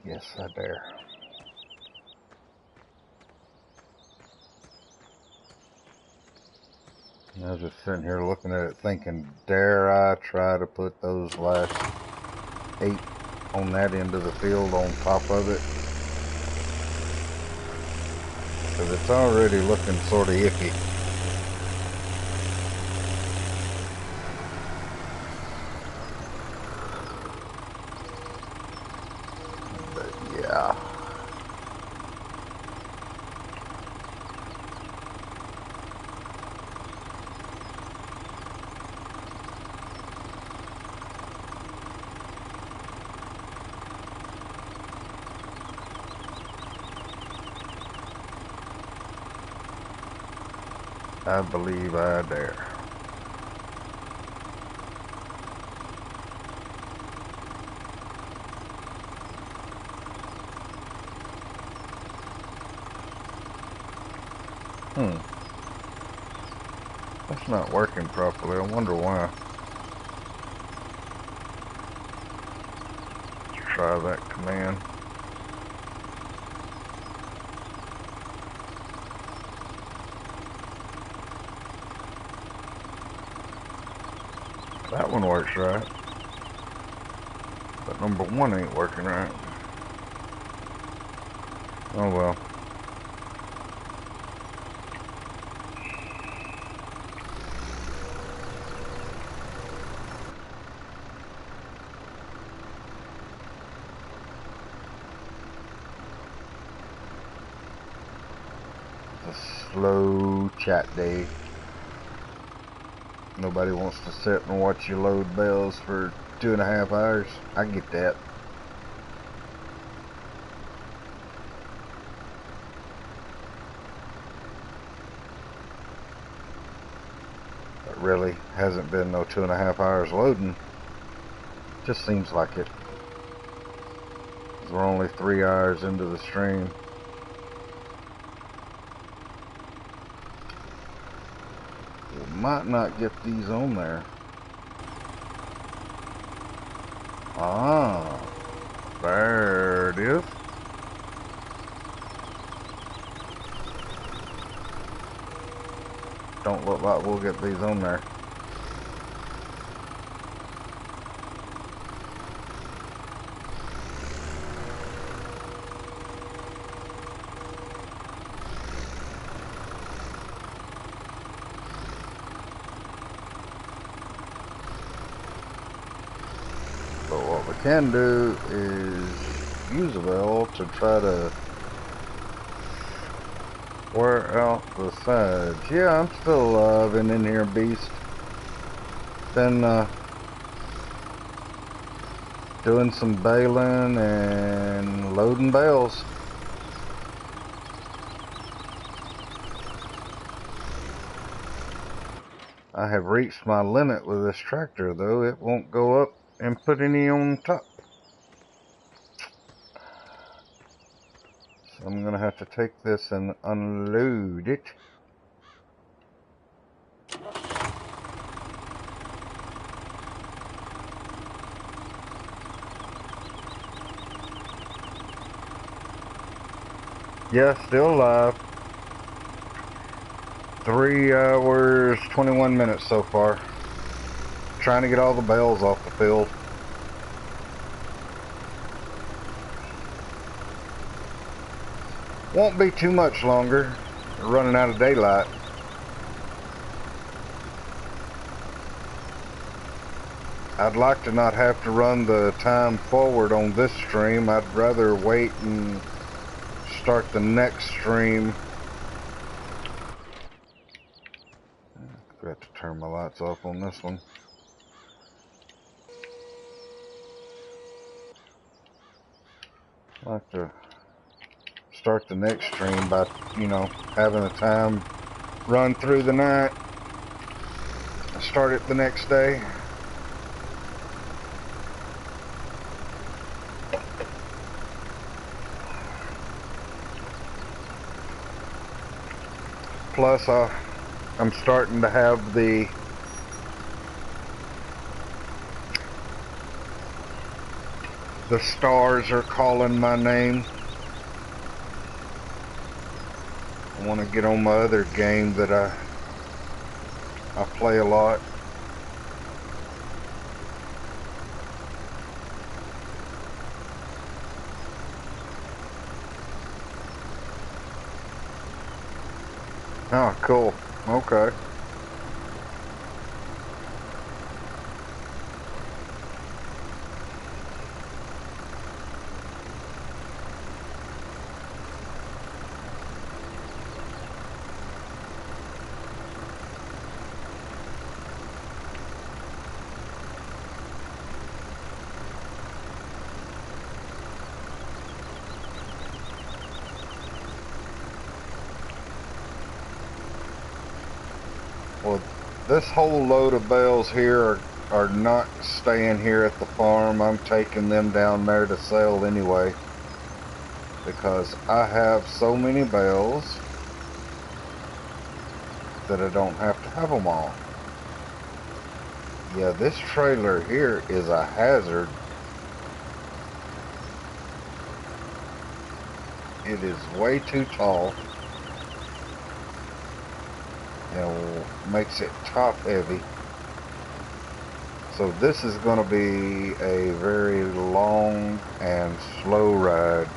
Yes, I dare. I was just sitting here looking at it thinking, dare I try to put those last 8 on that end of the field on top of it? Because it's already looking sort of icky. But yeah. I believe I dare. That's not working properly. I wonder why. Let's try that command. That one works right. But number 1 ain't working right. Oh well. It's a slow chat day. Nobody wants to sit and watch you load bells for 2.5 hours. I get that. But really, hasn't been no 2.5 hours loading. Just seems like it. We're only 3 hours into the stream. We might not get these on there. Ah, there it is. Don't look like we'll get these on there. But what we can do is use a bell to try to wear out the sides. Yeah, I'm still alive and in here, beast. Been doing some baling and loading bales. I have reached my limit with this tractor, though. It won't go up and put any on top. So I'm going to have to take this and unload it. Yeah, still alive. 3 hours, 21 minutes so far. Trying to get all the bales off the field. Won't be too much longer. We're running out of daylight. I'd like to not have to run the time forward on this stream. I'd rather wait and start the next stream. I forgot to turn my lights off on this one. I'd like to start the next stream by, having the time run through the night and start it the next day. Plus, I'm starting to have the stars are calling my name. I want to get on my other game that I play a lot. Oh, cool. Okay. Well, this whole load of bales here are not staying here at the farm. I'm taking them down there to sell anyway, because I have so many bales that I don't have to have them all. Yeah, this trailer here is a hazard. It is way too tall and makes it top heavy. So this is going to be a very long and slow ride.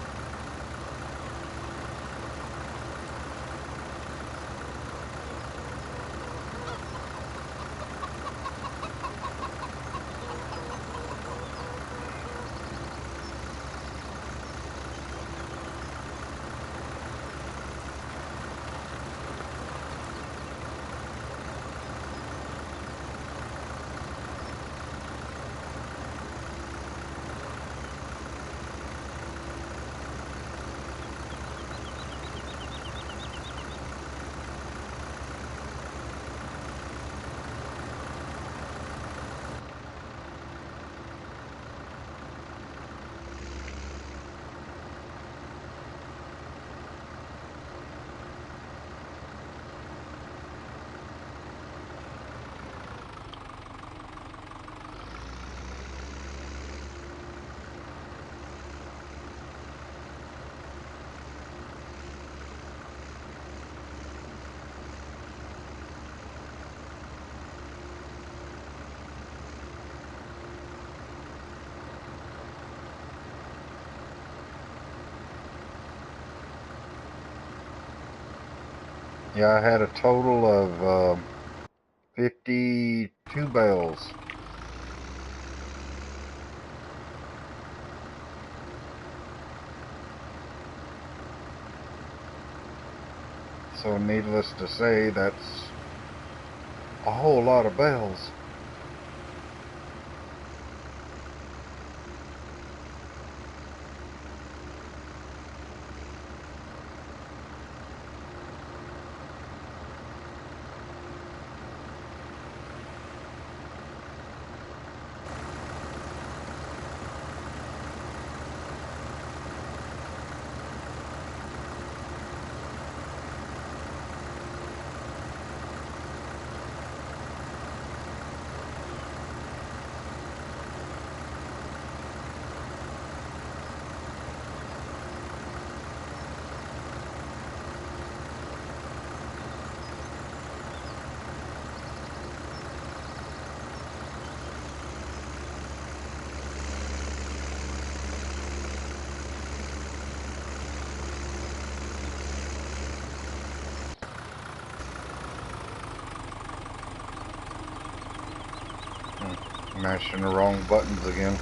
Yeah, I had a total of 52 bales. So needless to say, that's a whole lot of bales. Mashing the wrong buttons again.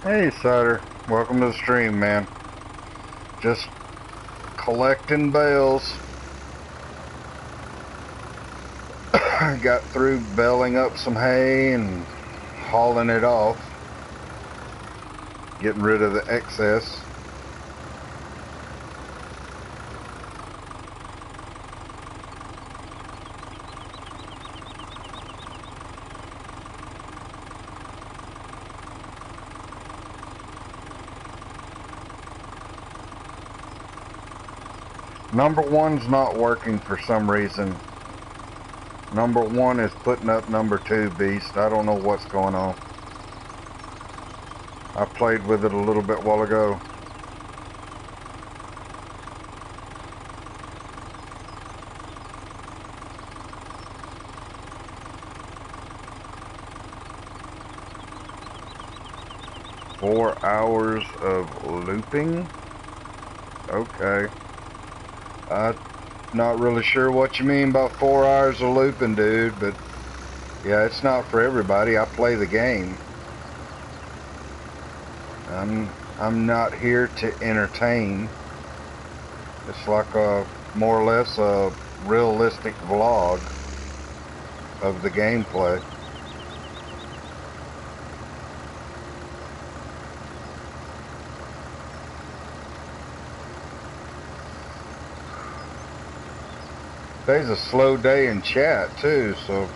Hey, Sutter. Welcome to the stream, man. Just collecting bales. Got through baling up some hay and hauling it off. Getting rid of the excess. Number one's not working for some reason. Number one is putting up number two, Beast. I don't know what's going on. I played with it a little bit while ago. Four hours of looping? Okay. I'm not really sure what you mean by 4 hours of looping, dude, but yeah, it's not for everybody. I play the game. I'm not here to entertain. It's like a more or less a realistic vlog of the gameplay. Today's a slow day in chat too, so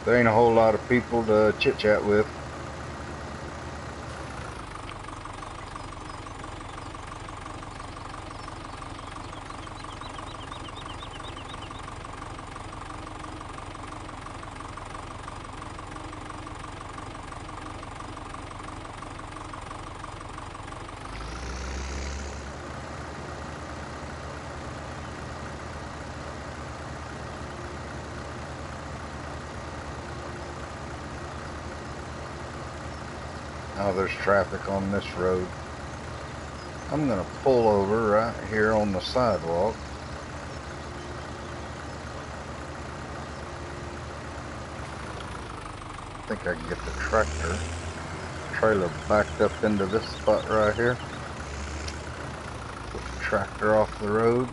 there ain't a whole lot of people to chit chat with. Oh, there's traffic on this road. I'm gonna pull over right here on the sidewalk. I think I can get the trailer backed up into this spot right here. Put the tractor off the road.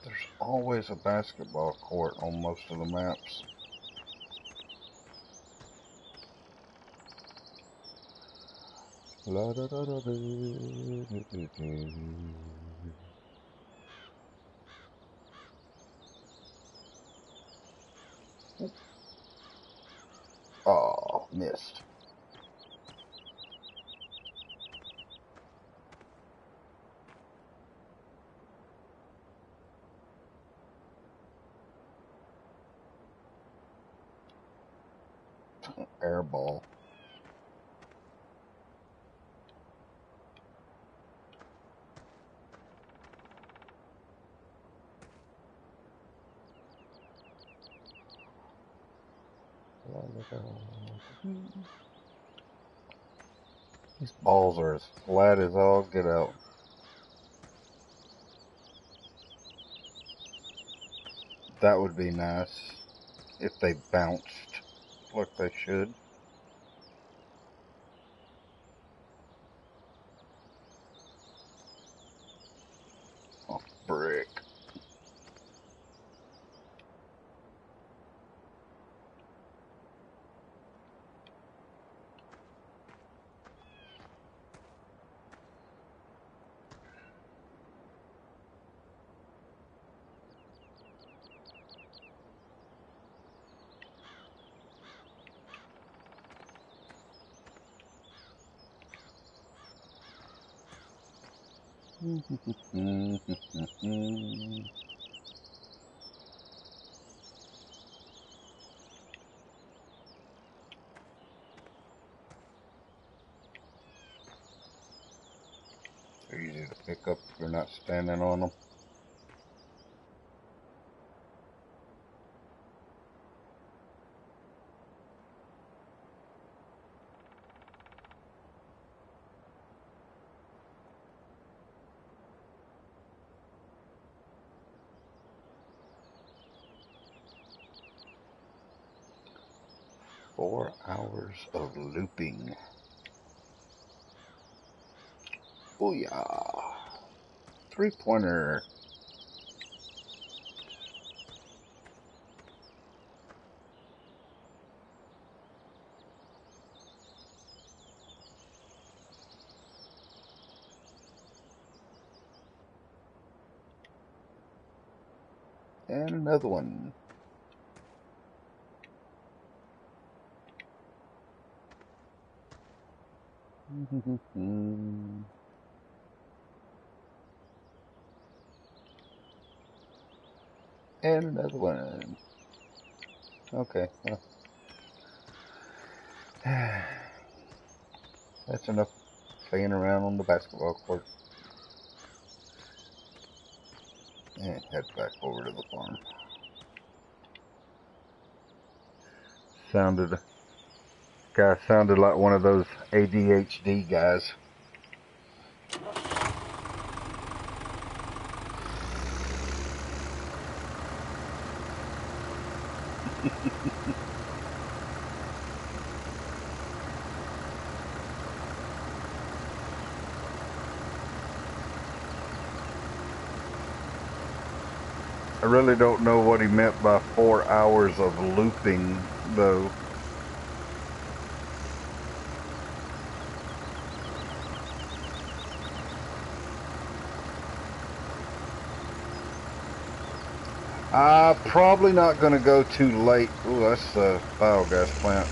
There's always a basketball court on most of the maps. La da da da da da da da. Oh, missed. Air ball. These balls are as flat as all get out. That would be nice if they bounced like they should. Oh, brick. They're easy to pick up if you're not standing on them. Four hours of looping. Booyah! Three-pointer. And another one. And another one. Okay. Well, that's enough playing around on the basketball court. And head back over to the farm. Guy sounded like one of those ADHD guys. I really don't know what he meant by 4 hours of looping, though. Probably not going to go too late. Ooh, that's the biogas plant.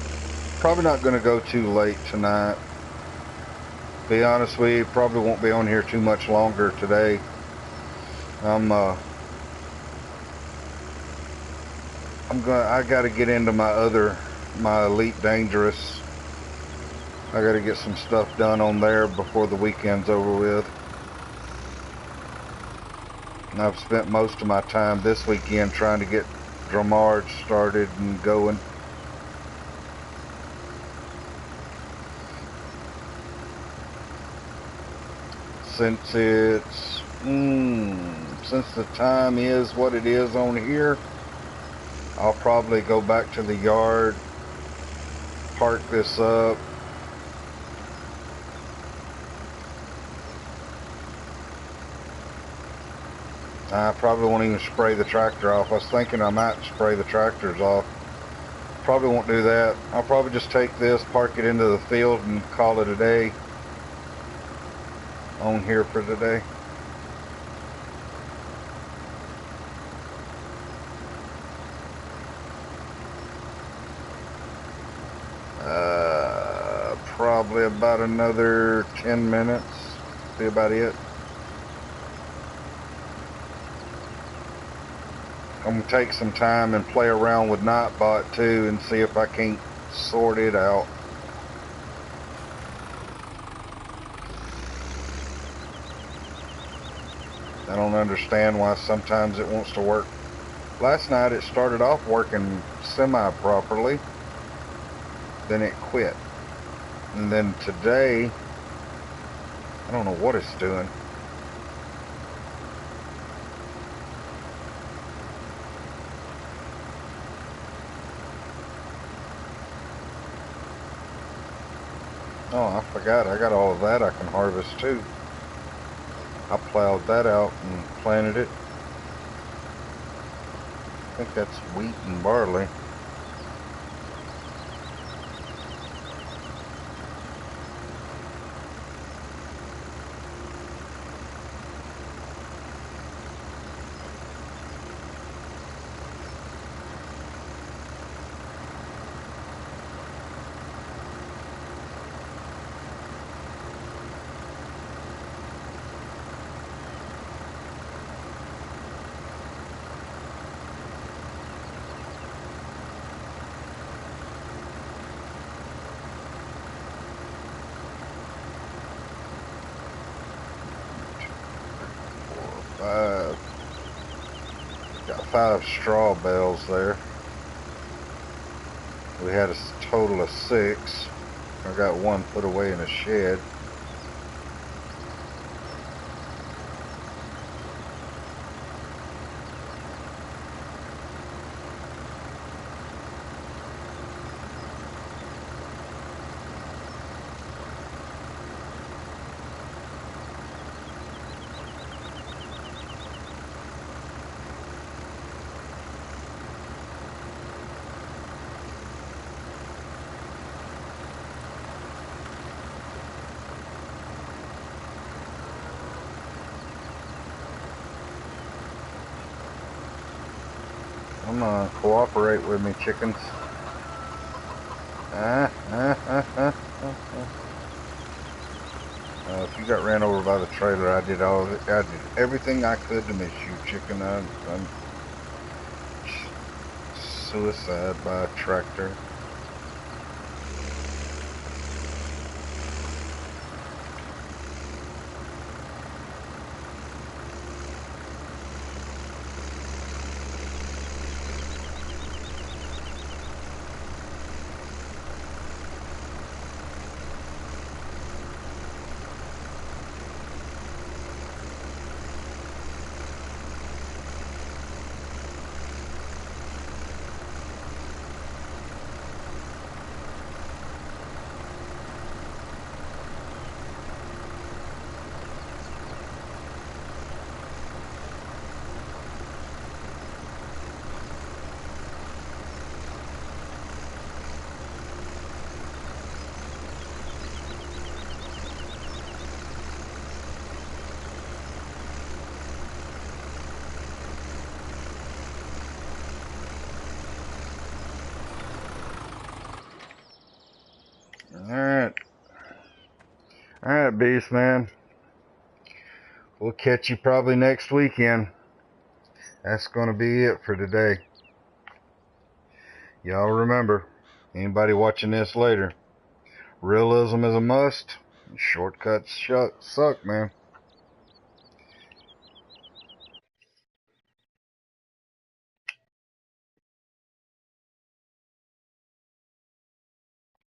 Probably not going to go too late tonight. Be honest with you, probably won't be on here too much longer today. I got to get into my Elite Dangerous I gotta get some stuff done on there before the weekend's over with. And I've spent most of my time this weekend trying to get Drumard started and going. Since it's since the time is what it is on here, I'll probably go back to the yard, park this up, I probably won't even spray the tractor off. I was thinking I might spray the tractors off. Probably won't do that. I'll probably just take this, park it into the field, and call it a day on here for today. Probably about another 10 minutes. Be about it. I'm gonna take some time and play around with Nightbot too and see if I can't sort it out. I don't understand why sometimes it wants to work. Last night it started off working semi-properly, then it quit. And then today, I don't know what it's doing. Oh, I forgot. I got all of that I can harvest too. I plowed that out and planted it. I think that's wheat and barley. Got 5 straw bales there. We had a total of 6. I got 1 put away in a shed. Come on, cooperate with me, chickens. If you got ran over by the trailer, I did all of it. I did everything I could to miss you, chicken. I'm suicide by a tractor. Alright. Alright, Beast Man. We'll catch you probably next weekend. That's going to be it for today. Y'all remember, anybody watching this later, Realism is a must. Shortcuts suck, man.